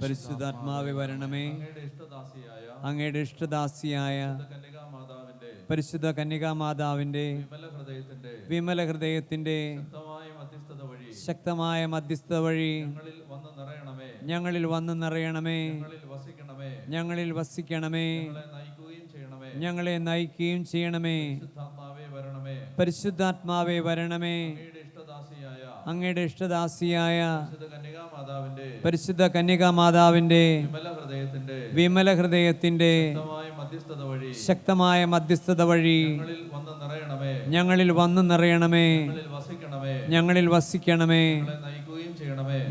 പരിശുദ്ധാത്മാവേ വരണമേ. അങ്ങയുടെ ഇഷ്ടദാസിയായ പരിശുദ്ധ കന്യകാമാതാവിന്റെ വിമല ഹൃദയത്തിന്റെ ശക്തമായ മധ്യസ്ഥത വഴി ഞങ്ങളിൽ വന്ന് നിറയണമേ. ഞങ്ങളിൽ വസിക്കണമേ. ഞങ്ങളെ നയിക്കുകയും ചെയ്യണമേ. പരിശുദ്ധാത്മാവേ വരണമേ. അങ്ങയുടെ ഇഷ്ടദാസിയായ പരിശുദ്ധ കന്യകാമാതാവിന്റെ വിമല ഹൃദയത്തിന്റെ ശക്തമായ മധ്യസ്ഥത വഴി ഞങ്ങളിൽ വന്ന് നിറയണമേ. ഞങ്ങളിൽ വസിക്കണമേ.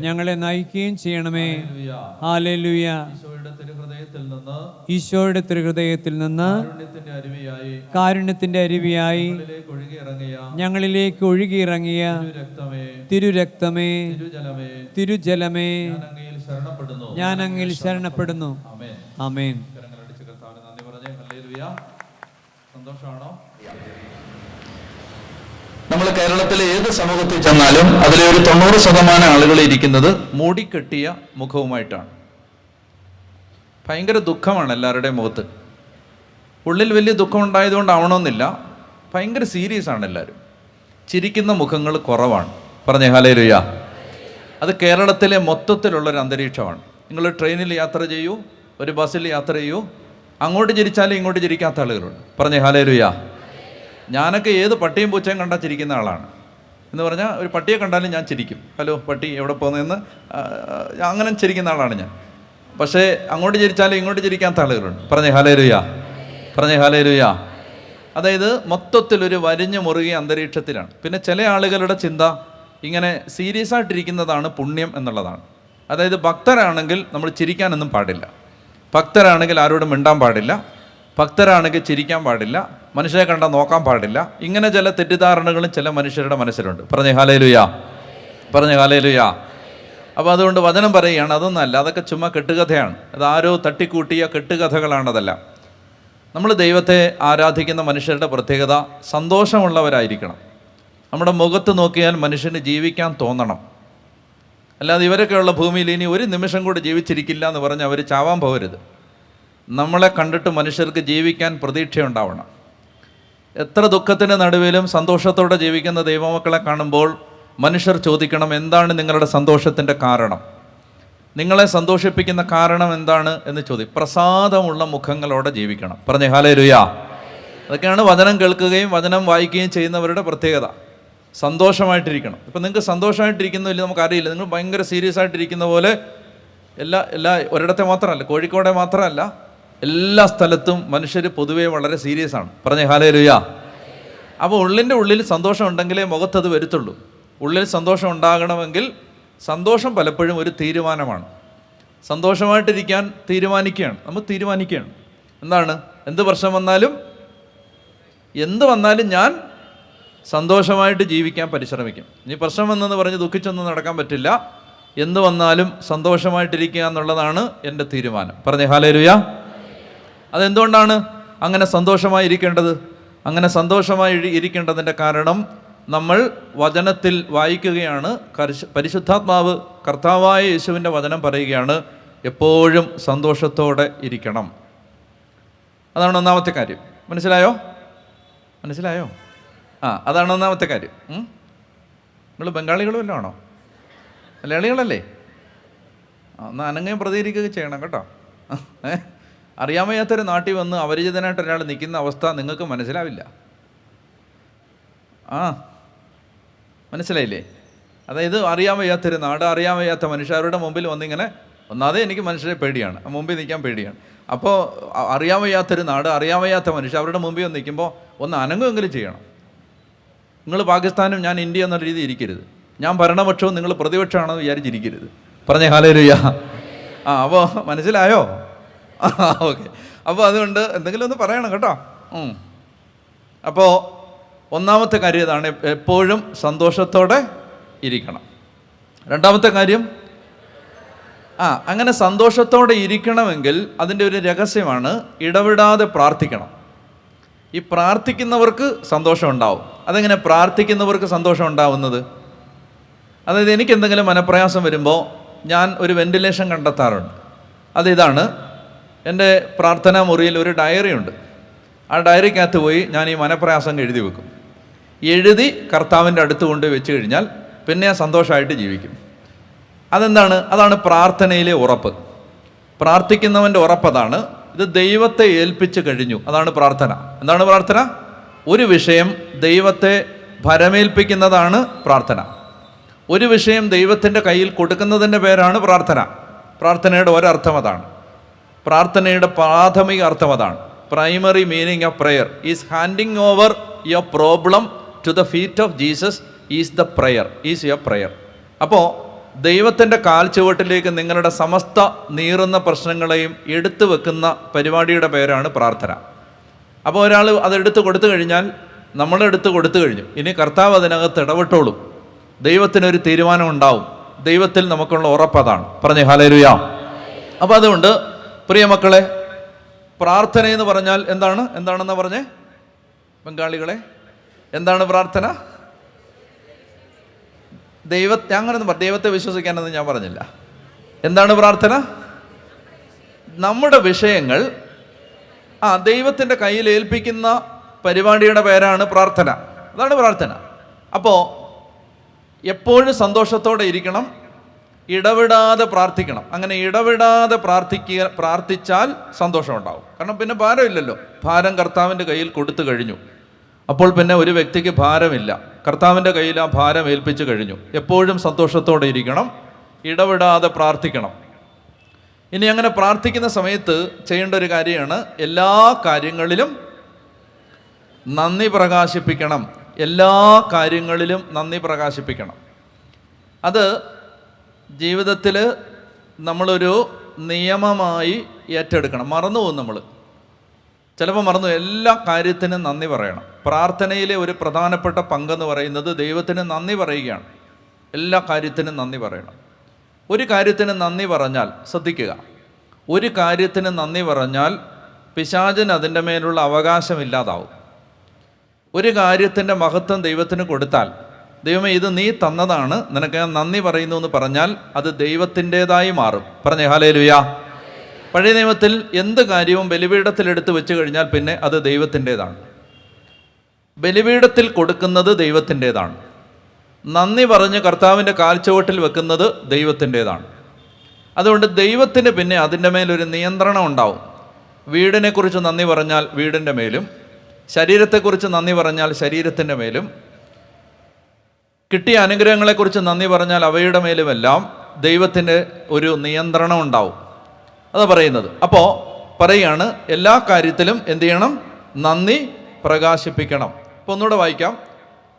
ഞങ്ങളെ നയിക്കുകയും ചെയ്യണമേ. ഹല്ലേലൂയ. ഈശോയുടെ തിരുഹൃദയത്തിൽ നിന്ന് കാരുണ്യത്തിന്റെ അരുവിയായി ഞങ്ങളിലേക്ക് ഒഴുകിയിറങ്ങിയ തിരുരക്തമേ, തിരുജലമേ, ഞാൻ അങ്ങിൽ ശരണപ്പെടുന്നു. ആമേൻ. സന്തോഷമാണോ? നമ്മൾ കേരളത്തിലെ ഏത് സമൂഹത്തിൽ ചെന്നാലും അതിലെ ഒരു 90% ആളുകൾ ഇരിക്കുന്നത് മൂടിക്കെട്ടിയ മുഖവുമായിട്ടാണ്. ഭയങ്കര ദുഃഖമാണ് എല്ലാവരുടെയും മുഖത്ത്. ഉള്ളിൽ വലിയ ദുഃഖം ഉണ്ടായതുകൊണ്ടാവണമെന്നില്ല, ഭയങ്കര സീരിയസ് ആണ് എല്ലാവരും. ചിരിക്കുന്ന മുഖങ്ങൾ കുറവാണ്. പറഞ്ഞേ ഹല്ലേലൂയ. അത് കേരളത്തിലെ മൊത്തത്തിലുള്ളൊരു അന്തരീക്ഷമാണ്. നിങ്ങൾ ട്രെയിനിൽ യാത്ര ചെയ്യൂ, ഒരു ബസ്സിൽ യാത്ര ചെയ്യൂ, അങ്ങോട്ട് ചിരിച്ചാലും ഇങ്ങോട്ട് ചിരിക്കാത്ത ആളുകളുണ്ട്. പറഞ്ഞേ ഹല്ലേലൂയ. ഞാനൊക്കെ ഏത് പട്ടിയും പൂച്ചയും കണ്ടാൽ ചിരിക്കുന്ന ആളാണ്. എന്ന് പറഞ്ഞാൽ ഒരു പട്ടിയെ കണ്ടാലും ഞാൻ ചിരിക്കും. ഹലോ പട്ടി എവിടെ പോകുന്നതെന്ന് അങ്ങനെ ചിരിക്കുന്ന ആളാണ് ഞാൻ. പക്ഷേ അങ്ങോട്ട് ചിരിച്ചാലും ഇങ്ങോട്ട് ചിരിക്കാത്ത ആളുകളുണ്ട്. പറഞ്ഞേ ഹല്ലേലൂയ. പറഞ്ഞേ ഹല്ലേലൂയ. അതായത് മൊത്തത്തിലൊരു വരിഞ്ഞു മുറുകിയ അന്തരീക്ഷത്തിലാണ്. പിന്നെ ചില ആളുകളുടെ ചിന്ത ഇങ്ങനെ സീരിയസ് ആയിട്ടിരിക്കുന്നതാണ് പുണ്യം എന്നുള്ളതാണ്. അതായത് ഭക്തരാണെങ്കിൽ നമ്മൾ ചിരിക്കാനൊന്നും പാടില്ല, ഭക്തരാണെങ്കിൽ ആരോടും മിണ്ടാൻ പാടില്ല, ഭക്തരാണെങ്കിൽ ചിരിക്കാൻ പാടില്ല, മനുഷ്യരെ കണ്ടാൽ നോക്കാൻ പാടില്ല. ഇങ്ങനെ ചില തെറ്റിദ്ധാരണകളും ചില മനുഷ്യരുടെ മനസ്സിലുണ്ട്. പറഞ്ഞേ ഹല്ലേലൂയ. പറഞ്ഞേ ഹല്ലേലൂയ. അപ്പോൾ അതുകൊണ്ട് വചനം പറയുകയാണ് അതൊന്നല്ല, അതൊക്കെ ചുമ്മാ കെട്ടുകഥയാണ്. അതാരോ തട്ടിക്കൂട്ടിയ കെട്ടുകഥകളാണതെല്ലാം. നമ്മൾ ദൈവത്തെ ആരാധിക്കുന്ന മനുഷ്യരുടെ പ്രത്യേകത സന്തോഷമുള്ളവരായിരിക്കണം. നമ്മുടെ മുഖത്ത് നോക്കിയാൽ മനുഷ്യന് ജീവിക്കാൻ തോന്നണം. അല്ലാതെ ഇവരൊക്കെയുള്ള ഭൂമിയിൽ ഇനി ഒരു നിമിഷം കൂടി ജീവിച്ചിരിക്കില്ല എന്ന് പറഞ്ഞ് അവർ ചാവാൻ പോകരുത്. നമ്മളെ കണ്ടിട്ട് മനുഷ്യർക്ക് ജീവിക്കാൻ പ്രതീക്ഷയുണ്ടാവണം. എത്ര ദുഃഖത്തിൻ്റെ നടുവിലും സന്തോഷത്തോടെ ജീവിക്കുന്ന ദൈവമക്കളെ കാണുമ്പോൾ മനുഷ്യർ ചോദിക്കണം, എന്താണ് നിങ്ങളുടെ സന്തോഷത്തിൻ്റെ കാരണം? നിങ്ങളെ സന്തോഷിപ്പിക്കുന്ന കാരണം എന്താണ് എന്ന് ചോദിക്കും. പ്രസാദമുള്ള മുഖങ്ങളോടെ ജീവിക്കണം. പറഞ്ഞേ ഹല്ലേലൂയ. അതൊക്കെയാണ് വചനം കേൾക്കുകയും വചനം വായിക്കുകയും ചെയ്യുന്നവരുടെ പ്രത്യേകത. സന്തോഷമായിട്ടിരിക്കണം. ഇപ്പം നിങ്ങൾക്ക് സന്തോഷമായിട്ടിരിക്കുന്നില്ല നമുക്കറിയില്ല. നിങ്ങൾ ഭയങ്കര സീരിയസ് ആയിട്ടിരിക്കുന്ന പോലെ എല്ലാ ഒരിടത്തെ മാത്രമല്ല, കോഴിക്കോടെ മാത്രമല്ല, എല്ലാ സ്ഥലത്തും മനുഷ്യർ പൊതുവേ വളരെ സീരിയസ് ആണ്. പറഞ്ഞേ ഹല്ലേലൂയ. അപ്പോൾ ഉള്ളിൻ്റെ ഉള്ളിൽ സന്തോഷം ഉണ്ടെങ്കിലേ മുഖത്തത് വരുത്തുള്ളൂ. ഉള്ളിൽ സന്തോഷം ഉണ്ടാകണമെങ്കിൽ സന്തോഷം പലപ്പോഴും ഒരു തീരുമാനമാണ്. സന്തോഷമായിട്ടിരിക്കാൻ തീരുമാനിക്കുകയാണ്, നമ്മൾ തീരുമാനിക്കുകയാണ്. എന്താണ്? എന്ത് പ്രശ്നം വന്നാലും എന്ത് വന്നാലും ഞാൻ സന്തോഷമായിട്ട് ജീവിക്കാൻ പരിശ്രമിക്കും. ഇനി പ്രശ്നം വന്നെന്ന് പറഞ്ഞ് ദുഃഖിച്ചൊന്നും നടക്കാൻ പറ്റില്ല. എന്ത് വന്നാലും സന്തോഷമായിട്ടിരിക്കുക എന്നുള്ളതാണ് എൻ്റെ തീരുമാനം. പറഞ്ഞേ ഹല്ലേലൂയ. അതെന്തുകൊണ്ടാണ് അങ്ങനെ സന്തോഷമായി ഇരിക്കേണ്ടത്? അങ്ങനെ സന്തോഷമായി ഇരിക്കേണ്ടതിൻ്റെ കാരണം നമ്മൾ വചനത്തിൽ വായിക്കുകയാണ്. പരിശുദ്ധാത്മാവ് കർത്താവായ യേശുവിൻ്റെ വചനം പറയുകയാണ്, എപ്പോഴും സന്തോഷത്തോടെ ഇരിക്കണം. അതാണ് ഒന്നാമത്തെ കാര്യം. മനസ്സിലായോ? മനസ്സിലായോ? അതാണ് ഒന്നാമത്തെ കാര്യം. നിങ്ങൾ ബംഗാളികളും വല്ലതും ആണോ? മലയാളികളല്ലേ? എന്നാൽ അനങ്ങയും പ്രതികരിക്കുകയും ചെയ്യണം കേട്ടോ. അറിയാൻ വയ്യാത്തൊരു നാട്ടിൽ വന്ന് അപരിചിതനായിട്ട് ഒരാൾ നിൽക്കുന്ന അവസ്ഥ നിങ്ങൾക്ക് മനസ്സിലാവില്ല. മനസ്സിലായില്ലേ? അതായത് അറിയാൻ വയ്യാത്തൊരു നാട്, അറിയാൻ വയ്യാത്ത മനുഷ്യരുടെ മുമ്പിൽ വന്നിങ്ങനെ, ഒന്നാതെ എനിക്ക് മനുഷ്യരെ പേടിയാണ്, മുമ്പിൽ നിൽക്കാൻ പേടിയാണ്. അപ്പോൾ അറിയാൻ വയ്യാത്തൊരു നാട്, അറിയാൻ വയ്യാത്ത മനുഷ്യർ അവരുടെ മുമ്പിൽ വന്ന് നിൽക്കുമ്പോൾ ഒന്ന് അനങ്ങുമെങ്കിലും ചെയ്യണം. നിങ്ങൾ പാകിസ്ഥാനും ഞാൻ ഇന്ത്യ എന്നുള്ള രീതി ഇരിക്കരുത്. ഞാൻ ഭരണപക്ഷവും നിങ്ങൾ പ്രതിപക്ഷമാണെന്ന് വിചാരിച്ചിരിക്കരുത്. പറഞ്ഞേ ഹല്ലേലൂയ. അപ്പോൾ മനസ്സിലായോ? ഓക്കെ. അപ്പോൾ അതുകൊണ്ട് എന്തെങ്കിലും ഒന്ന് പറയണം കേട്ടോ. അപ്പോൾ ഒന്നാമത്തെ കാര്യം ഇതാണ്, എപ്പോഴും സന്തോഷത്തോടെ ഇരിക്കണം. രണ്ടാമത്തെ കാര്യം, അങ്ങനെ സന്തോഷത്തോടെ ഇരിക്കണമെങ്കിൽ അതിൻ്റെ ഒരു രഹസ്യമാണ് ഇടവിടാതെ പ്രാർത്ഥിക്കണം. ഈ പ്രാർത്ഥിക്കുന്നവർക്ക് സന്തോഷം ഉണ്ടാവും. അതെങ്ങനെ പ്രാർത്ഥിക്കുന്നവർക്ക് സന്തോഷം ഉണ്ടാവുന്നത്? അതായത് എനിക്ക് എന്തെങ്കിലും മനപ്രയാസം വരുമ്പോൾ ഞാൻ ഒരു വെന്റിലേഷൻ കണ്ടെത്താറുണ്ട്. അതിതാണ്. എൻ്റെ പ്രാർത്ഥനാ മുറിയിൽ ഒരു ഡയറി ഉണ്ട്. ആ ഡയറിക്കകത്ത് പോയി ഞാൻ ഈ മനപ്രയാസം എഴുതി വെക്കും. എഴുതി കർത്താവിൻ്റെ അടുത്ത് കൊണ്ട് വെച്ച് കഴിഞ്ഞാൽ പിന്നെ ഞാൻ സന്തോഷമായിട്ട് ജീവിക്കും. അതെന്താണ്? അതാണ് പ്രാർത്ഥനയിലെ ഉറപ്പ്. പ്രാർത്ഥിക്കുന്നവൻ്റെ ഉറപ്പതാണ്. ഇത് ദൈവത്തെ ഏൽപ്പിച്ച് കഴിഞ്ഞു, അതാണ് പ്രാർത്ഥന. എന്താണ് പ്രാർത്ഥന? ഒരു വിഷയം ദൈവത്തെ ഭരമേൽപ്പിക്കുന്നതാണ് പ്രാർത്ഥന. ഒരു വിഷയം ദൈവത്തിൻ്റെ കയ്യിൽ കൊടുക്കുന്നതിൻ്റെ പേരാണ് പ്രാർത്ഥന. പ്രാർത്ഥനയുടെ ഒരർത്ഥം അതാണ്. പ്രാർത്ഥനയുടെ പ്രാഥമിക അർത്ഥം അതാണ്. Primary meaning of prayer is handing over your problem to the feet of Jesus is the prayer, is your prayer. അപ്പോൾ ദൈവത്തിൻ്റെ കാൽച്ചുവട്ടിലേക്ക് നിങ്ങളുടെ സമസ്ത നീറുന്ന പ്രശ്നങ്ങളെയും എടുത്തു വെക്കുന്ന പരിപാടിയുടെ പേരാണ് പ്രാർത്ഥന. അപ്പോൾ ഒരാൾ അതെടുത്ത് കൊടുത്തു കഴിഞ്ഞാൽ നമ്മളെടുത്ത് കൊടുത്തു കഴിഞ്ഞു. ഇനി കർത്താവ് അതിനകത്ത് ഇടപെട്ടോളും. ദൈവത്തിനൊരു തീരുമാനം ഉണ്ടാവും. ദൈവത്തിൽ നമുക്കുള്ള ഉറപ്പതാണ്. പറഞ്ഞേ ഹല്ലേലൂയ. അപ്പോൾ അതുകൊണ്ട് പ്രിയ മക്കളെ, പ്രാർത്ഥന എന്ന് പറഞ്ഞാൽ എന്താണെന്ന് പറഞ്ഞേ ബംഗാളികളെ? എന്താണ് പ്രാർത്ഥന? ദൈവത്തെ വിശ്വസിക്കാനെന്ന് ഞാൻ പറഞ്ഞില്ല. എന്താണ് പ്രാർത്ഥന? നമ്മുടെ വിഷയങ്ങൾ ദൈവത്തിൻ്റെ കയ്യിൽ ഏൽപ്പിക്കുന്ന പരിപാടിയുടെ പേരാണ് പ്രാർത്ഥന. അതാണ് പ്രാർത്ഥന. അപ്പോൾ എപ്പോഴും സന്തോഷത്തോടെ ഇരിക്കണം, ഇടവിടാതെ പ്രാർത്ഥിക്കണം. അങ്ങനെ ഇടവിടാതെ പ്രാർത്ഥിച്ചാൽ സന്തോഷമുണ്ടാവും. കാരണം പിന്നെ ഭാരമില്ലല്ലോ. ഭാരം കർത്താവിൻ്റെ കയ്യിൽ കൊടുത്തു കഴിഞ്ഞു. അപ്പോൾ പിന്നെ ഒരു വ്യക്തിക്ക് ഭാരമില്ല. കർത്താവിൻ്റെ കയ്യിൽ ആ ഭാരം ഏൽപ്പിച്ചു കഴിഞ്ഞു. എപ്പോഴും സന്തോഷത്തോടെ ഇരിക്കണം, ഇടവിടാതെ പ്രാർത്ഥിക്കണം. ഇനി അങ്ങനെ പ്രാർത്ഥിക്കുന്ന സമയത്ത് ചെയ്യേണ്ട ഒരു കാര്യമാണ്, എല്ലാ കാര്യങ്ങളിലും നന്ദി പ്രകാശിപ്പിക്കണം. എല്ലാ കാര്യങ്ങളിലും നന്ദി പ്രകാശിപ്പിക്കണം. അത് ജീവിതത്തിൽ നമ്മളൊരു നിയമമായി ഏറ്റെടുക്കണം. മറന്നുപോകും നമ്മൾ. ചിലപ്പോൾ മറന്നു. എല്ലാ കാര്യത്തിനും നന്ദി പറയണം. പ്രാർത്ഥനയിലെ ഒരു പ്രധാനപ്പെട്ട പങ്കെന്ന് പറയുന്നത് ദൈവത്തിന് നന്ദി പറയുകയാണ്. എല്ലാ കാര്യത്തിനും നന്ദി പറയണം. ഒരു കാര്യത്തിന് നന്ദി പറഞ്ഞാൽ, ശ്രദ്ധിക്കുക, ഒരു കാര്യത്തിന് നന്ദി പറഞ്ഞാൽ പിശാചിന് അതിൻ്റെ മേലുള്ള അവകാശമില്ലാതാവും. ഒരു കാര്യത്തിൻ്റെ മഹത്വം ദൈവത്തിന് കൊടുത്താൽ, ദൈവമേ ഇത് നീ തന്നതാണ്, നിനക്ക് ഞാൻ നന്ദി പറയുന്നു എന്ന് പറഞ്ഞാൽ അത് ദൈവത്തിൻ്റെതായി മാറും. പറഞ്ഞേ ഹല്ലേലൂയ. പഴയ നിയമത്തിൽ എന്ത് കാര്യവും ബലിപീഠത്തിൽ എടുത്ത് വെച്ച് കഴിഞ്ഞാൽ പിന്നെ അത് ദൈവത്തിൻ്റെതാണ്. ബലിപീഠത്തിൽ കൊടുക്കുന്നത് ദൈവത്തിൻ്റെതാണ്. നന്ദി പറഞ്ഞ് കർത്താവിൻ്റെ കാൽച്ചുവട്ടിൽ വെക്കുന്നത് ദൈവത്തിൻ്റെതാണ്. അതുകൊണ്ട് ദൈവത്തിന് പിന്നെ അതിൻ്റെ മേലൊരു നിയന്ത്രണം ഉണ്ടാവും. വീടിനെക്കുറിച്ച് നന്ദി പറഞ്ഞാൽ വീടിൻ്റെ മേലും, ശരീരത്തെക്കുറിച്ച് നന്ദി പറഞ്ഞാൽ ശരീരത്തിൻ്റെ മേലും, കിട്ടിയ അനുഗ്രഹങ്ങളെക്കുറിച്ച് നന്ദി പറഞ്ഞാൽ അവയുടെ മേലുമെല്ലാം ദൈവത്തിൻ്റെ ഒരു നിയന്ത്രണം ഉണ്ടാവും. അതാ പറയുന്നത്. അപ്പോൾ പറയുകയാണ്, എല്ലാ കാര്യത്തിലും എന്ത് ചെയ്യണം? നന്ദി പ്രകാശിപ്പിക്കണം. അപ്പോൾ ഒന്നുകൂടെ വായിക്കാം.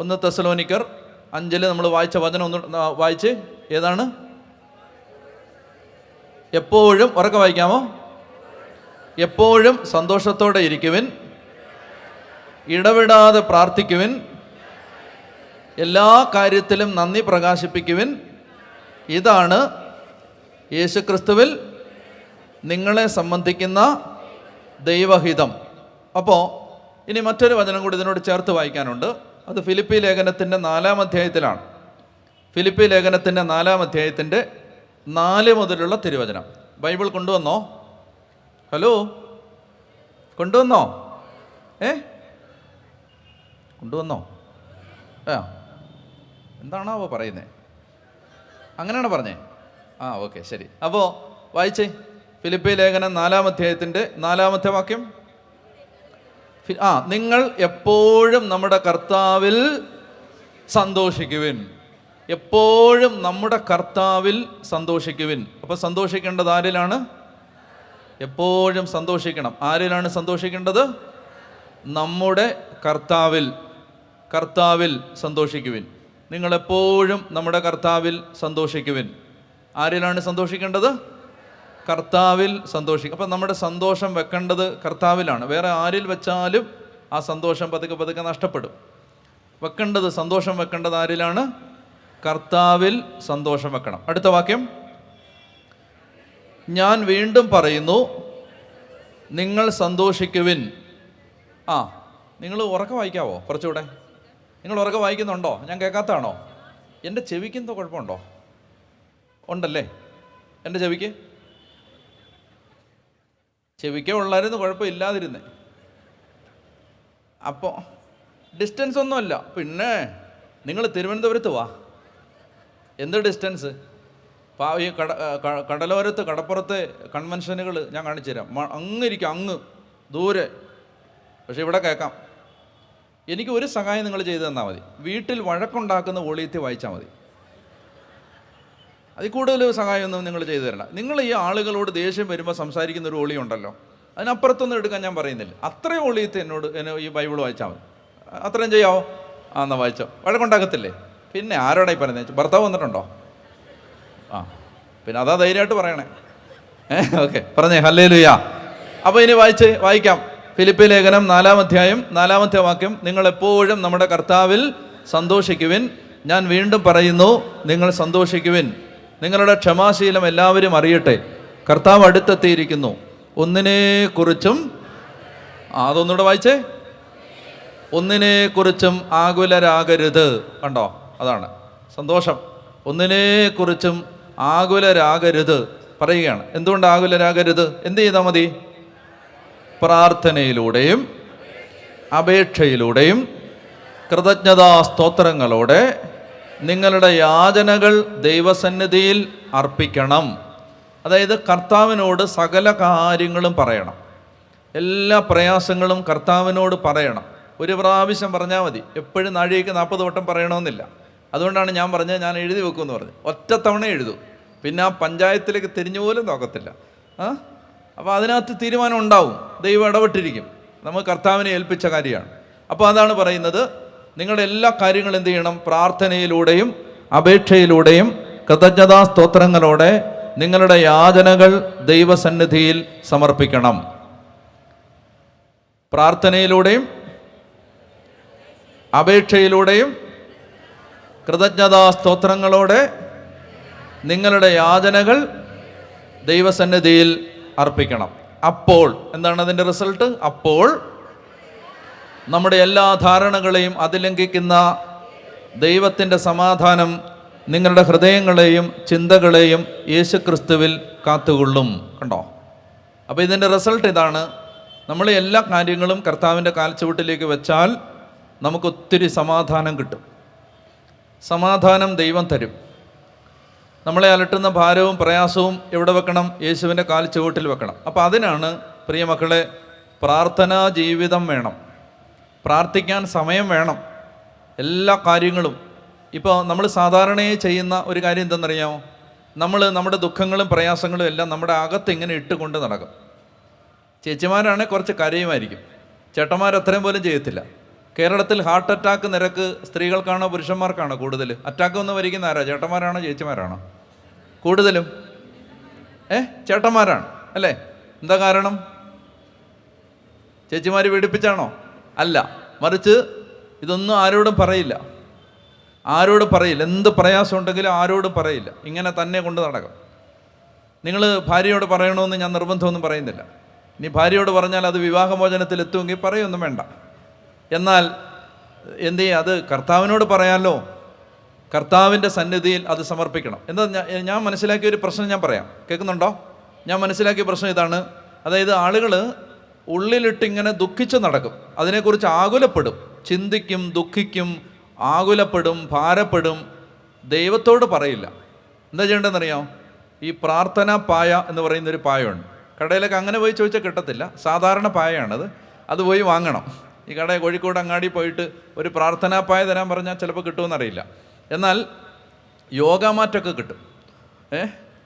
1 തെസ്സലോനിക്കർ 5 നമ്മൾ വായിച്ച വചനം ഒന്ന് വായിച്ച്. ഏതാണ്? എപ്പോഴും, ഉറക്കെ വായിക്കാമോ? എപ്പോഴും സന്തോഷത്തോടെ ഇരിക്കുവിൻ, ഇടവിടാതെ പ്രാർത്ഥിക്കുവിൻ, എല്ലാ കാര്യത്തിലും നന്ദി പ്രകാശിപ്പിക്കുവിൻ. ഇതാണ് യേശുക്രിസ്തുവിൽ നിങ്ങളെ സംബന്ധിക്കുന്ന ദൈവഹിതം. അപ്പോൾ ഇനി മറ്റൊരു വചനം കൂടി ഇതിനോട് ചേർത്ത് വായിക്കാനുണ്ട്. അത് ഫിലിപ്പി ലേഖനത്തിൻ്റെ 4-ാം അധ്യായത്തിലാണ്. ഫിലിപ്പി ലേഖനത്തിൻ്റെ 4-ാം അധ്യായത്തിൻ്റെ 4 മുതലുള്ള തിരുവചനം. ബൈബിൾ കൊണ്ടുവന്നോ? ഹലോ, കൊണ്ടുവന്നോ? കൊണ്ടുവന്നോ? എന്താണാവോ പറയുന്നത്? അങ്ങനെയാണ് പറഞ്ഞേ? ഓക്കെ, ശരി. അപ്പോൾ വായിച്ചേ. ഫിലിപ്പി ലേഖനം 4-ാം അധ്യായത്തിൻ്റെ 4-ാമത്തെ വാക്യം. നിങ്ങൾ എപ്പോഴും നമ്മുടെ കർത്താവിൽ സന്തോഷിക്കുവിൻ. എപ്പോഴും നമ്മുടെ കർത്താവിൽ സന്തോഷിക്കുവിൻ. അപ്പോൾ സന്തോഷിക്കേണ്ടത് ആരിലാണ്? എപ്പോഴും സന്തോഷിക്കണം. ആരിലാണ് സന്തോഷിക്കേണ്ടത്? നമ്മുടെ കർത്താവിൽ. കർത്താവിൽ സന്തോഷിക്കുവിൻ. നിങ്ങളെപ്പോഴും നമ്മുടെ കർത്താവിൽ സന്തോഷിക്കുവിൻ. ആരിലാണ് സന്തോഷിക്കേണ്ടത്? കർത്താവിൽ സന്തോഷിക്കും. അപ്പം നമ്മുടെ സന്തോഷം വെക്കേണ്ടത് കർത്താവിലാണ്. വേറെ ആരിൽ വെച്ചാലും ആ സന്തോഷം പതുക്കെ പതുക്കെ നഷ്ടപ്പെടും. സന്തോഷം വെക്കേണ്ടത് ആരിലാണ്? കർത്താവിൽ സന്തോഷം വെക്കണം. അടുത്ത വാക്യം. ഞാൻ വീണ്ടും പറയുന്നു, നിങ്ങൾ സന്തോഷിക്കുവിൻ. നിങ്ങൾ ഉറക്കെ വായിക്കാവോ? കുറച്ചുകൂടെ. നിങ്ങൾ ഉറക്കെ വായിക്കുന്നുണ്ടോ? ഞാൻ കേൾക്കാത്തതാണോ? എൻ്റെ ചെവിക്ക് എന്തോ കുഴപ്പമുണ്ടോ? ഉണ്ടല്ലേ എൻ്റെ ചെവിക്ക്? ചെവിക്കേ ഉള്ളായിരുന്നു, കുഴപ്പമില്ലാതിരുന്നേ. അപ്പോൾ ഡിസ്റ്റൻസ് ഒന്നുമല്ല. പിന്നെ നിങ്ങൾ തിരുവനന്തപുരത്ത് വാ, എന്ത് ഡിസ്റ്റൻസ്? ഈ കടലോരത്ത് കടപ്പുറത്തെ കൺവെൻഷനുകൾ ഞാൻ കാണിച്ചു തരാം. അങ്ങിരിക്കും, അങ്ങ് ദൂരെ. പക്ഷെ ഇവിടെ കേൾക്കാം. എനിക്ക് ഒരു സഹായം നിങ്ങൾ ചെയ്തു തന്നാൽ മതി. വീട്ടിൽ വഴക്കുണ്ടാക്കുന്ന വോളിയത്തിൽ വായിച്ചാൽ മതി. അതിൽ കൂടുതൽ സഹായമൊന്നും നിങ്ങൾ ചെയ്തു തരണം. നിങ്ങൾ ഈ ആളുകളോട് ദേഷ്യം വരുമ്പോൾ സംസാരിക്കുന്ന ഒരു വോളിയം ഉണ്ടല്ലോ, അതിനപ്പുറത്തൊന്നും എടുക്കാൻ ഞാൻ പറയുന്നില്ല. അത്രയും വോളിയത്തിൽ എന്നെ ഈ ബൈബിൾ വായിച്ചാൽ മതി. അത്രയും ചെയ്യാവോ? എന്നാ വായിച്ചോ. വഴക്കുണ്ടാക്കത്തില്ലേ? പിന്നെ ആരോടായി പറയുന്നത്? ഭർത്താവ് വന്നിട്ടുണ്ടോ? പിന്നെ അതാ ധൈര്യമായിട്ട് പറയണേ. ഓക്കെ, പറഞ്ഞേ ഹല്ലേലൂയ. അപ്പോൾ ഇനി വായിക്കാം. ഫിലിപ്പി ലേഖനം 4-ാം അധ്യായം 4-ാമത്തെ വാക്യം. നിങ്ങളെപ്പോഴും നമ്മുടെ കർത്താവിൽ സന്തോഷിക്കുവിൻ. ഞാൻ വീണ്ടും പറയുന്നു, നിങ്ങൾ സന്തോഷിക്കുവിൻ. നിങ്ങളുടെ ക്ഷമാശീലം എല്ലാവരും അറിയട്ടെ. കർത്താവ് അടുത്തെത്തിയിരിക്കുന്നു. ഒന്നിനെക്കുറിച്ചും അതൊന്നുകൂടെ വായിച്ചേ. ഒന്നിനെക്കുറിച്ചും ആകുലരാകരുത്. കണ്ടോ? അതാണ് സന്തോഷം. ഒന്നിനെക്കുറിച്ചും ആകുലരാകരുത് പറയുകയാണ്. എന്തുകൊണ്ട് ആകുലരാകരുത്? എന്ത് ചെയ്താൽ മതി? പ്രാർത്ഥനയിലൂടെയും അപേക്ഷയിലൂടെയും കൃതജ്ഞതാ സ്തോത്രങ്ങളോടെ നിങ്ങളുടെ യാചനകൾ ദൈവസന്നിധിയിൽ അർപ്പിക്കണം. അതായത് കർത്താവിനോട് സകല കാര്യങ്ങളും പറയണം. എല്ലാ പ്രയാസങ്ങളും കർത്താവിനോട് പറയണം. ഒരു പ്രാവശ്യം പറഞ്ഞാൽ മതി. എപ്പോഴും നാഴികയ്ക്ക് 40 വട്ടം പറയണമെന്നില്ല. അതുകൊണ്ടാണ് ഞാൻ പറഞ്ഞത്, ഞാൻ എഴുതി വെക്കുമെന്ന് പറഞ്ഞു. ഒറ്റത്തവണ എഴുതൂ. പിന്നെ ആ പഞ്ചായത്തിലേക്ക് തിരിഞ്ഞു പോലും നോക്കത്തില്ല. അപ്പോൾ അതിനകത്ത് തീരുമാനം ഉണ്ടാവും. ദൈവം ഇടപെട്ടിരിക്കും. നമ്മൾ കർത്താവിനെ ഏൽപ്പിച്ച കാര്യമാണ്. അപ്പോൾ അതാണ് പറയുന്നത്, നിങ്ങളുടെ എല്ലാ കാര്യങ്ങളും എന്ത് ചെയ്യണം? പ്രാർത്ഥനയിലൂടെയും അപേക്ഷയിലൂടെയും കൃതജ്ഞതാ സ്തോത്രങ്ങളോടെ നിങ്ങളുടെ യാചനകൾ ദൈവസന്നിധിയിൽ സമർപ്പിക്കണം. പ്രാർത്ഥനയിലൂടെയും അപേക്ഷയിലൂടെയും കൃതജ്ഞതാ സ്തോത്രങ്ങളോടെ നിങ്ങളുടെ യാചനകൾ ദൈവസന്നിധിയിൽ അർപ്പിക്കണം. അപ്പോൾ എന്താണ് അതിൻ്റെ റിസൾട്ട്? അപ്പോൾ നമ്മുടെ എല്ലാ ധാരണകളെയും അതിലംഘിക്കുന്ന ദൈവത്തിൻ്റെ സമാധാനം നിങ്ങളുടെ ഹൃദയങ്ങളെയും ചിന്തകളെയും യേശുക്രിസ്തുവിൽ കാത്തുകൊള്ളും. കണ്ടോ? അപ്പോൾ ഇതിൻ്റെ റിസൾട്ട് ഇതാണ്. നമ്മൾ എല്ലാ കാര്യങ്ങളും കർത്താവിൻ്റെ കാൽച്ചുവട്ടിലേക്ക് വെച്ചാൽ നമുക്കൊത്തിരി സമാധാനം കിട്ടും. സമാധാനം ദൈവം തരും. നമ്മളെ അലട്ടുന്ന ഭാരവും പ്രയാസവും എവിടെ വെക്കണം? യേശുവിൻ്റെ കാൽച്ചുവട്ടിൽ വെക്കണം. അപ്പോൾ അതിനാണ് പ്രിയമക്കളെ, പ്രാർത്ഥനാ ജീവിതം വേണം. പ്രാർത്ഥിക്കാൻ സമയം വേണം. എല്ലാ കാര്യങ്ങളും ഇപ്പോൾ നമ്മൾ സാധാരണയായി ചെയ്യുന്ന ഒരു കാര്യം എന്തെന്നറിയാമോ? നമ്മൾ നമ്മുടെ ദുഃഖങ്ങളും പ്രയാസങ്ങളും എല്ലാം നമ്മുടെ അകത്ത് ഇങ്ങനെ ഇട്ടുകൊണ്ട് നടക്കും. ചേച്ചിമാരാണെങ്കിൽ കുറച്ച് കരയുമായിരിക്കും. ചേട്ടന്മാരത്രയും പോലും ചെയ്യത്തില്ല. കേരളത്തിൽ ഹാർട്ട് അറ്റാക്ക് നിരക്ക് സ്ത്രീകൾക്കാണോ പുരുഷന്മാർക്കാണോ കൂടുതൽ? അറ്റാക്ക് ഒന്ന് വരിക്കുന്ന ആരാ? ചേട്ടന്മാരാണോ ചേച്ചിമാരാണോ? കൂടുതലും ചേട്ടന്മാരാണ് അല്ലേ? എന്താ കാരണം? ചേച്ചിമാർ പീഡിപ്പിച്ചാണോ? അല്ല, മറിച്ച് ഇതൊന്നും ആരോടും പറയില്ല. എന്ത് പ്രയാസം ഉണ്ടെങ്കിലും ആരോടും പറയില്ല. ഇങ്ങനെ തന്നെ കൊണ്ട് നടക്കും. നിങ്ങൾ ഭാര്യയോട് പറയണമെന്ന് ഞാൻ നിർബന്ധമൊന്നും പറയുന്നില്ല. ഇനി ഭാര്യയോട് പറഞ്ഞാൽ അത് വിവാഹമോചനത്തിൽ എത്തുമെങ്കിൽ പറയൊന്നും വേണ്ട. എന്നാൽ എന്ത് ചെയ്യുക? അത് കർത്താവിനോട് പറയാമല്ലോ. കർത്താവിൻ്റെ സന്നിധിയിൽ അത് സമർപ്പിക്കണം. എന്താ ഞാൻ മനസ്സിലാക്കിയ ഒരു പ്രശ്നം ഞാൻ പറയാം. കേൾക്കുന്നുണ്ടോ? ഞാൻ മനസ്സിലാക്കിയ പ്രശ്നം ഇതാണ്. അതായത് ആളുകൾ ഉള്ളിലിട്ടിങ്ങനെ ദുഃഖിച്ച് നടക്കും. അതിനെക്കുറിച്ച് ആകുലപ്പെടും, ചിന്തിക്കും, ദുഃഖിക്കും, ആകുലപ്പെടും, ഭാരപ്പെടും. ദൈവത്തോട് പറയില്ല. എന്താ ചെയ്യേണ്ടതെന്നറിയാമോ? ഈ പ്രാർത്ഥനാ പായ എന്ന് പറയുന്നൊരു പായമുണ്ട്. കടയിലൊക്കെ അങ്ങനെ പോയി ചോദിച്ചാൽ കിട്ടത്തില്ല. സാധാരണ പായയാണത്. അത് പോയി വാങ്ങണം. ഈ കട കോഴിക്കോട് അങ്ങാടി പോയിട്ട് ഒരു പ്രാർത്ഥനാ പായ തരാൻ പറഞ്ഞാൽ ചിലപ്പോൾ കിട്ടുമെന്നറിയില്ല. എന്നാൽ യോഗാമാറ്റൊക്കെ കിട്ടും.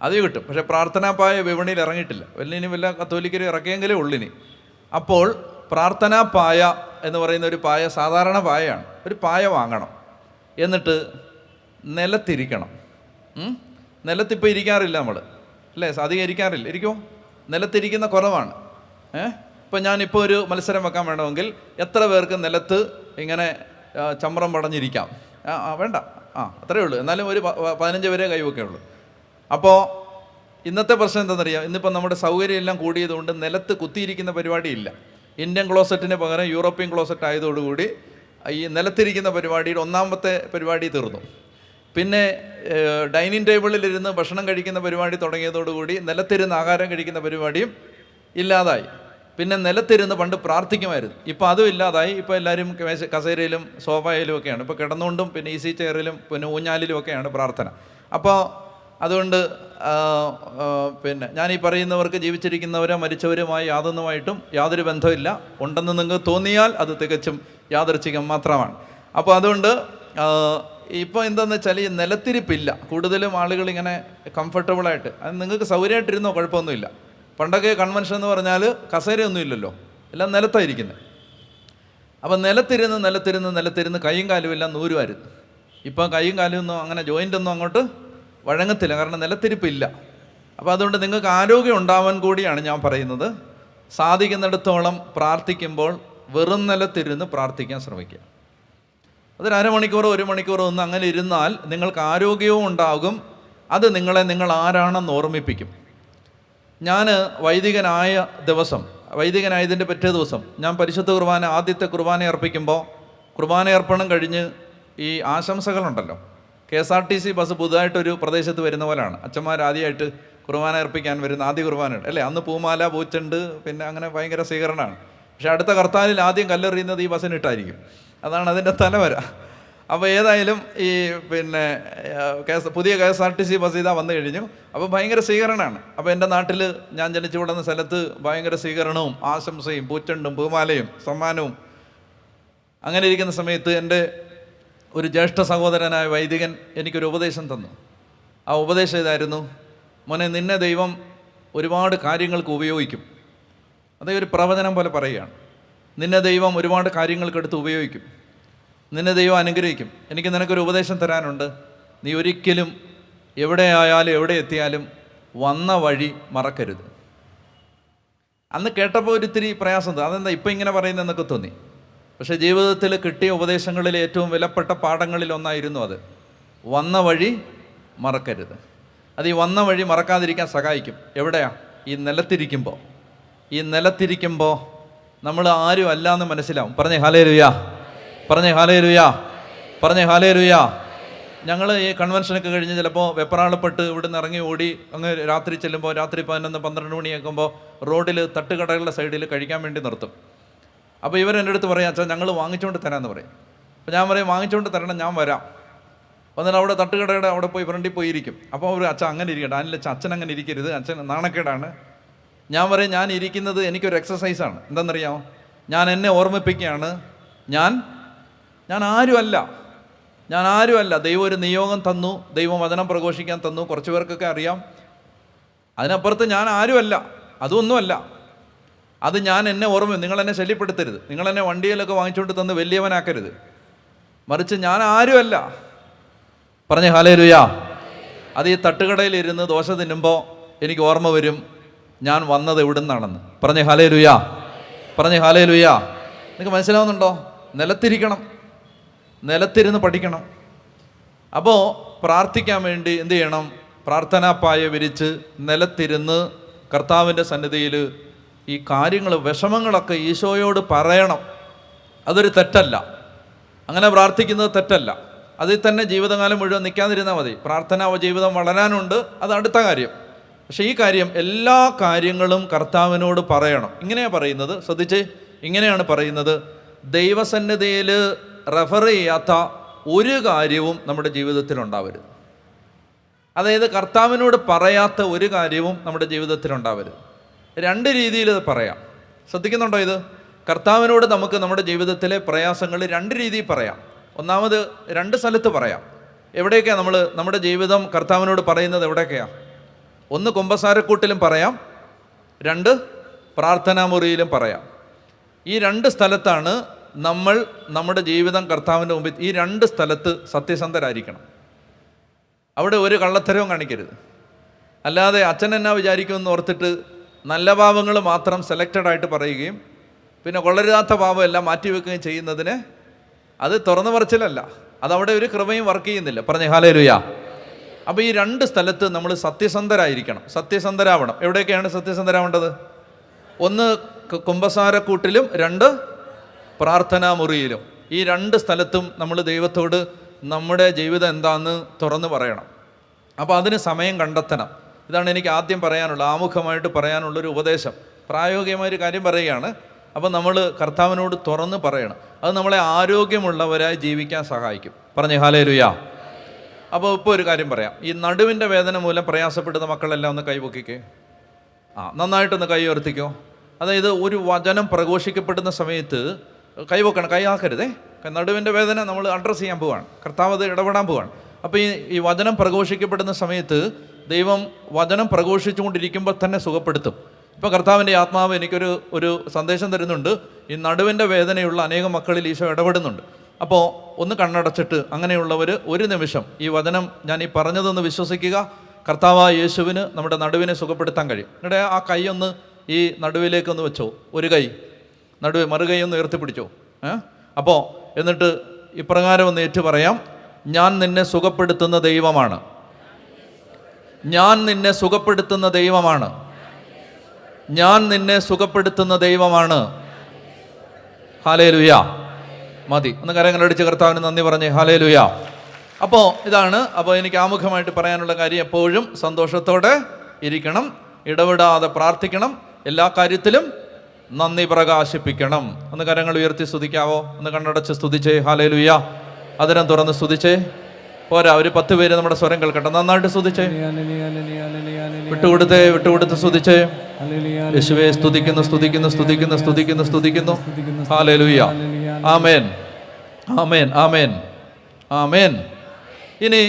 അത് കിട്ടും. പക്ഷേ പ്രാർത്ഥനാ പായ വിപണിയിൽ ഇറങ്ങിയിട്ടില്ല. ഇനി വല്ല കത്തോലിക്കർ ഇറക്കിയെങ്കിലേ ഉള്ളിനി. അപ്പോൾ പ്രാർത്ഥനാ പായ എന്ന് പറയുന്ന ഒരു പായ സാധാരണ പായയാണ്. ഒരു പായ വാങ്ങണം. എന്നിട്ട് നിലത്തിരിക്കണം. നിലത്തിപ്പോൾ ഇരിക്കാറില്ല നമ്മൾ, അല്ലേ? അധികം ഇരിക്കാറില്ല. ഇരിക്കുമോ? നിലത്തിരിക്കുന്ന കുറവാണ്. ഇപ്പം ഞാനിപ്പോൾ ഒരു മത്സരം വെക്കാൻ വേണമെങ്കിൽ എത്ര പേർക്ക് നിലത്ത് ഇങ്ങനെ ചമ്രം പടഞ്ഞിരിക്കാം? വേണ്ട, അത്രയേ ഉള്ളൂ. എന്നാലും ഒരു 15 പേരെ കൈവയ്ക്കുള്ളൂ. അപ്പോൾ ഇന്നത്തെ പ്രശ്നം എന്താണെന്നറിയാം? ഇന്നിപ്പോൾ നമ്മുടെ സൗകര്യം എല്ലാം കൂടിയതുകൊണ്ട് നിലത്ത് കുത്തിയിരിക്കുന്ന പരിപാടിയില്ല. ഇന്ത്യൻ ക്ലോസറ്റിന് പകരം യൂറോപ്യൻ ക്ലോസറ്റ് ആയതോടുകൂടി ഈ നിലത്തിരിക്കുന്ന പരിപാടിയുടെ ഒന്നാമത്തെ പരിപാടി തീർന്നു. പിന്നെ ഡൈനിങ് ടേബിളിലിരുന്ന് ഭക്ഷണം കഴിക്കുന്ന പരിപാടി തുടങ്ങിയതോടുകൂടി നിലത്തിരുന്ന് ആഹാരം കഴിക്കുന്ന പരിപാടിയും ഇല്ലാതായി. പിന്നെ നിലത്തിരുന്ന് പണ്ട് പ്രാർത്ഥിക്കുമായിരുന്നു. ഇപ്പോൾ അതും ഇല്ലാതായി. ഇപ്പോൾ എല്ലാവരും കസേരയിലും സോഫയിലും ഒക്കെയാണ്. ഇപ്പോൾ കിടന്നുകൊണ്ടും പിന്നെ ഈസി ചെയറിലും പിന്നെ ഊഞ്ഞാലിലും ഒക്കെയാണ് പ്രാർത്ഥന. അപ്പോൾ അതുകൊണ്ട് പിന്നെ ഞാനീ പറയുന്നവർക്ക് ജീവിച്ചിരിക്കുന്നവരോ മരിച്ചവരുമായി യാതൊന്നുമായിട്ടും യാതൊരു ബന്ധമില്ല. ഉണ്ടെന്ന് നിങ്ങൾക്ക് തോന്നിയാൽ അത് തികച്ചും യാദൃച്ഛികം മാത്രമാണ്. അപ്പോൾ അതുകൊണ്ട് ഇപ്പോൾ എന്താണെന്ന് വെച്ചാൽ ഈ നിലത്തിരിപ്പില്ല. കൂടുതലും ആളുകൾ ഇങ്ങനെ കംഫർട്ടബിളായിട്ട്, അത് നിങ്ങൾക്ക് സൗകര്യമായിട്ടിരുന്നോ കുഴപ്പമൊന്നുമില്ല. പണ്ടൊക്കെ കൺവെൻഷൻ എന്ന് പറഞ്ഞാൽ കസേരയൊന്നും ഇല്ലല്ലോ, എല്ലാം നിലത്തായിരിക്കുന്നത്. അപ്പം നിലത്തിരുന്ന് കൈയും കാലും എല്ലാം നൂരുമായിരുന്നു. ഇപ്പം കൈയും കാലും ഒന്നും അങ്ങനെ ജോയിൻ്റൊന്നും അങ്ങോട്ട് വഴങ്ങത്തില്ല, കാരണം നിലത്തിരിപ്പില്ല. അപ്പോൾ അതുകൊണ്ട് നിങ്ങൾക്ക് ആരോഗ്യം ഉണ്ടാവാൻ കൂടിയാണ് ഞാൻ പറയുന്നത്, സാധിക്കുന്നിടത്തോളം പ്രാർത്ഥിക്കുമ്പോൾ വെറും നിലത്തിരുന്ന് പ്രാർത്ഥിക്കാൻ ശ്രമിക്കുക. അതൊരു അരമണിക്കൂറോ 1 മണിക്കൂറോ ഒന്ന് അങ്ങനെ ഇരുന്നാൽ നിങ്ങൾക്ക് ആരോഗ്യവും ഉണ്ടാകും. അത് നിങ്ങൾ ആരാണെന്ന് ഓർമ്മിപ്പിക്കും. ഞാൻ വൈദികനായതിൻ്റെ പിറ്റേ ദിവസം ഞാൻ പരിശുദ്ധ കുർബാന, ആദ്യത്തെ കുർബാന അർപ്പിക്കുമ്പോൾ, കുർബാന അർപ്പണം കഴിഞ്ഞ് ഈ ആശംസകളുണ്ടല്ലോ, KSRTC ബസ് പുതുതായിട്ടൊരു പ്രദേശത്ത് വരുന്ന പോലെയാണ്. അച്ഛന്മാർ ആദ്യമായിട്ട് കുർബാന അർപ്പിക്കാൻ വരുന്ന ആദ്യ കുർബാനയുണ്ട് അല്ലേ, അന്ന് പൂമാല പൂച്ചണ്ട്, പിന്നെ അങ്ങനെ ഭയങ്കര സ്വീകരണമാണ്. പക്ഷേ അടുത്ത കർത്താലിൽ ആദ്യം കല്ലെറിയുന്നത് ഈ ബസ്സിനിട്ടായിരിക്കും. അതാണ് അതിൻ്റെ തലവര. അപ്പോൾ ഏതായാലും ഈ പിന്നെ പുതിയ KSRTC ബസ് ഇതാ വന്നു കഴിഞ്ഞു. അപ്പോൾ ഭയങ്കര സ്വീകരണമാണ്. അപ്പോൾ എൻ്റെ നാട്ടിൽ ഞാൻ ജനിച്ചു വിടുന്ന സ്ഥലത്ത് ഭയങ്കര സ്വീകരണവും ആശംസയും പൂച്ചണ്ടും പൂമാലയും സമ്മാനവും. അങ്ങനെ ഇരിക്കുന്ന സമയത്ത് എൻ്റെ ഒരു ജ്യേഷ്ഠ സഹോദരനായ വൈദികൻ എനിക്കൊരു ഉപദേശം തന്നു. ആ ഉപദേശം ഇതായിരുന്നു: മോനെ, നിന്നെ ദൈവം ഒരുപാട് കാര്യങ്ങൾക്ക് ഉപയോഗിക്കും. അതേ ഒരു പ്രവചനം പോലെ പറയുകയാണ്. നിന്നെ ദൈവം ഒരുപാട് കാര്യങ്ങൾക്കെടുത്ത് ഉപയോഗിക്കും, നിന്നെ ദൈവം അനുഗ്രഹിക്കും. എനിക്ക് നിനക്കൊരു ഉപദേശം തരാനുണ്ട്. നീ ഒരിക്കലും എവിടെയായാലും എവിടെ എത്തിയാലും വന്ന വഴി മറക്കരുത്. അന്ന് കേട്ടപ്പോൾ ഒരിത്തിരി പ്രയാസം തോന്നി. അതെന്താ ഇപ്പം ഇങ്ങനെ പറയുന്നതെന്നൊക്കെ തോന്നി. പക്ഷേ ജീവിതത്തിൽ കിട്ടിയ ഉപദേശങ്ങളിൽ ഏറ്റവും വിലപ്പെട്ട പാഠങ്ങളിൽ ഒന്നായിരുന്നു അത്. വന്ന വഴി മറക്കരുത്. അത് ഈ വന്ന വഴി മറക്കാതിരിക്കാൻ സഹായിക്കും. എവിടെയാ? ഈ നിലത്തിരിക്കുമ്പോൾ നമ്മൾ ആരും അല്ല എന്ന് മനസ്സിലാവും. പറഞ്ഞേ ഹല്ലേലൂയ, പറഞ്ഞേ ഹല്ലേലൂയ, പറഞ്ഞേ ഹല്ലേലൂയ. ഞങ്ങൾ ഈ കൺവെൻഷനൊക്കെ കഴിഞ്ഞ് ചിലപ്പോൾ വെപ്രാളപ്പെട്ട് ഇവിടുന്ന് ഇറങ്ങി ഓടി അങ്ങ് രാത്രി ചെല്ലുമ്പോൾ, രാത്രി 11-12 മണിയാക്കുമ്പോൾ റോഡിൽ തട്ടുകടകളുടെ സൈഡിൽ കഴിക്കാൻ വേണ്ടി നിർത്തും. അപ്പോൾ ഇവരെൻ്റെ അടുത്ത് പറയാം, അച്ഛാ ഞങ്ങൾ വാങ്ങിച്ചുകൊണ്ട് തരാമെന്ന് പറയും. അപ്പോൾ ഞാൻ പറയും, വാങ്ങിച്ചുകൊണ്ട് തരണം, ഞാൻ വരാം. എന്നിട്ട് അവിടെ തട്ടുകടയുടെ അവിടെ പോയി ഫ്രണ്ടിൽ പോയിരിക്കും. അപ്പോൾ അവർ, അച്ഛൻ അങ്ങനെ ഇരിക്കട്ടെ. അതിൽ അച്ഛൻ അങ്ങനെ ഇരിക്കരുത്, അച്ഛൻ നാണക്കേടാണ്. ഞാൻ പറയും, ഞാൻ ഇരിക്കുന്നത് എനിക്കൊരു എക്സസൈസാണ്. എന്താണെന്നറിയാമോ? ഞാൻ എന്നെ ഓർമ്മിപ്പിക്കുകയാണ്, ഞാൻ ആരുമല്ല. ദൈവം ഒരു നിയോഗം തന്നു, ദൈവം വചനം പ്രഘോഷിക്കാൻ തന്നു, കുറച്ച് പേർക്കൊക്കെ അറിയാം. അതിനപ്പുറത്ത് ഞാൻ ആരുമല്ല, അതൊന്നുമല്ല. അത് ഞാൻ എന്നെ നിങ്ങളെന്നെ ശല്യപ്പെടുത്തരുത്, നിങ്ങളെന്നെ വണ്ടിയിലൊക്കെ വാങ്ങിച്ചുകൊണ്ട് തന്ന് വലിയവനാക്കരുത്. മറിച്ച് ഞാൻ ആരുമല്ല. പറഞ്ഞേ ഹല്ലേലൂയ. അത് ഈ തട്ടുകടയിലിരുന്ന് ദോശ തിന്നുമ്പോൾ എനിക്ക് ഓർമ്മ വരും, ഞാൻ വന്നത് എവിടുന്നാണെന്ന്. പറഞ്ഞേ ഹല്ലേലൂയ, പറഞ്ഞേ ഹല്ലേലൂയ. നിങ്ങൾക്ക് മനസ്സിലാവുന്നുണ്ടോ? നിലത്തിരുന്ന് പഠിക്കണം. അപ്പോൾ പ്രാർത്ഥിക്കാൻ വേണ്ടി എന്ത് ചെയ്യണം? പ്രാർത്ഥനാപ്പായ വിരിച്ച് നിലത്തിരുന്ന് കർത്താവിൻ്റെ സന്നിധിയിൽ ഈ കാര്യങ്ങൾ, വിഷമങ്ങളൊക്കെ ഈശോയോട് പറയണം. അതൊരു തെറ്റല്ല, അങ്ങനെ പ്രാർത്ഥിക്കുന്നത് തെറ്റല്ല. അതിൽ തന്നെ ജീവിതകാലം മുഴുവൻ നിൽക്കാതിരുന്നാൽ മതി. പ്രാർത്ഥനാ ജീവിതം വളരാനുണ്ട്, അത് അടുത്ത കാര്യം. പക്ഷേ ഈ കാര്യം, എല്ലാ കാര്യങ്ങളും കർത്താവിനോട് പറയണം. ഇങ്ങനെയാണ് പറയുന്നത്, ശ്രദ്ധിച്ച്, ഇങ്ങനെയാണ് പറയുന്നത്: ദൈവസന്നിധിയിൽ റെഫർ ചെയ്യാത്ത ഒരു കാര്യവും നമ്മുടെ ജീവിതത്തിൽ ഉണ്ടാവരുത്. അതായത് കർത്താവിനോട് പറയാത്ത ഒരു കാര്യവും നമ്മുടെ ജീവിതത്തിൽ ഉണ്ടാവരുത്. 2 രീതിയിൽ ഇത് പറയാം. ശ്രദ്ധിക്കുന്നുണ്ടോ? ഇത് കർത്താവിനോട് നമുക്ക് നമ്മുടെ ജീവിതത്തിലെ പ്രയാസങ്ങൾ 2 രീതിയിൽ പറയാം. ഒന്നാമത് 2 സ്ഥലത്ത് പറയാം. എവിടെയൊക്കെയാണ് നമ്മൾ നമ്മുടെ ജീവിതം കർത്താവിനോട് പറയുന്നത്? എവിടെയൊക്കെയാണ്? 1 കുമ്പസാരക്കൂട്ടിലും പറയാം, 2 പ്രാർത്ഥനാ മുറിയിലും പറയാം. ഈ 2 സ്ഥലത്താണ് നമ്മൾ നമ്മുടെ ജീവിതം കർത്താവിൻ്റെ മുമ്പിൽ, ഈ 2 സ്ഥലത്ത് സത്യസന്ധരായിരിക്കണം. അവിടെ ഒരു കള്ളത്തരവും കാണിക്കരുത്. അല്ലാതെ അച്ഛൻ എന്നാ വിചാരിക്കുമെന്ന് ഓർത്തിട്ട് നല്ല പാവങ്ങൾ മാത്രം സെലക്റ്റഡായിട്ട് പറയുകയും പിന്നെ കൊള്ളരുതാത്ത പാവം എല്ലാം മാറ്റിവെക്കുകയും ചെയ്യുന്നതിന് അത് തുറന്നു പറച്ചിലല്ല, അതവിടെ ഒരു കൃപയും വർക്ക് ചെയ്യുന്നില്ല. പറഞ്ഞേ ഹല്ലേലൂയ. അപ്പോൾ ഈ 2 സ്ഥലത്ത് നമ്മൾ സത്യസന്ധരായിരിക്കണം, സത്യസന്ധരാവണം. എവിടെയൊക്കെയാണ് സത്യസന്ധരാവേണ്ടത്? 1 കുമ്പസാരക്കൂട്ടിലും 2 പ്രാർത്ഥനാ മുറിയിലും. ഈ 2 സ്ഥലത്തും നമ്മൾ ദൈവത്തോട് നമ്മുടെ ജീവിതം എന്താണെന്ന് തുറന്നു പറയണം. അപ്പോൾ അതിന് സമയം കണ്ടെത്തണം. ഇതാണ് എനിക്ക് ആദ്യം പറയാനുള്ള, ആമുഖമായിട്ട് പറയാനുള്ളൊരു ഉപദേശം. പ്രായോഗികമായൊരു കാര്യം പറയുകയാണ്. അപ്പം നമ്മൾ കർത്താവിനോട് തുറന്ന് പറയണം. അത് നമ്മളെ ആരോഗ്യമുള്ളവരായി ജീവിക്കാൻ സഹായിക്കും. പറഞ്ഞേ ഹല്ലേലൂയ. അപ്പോൾ ഇപ്പോൾ ഒരു കാര്യം പറയാം. ഈ നടുവിൻ്റെ വേദന മൂലം പ്രയാസപ്പെടുന്ന മക്കളെല്ലാം ഒന്ന് കൈപൊക്കിക്കേ. നന്നായിട്ടൊന്ന് കൈ ഉയർത്തിക്കോ. അതായത് ഒരു വചനം പ്രഘോഷിക്കപ്പെടുന്ന സമയത്ത് കൈവെക്കണം, കൈയാക്കരുതേ. നടുവിൻ്റെ വേദന നമ്മൾ അഡ്രസ്സ് ചെയ്യാൻ പോവാണ്, കർത്താവ് അത് ഇടപെടാൻ പോവാണ്. അപ്പോൾ ഈ വചനം പ്രഘോഷിക്കപ്പെടുന്ന സമയത്ത് ദൈവം വചനം പ്രഘോഷിച്ചുകൊണ്ടിരിക്കുമ്പോൾ തന്നെ സുഖപ്പെടുത്തും. ഇപ്പോൾ കർത്താവിൻ്റെ ആത്മാവ് എനിക്കൊരു സന്ദേശം തരുന്നുണ്ട്. ഈ നടുവിൻ്റെ വേദനയുള്ള അനേകം മക്കളിൽ ഈശോ ഇടപെടുന്നുണ്ട്. അപ്പോൾ ഒന്ന് കണ്ണടച്ചിട്ട് അങ്ങനെയുള്ളവർ ഒരു നിമിഷം ഈ വചനം ഞാൻ ഈ പറഞ്ഞതൊന്ന് വിശ്വസിക്കുക. കർത്താവായ യേശുവിന് നമ്മുടെ നടുവിനെ സുഖപ്പെടുത്താൻ കഴിയും. എന്നിട്ട് ആ കൈ ഒന്ന് ഈ നടുവിലേക്കൊന്ന് വെച്ചോ. ഒരു കൈ മറുകൈ ഒന്ന് ഉയർത്തിപ്പിടിച്ചോ. അപ്പോൾ എന്നിട്ട് ഇപ്രകാരം ഒന്ന് ഏറ്റു പറയാം: ഞാൻ നിന്നെ സുഖപ്പെടുത്തുന്ന ദൈവമാണ്. ഞാൻ നിന്നെ സുഖപ്പെടുത്തുന്ന ദൈവമാണ്. ഞാൻ നിന്നെ സുഖപ്പെടുത്തുന്ന ദൈവമാണ്. ഹല്ലേലൂയ. മതി. ഒന്ന് കരങ്ങളടിച്ച് കർത്താവിന് നന്ദി പറഞ്ഞേ. ഹല്ലേലൂയ. അപ്പോൾ ഇതാണ്. അപ്പോൾ എനിക്ക് ആമുഖമായിട്ട് പറയാനുള്ള കാര്യം, എപ്പോഴും സന്തോഷത്തോടെ ഇരിക്കണം, ഇടപെടാതെ പ്രാർത്ഥിക്കണം, എല്ലാ കാര്യത്തിലും നന്ദി പ്രകാശിപ്പിക്കണം. ഒന്ന് കരങ്ങൾ ഉയർത്തി സ്തുതിക്കാവോ? ഒന്ന് കണ്ണടച്ച് സ്തുതിച്ചേ. ഹല്ലേലൂയ. അതിനം തുറന്ന് സ്തുതിച്ചേ. പോരാ, ഒരു 10 പേര് നമ്മുടെ സ്വരം കേൾക്കട്ടെ. നന്നായിട്ട് സ്തുതിച്ചേ. വിട്ടുകൊടുത്ത് സ്തുതിച്ചേ. യേശുവേ സ്തുതിക്കുന്നു, സ്തുതിക്കുന്നു, സ്തുതിക്കുന്നു, സ്തുതിക്കുന്നു, സ്തുതിക്കുന്നു. ഹല്ലേലൂയ. ആമേൻ, ആമേൻ, ആമേൻ, ആമേൻ. ഇനി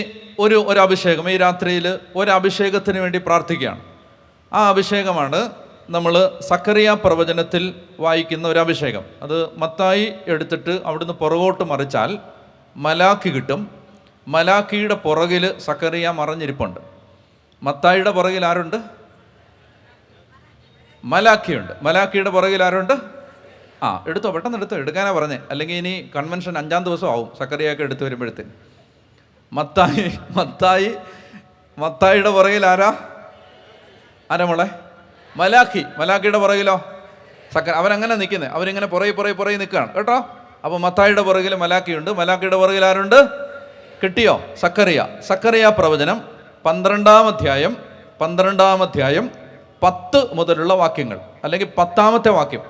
ഒരു അഭിഷേകം ഈ രാത്രിയിൽ ഒരു അഭിഷേകത്തിന് വേണ്ടി പ്രാർത്ഥിക്കുകയാണ്. ആ അഭിഷേകമാണ് നമ്മൾ സക്കറിയ പ്രവചനത്തിൽ വായിക്കുന്ന ഒരു അഭിഷേകം. അത് മത്തായി എടുത്തിട്ട് അവിടുന്ന് പുറകോട്ട് മറിച്ചാൽ മലാഖി കിട്ടും. മലാഖിയുടെ പുറകിൽ സക്കറിയ മറഞ്ഞിരിപ്പുണ്ട്. മത്തായിയുടെ പുറകിൽ ആരുണ്ട്? മലാഖിയുണ്ട്. മലാഖിയുടെ പുറകിൽ ആരുണ്ട്? എടുത്തോ, പെട്ടെന്ന് എടുത്തോ. എടുക്കാനാ പറഞ്ഞേ, അല്ലെങ്കിൽ ഇനി കൺവെൻഷൻ 5-ാം ദിവസം ആവും സക്കറിയൊക്കെ എടുത്തു വരുമ്പോഴത്തേന്. മത്തായിയുടെ പുറകിൽ ആരാ മോളെ? മലാഖിയുടെ പുറകിലോ അവരങ്ങനെ നിൽക്കുന്നത്, അവരിങ്ങനെ പുറകെ നിൽക്കുകയാണ് കേട്ടോ. അപ്പോൾ മത്തായിയുടെ പുറകിൽ മലാഖിയുണ്ട്. മലാഖിയുടെ പുറകിൽ ആരുണ്ട്? കിട്ടിയോ? സക്കറിയ പ്രവചനം 12-ാം അധ്യായം 10 മുതലുള്ള വാക്യങ്ങൾ, അല്ലെങ്കിൽ 10-ാമത്തെ വാക്യം.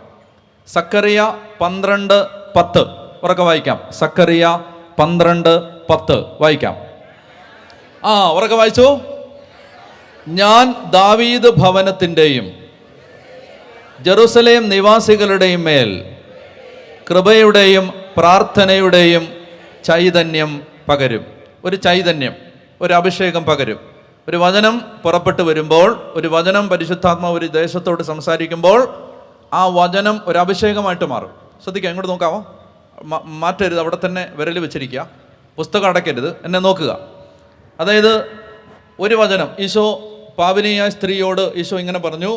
സക്കറിയ 12:10 ഉറക്കെ വായിക്കാം. സക്കറിയ 12:10 വായിക്കാം. ഉറക്കെ വായിച്ചു. ഞാൻ ദാവീദ് ഭവനത്തിൻ്റെയും ജെറുസലേം നിവാസികളുടെയും മേൽ കൃപയുടെയും പ്രാർത്ഥനയുടെയും ചൈതന്യം പകരും. ഒരു ചൈതന്യം, ഒരു അഭിഷേകം പകരും. ഒരു വചനം പുറപ്പെട്ടു വരുമ്പോൾ, ഒരു വചനം പരിശുദ്ധാത്മാവ് ഒരു ദേശത്തോട് സംസാരിക്കുമ്പോൾ ആ വചനം ഒരു അഭിഷേകമായിട്ട് മാറും. ശ്രദ്ധിക്കുക, ഇങ്ങോട്ട് നോക്കാമോ? മാറ്റരുത്, അവിടെ തന്നെ വിരൽ വെച്ചിരിക്കുക. പുസ്തകം അടയ്ക്കരുത്, എന്നെ നോക്കുക. അതായത് ഒരു വചനം, ഈശോ പാപിനിയായ സ്ത്രീയോട് ഈശോ ഇങ്ങനെ പറഞ്ഞു,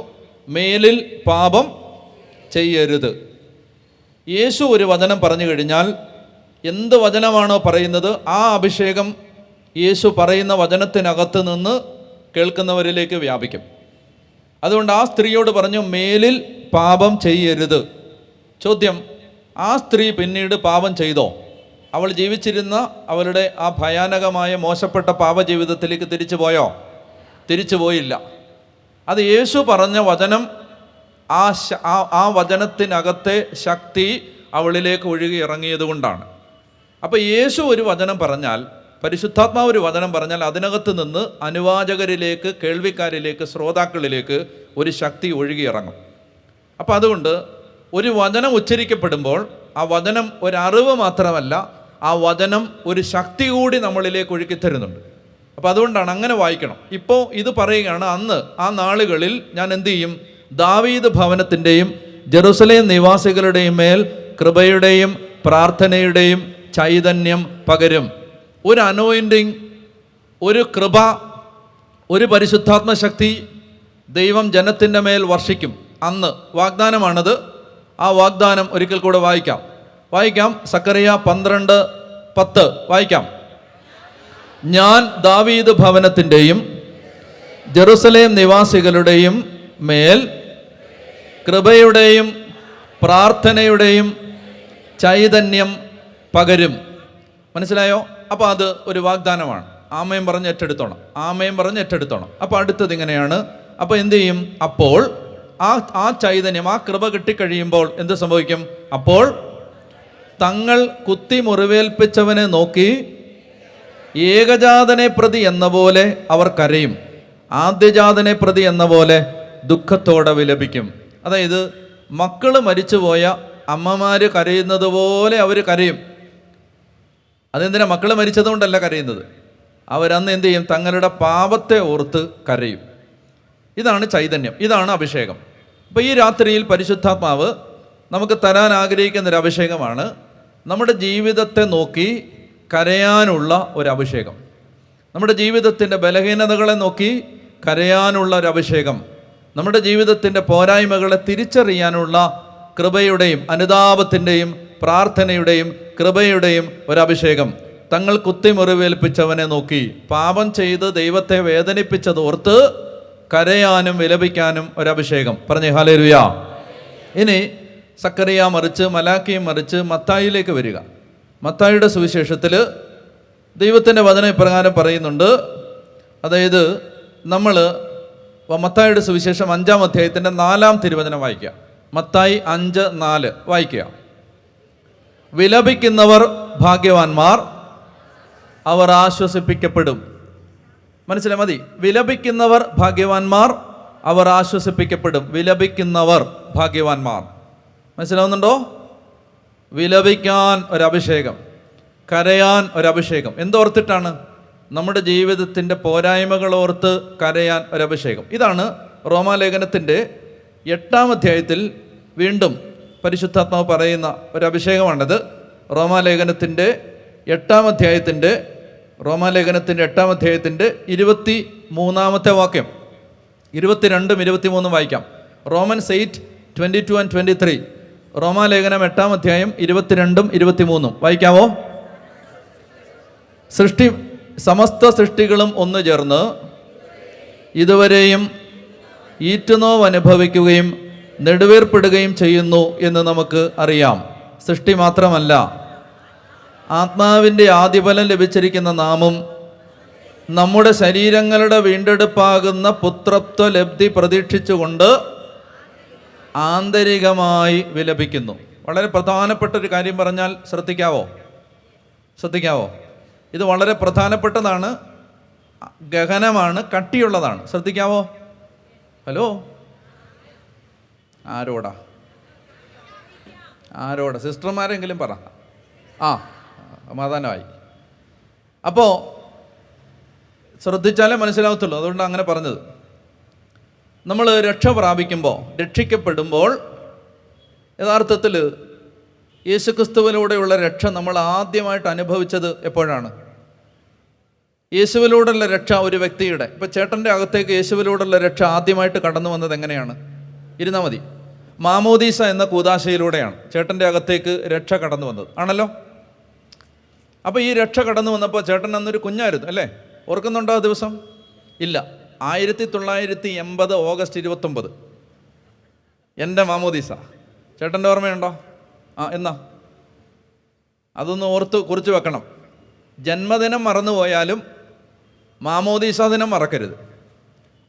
മേലിൽ പാപം ചെയ്യരുത്. യേശു ഒരു വചനം പറഞ്ഞു കഴിഞ്ഞാൽ എന്ത് വചനമാണോ പറയുന്നത് ആ അഭിഷേകം യേശു പറയുന്ന വചനത്തിനകത്ത് നിന്ന് കേൾക്കുന്നവരിലേക്ക് വ്യാപിക്കും. അതുകൊണ്ട് ആ സ്ത്രീയോട് പറഞ്ഞു, മേലിൽ പാപം ചെയ്യരുത്. ചോദ്യം, ആ സ്ത്രീ പിന്നീട് പാപം ചെയ്തോ? അവൾ ജീവിച്ചിരുന്ന അവളുടെ ആ ഭയാനകമായ മോശപ്പെട്ട പാപജീവിതത്തിലേക്ക് തിരിച്ചു പോയോ? തിരിച്ചു പോയില്ല. അത് യേശു പറഞ്ഞ വചനം, ആ വചനത്തിനകത്തെ ശക്തി അവളിലേക്ക് ഒഴുകി ഇറങ്ങിയത് കൊണ്ടാണ്. അപ്പോൾ യേശു ഒരു വചനം പറഞ്ഞാൽ, പരിശുദ്ധാത്മാവ് ഒരു വചനം പറഞ്ഞാൽ അതിനകത്ത് നിന്ന് അനുവാചകരിലേക്ക്, കേൾവിക്കാരിലേക്ക്, ശ്രോതാക്കളിലേക്ക് ഒരു ശക്തി ഒഴുകി ഇറങ്ങും. അപ്പോൾ അതുകൊണ്ട് ഒരു വചനം ഉച്ചരിക്കപ്പെടുമ്പോൾ ആ വചനം ഒരറിവ് മാത്രമല്ല, ആ വചനം ഒരു ശക്തി കൂടി നമ്മളിലേക്ക് ഒഴുക്കി തരുന്നുണ്ട്. അപ്പോൾ അതുകൊണ്ടാണ് അങ്ങനെ വായിക്കണം. ഇപ്പോൾ ഇത് പറയുകയാണ്, അന്ന് ആ നാളുകളിൽ ഞാൻ എന്തു ചെയ്യും? ദാവീദ് ഭവനത്തിൻ്റെയും ജെറുസലേം നിവാസികളുടെയും മേൽ കൃപയുടെയും പ്രാർത്ഥനയുടെയും ചൈതന്യം പകരും. ഒരു അനോയിൻറ്റിങ്, ഒരു കൃപ, ഒരു പരിശുദ്ധാത്മ ശക്തി ദൈവം ജനത്തിൻ്റെ മേൽ വർഷിക്കും. അന്ന് വാഗ്ദാനമാണത്. ആ വാഗ്ദാനം ഒരിക്കൽ കൂടെ വായിക്കാം. സക്കറിയ 12:10 വായിക്കാം. ഞാൻ ദാവീദ് ഭവനത്തിൻ്റെയും ജെറുസലേം നിവാസികളുടെയും മേൽ കൃപയുടെയും പ്രാർത്ഥനയുടെയും ചൈതന്യം പകരും. മനസ്സിലായോ? അപ്പോൾ അത് ഒരു വാഗ്ദാനമാണ്. ആമേൻ പറഞ്ഞ് ഏറ്റെടുത്തോണം. അപ്പോൾ അടുത്തത് ഇങ്ങനെയാണ്. അപ്പോൾ എന്തു ചെയ്യും? അപ്പോൾ ആ ചൈതന്യം, ആ കൃപ കിട്ടിക്കഴിയുമ്പോൾ എന്ത് സംഭവിക്കും? അപ്പോൾ തങ്ങൾ കുത്തി മുറിവേൽപ്പിച്ചവനെ നോക്കി ഏകജാതനെ പ്രതി എന്ന പോലെ അവർ കരയും, ആദ്യജാതനെ പ്രതി എന്ന പോലെ ദുഃഖത്തോടെ വിലപിക്കും. അതായത് മക്കൾ മരിച്ചുപോയ അമ്മമാര് കരയുന്നത് പോലെ അവർ കരയും. അതെന്തിനാ? മക്കൾ മരിച്ചതുകൊണ്ടല്ല കരയുന്നത്. അവരന്ന് എന്ത് ചെയ്യും? തങ്ങളുടെ പാപത്തെ ഓർത്ത് കരയും. ഇതാണ് ചൈതന്യം, ഇതാണ് അഭിഷേകം. അപ്പോൾ ഈ രാത്രിയിൽ പരിശുദ്ധാത്മാവ് നമുക്ക് തരാൻ ആഗ്രഹിക്കുന്ന ഒരു അഭിഷേകമാണ് നമ്മുടെ ജീവിതത്തെ നോക്കി കരയാനുള്ള ഒരു അഭിഷേകം. നമ്മുടെ ജീവിതത്തിൻ്റെ ബലഹീനതകളെ നോക്കി കരയാനുള്ള ഒരു അഭിഷേകം. നമ്മുടെ ജീവിതത്തിൻ്റെ പോരായ്മകളെ തിരിച്ചറിയാനുള്ള കൃപയുടെയും അനുതാപത്തിൻ്റെയും പ്രാർത്ഥനയുടെയും കൃപയുടെയും ഒരഭിഷേകം. തങ്ങൾ കുത്തി മുറിവേൽപ്പിച്ചവനെ നോക്കി പാപം ചെയ്ത് ദൈവത്തെ വേദനിപ്പിച്ചതോർത്ത് കരയാനും വിലപിക്കാനും ഒരഭിഷേകം. പറഞ്ഞേ ഹല്ലേലൂയ. ഇനി സക്കറിയ മറിച്ച് മലാക്കിയും മറിച്ച് മത്തായിലേക്ക് വരിക. മത്തായിയുടെ സുവിശേഷത്തിൽ ദൈവത്തിൻ്റെ വചനം ഇപ്രകാരം പറയുന്നുണ്ട്. അതായത് നമ്മൾ മത്തായിയുടെ സുവിശേഷം 5-ാം അധ്യായത്തിൻ്റെ 4-ാം തിരുവചനം വായിക്കുക. മത്തായി 5:4 വായിക്കുക. വിലപിക്കുന്നവർ ഭാഗ്യവാന്മാർ, അവർ ആശ്വസിപ്പിക്കപ്പെടും. മനസ്സിലായി? മതി. വിലപിക്കുന്നവർ ഭാഗ്യവാന്മാർ, അവർ ആശ്വസിപ്പിക്കപ്പെടും. വിലപിക്കുന്നവർ ഭാഗ്യവാന്മാർ. മനസ്സിലാവുന്നുണ്ടോ? വിലപിക്കാൻ ഒരഭിഷേകം, കരയാൻ ഒരഭിഷേകം. എന്തോർത്തിട്ടാണ്? നമ്മുടെ ജീവിതത്തിൻ്റെ പോരായ്മകൾ ഓർത്ത് കരയാൻ ഒരഭിഷേകം. ഇതാണ് റോമാലേഖനത്തിൻ്റെ 8-ാം അധ്യായത്തിൽ വീണ്ടും പരിശുദ്ധാത്മാവ് പറയുന്ന ഒരഭിഷേകമാണിത്. റോമാലേഖനത്തിൻ്റെ 8-ാം അധ്യായത്തിൻ്റെ 23-ാമത്തെ വാക്യം, 22ഉം 23ഉം വായിക്കാം. Romans 8:22 and 23. റോമാലേഖനം 8-ാം അധ്യായം 22ഉം 23ഉം വായിക്കാമോ? സമസ്ത സൃഷ്ടികളും ഒന്നു ചേർന്ന് ഇതുവരെയും ഈറ്റുനോവ് അനുഭവിക്കുകയും നെടുവേർപ്പെടുകയും ചെയ്യുന്നു എന്ന് നമുക്ക് അറിയാം. സൃഷ്ടി മാത്രമല്ല, ആത്മാവിൻ്റെ ആദിഫലം ലഭിച്ചിരിക്കുന്ന നാമും നമ്മുടെ ശരീരങ്ങളുടെ വീണ്ടെടുപ്പാകുന്ന പുത്രത്വ ലബ്ധി പ്രതീക്ഷിച്ചുകൊണ്ട് ആന്തരികമായി വിലപിക്കുന്നു. വളരെ പ്രധാനപ്പെട്ട ഒരു കാര്യം പറഞ്ഞാൽ ശ്രദ്ധിക്കാവോ? ഇത് വളരെ പ്രധാനപ്പെട്ടതാണ്, ഗഹനമാണ്, കട്ടിയുള്ളതാണ്. ശ്രദ്ധിക്കാവോ? ഹലോ, ആരോടാ? സിസ്റ്റർമാരെങ്കിലും പറ. സമാധാനമായി. അപ്പോൾ ശ്രദ്ധിച്ചാലേ മനസ്സിലാവത്തുള്ളൂ. അതുകൊണ്ട് അങ്ങനെ പറഞ്ഞത്. നമ്മൾ രക്ഷിക്കപ്പെടുമ്പോൾ യഥാർത്ഥത്തിൽ യേശുക്രിസ്തുവിലൂടെയുള്ള രക്ഷ നമ്മൾ ആദ്യമായിട്ട് അനുഭവിച്ചത് എപ്പോഴാണ്? യേശുവിലൂടെയുള്ള രക്ഷ ഒരു വ്യക്തിയുടെ, ഇപ്പം ചേട്ടൻ്റെ അകത്തേക്ക് യേശുവിലൂടെയുള്ള രക്ഷ ആദ്യമായിട്ട് കടന്നു വന്നത് എങ്ങനെയാണ്? ഇരുന്നാൽ മതി. മാമോദീസ എന്ന കൂദാശയിലൂടെയാണ് ചേട്ടൻ്റെ അകത്തേക്ക് രക്ഷ കടന്നു വന്നത്, ആണല്ലോ. അപ്പോൾ ഈ രക്ഷ കടന്നു വന്നപ്പോൾ ചേട്ടൻ അന്നൊരു കുഞ്ഞായിരുന്നു അല്ലേ? ഓർക്കുന്നുണ്ടോ ആ ദിവസം? ഇല്ല. 1980 ഓഗസ്റ്റ് 29 എൻ്റെ മാമോദീസ. ചേട്ടൻ്റെ ഓർമ്മയുണ്ടോ? എന്നാ? അതൊന്ന് ഓർത്ത് കുറിച്ച് വെക്കണം. ജന്മദിനം മറന്നുപോയാലും മാമോദീസ ദിനം മറക്കരുത്.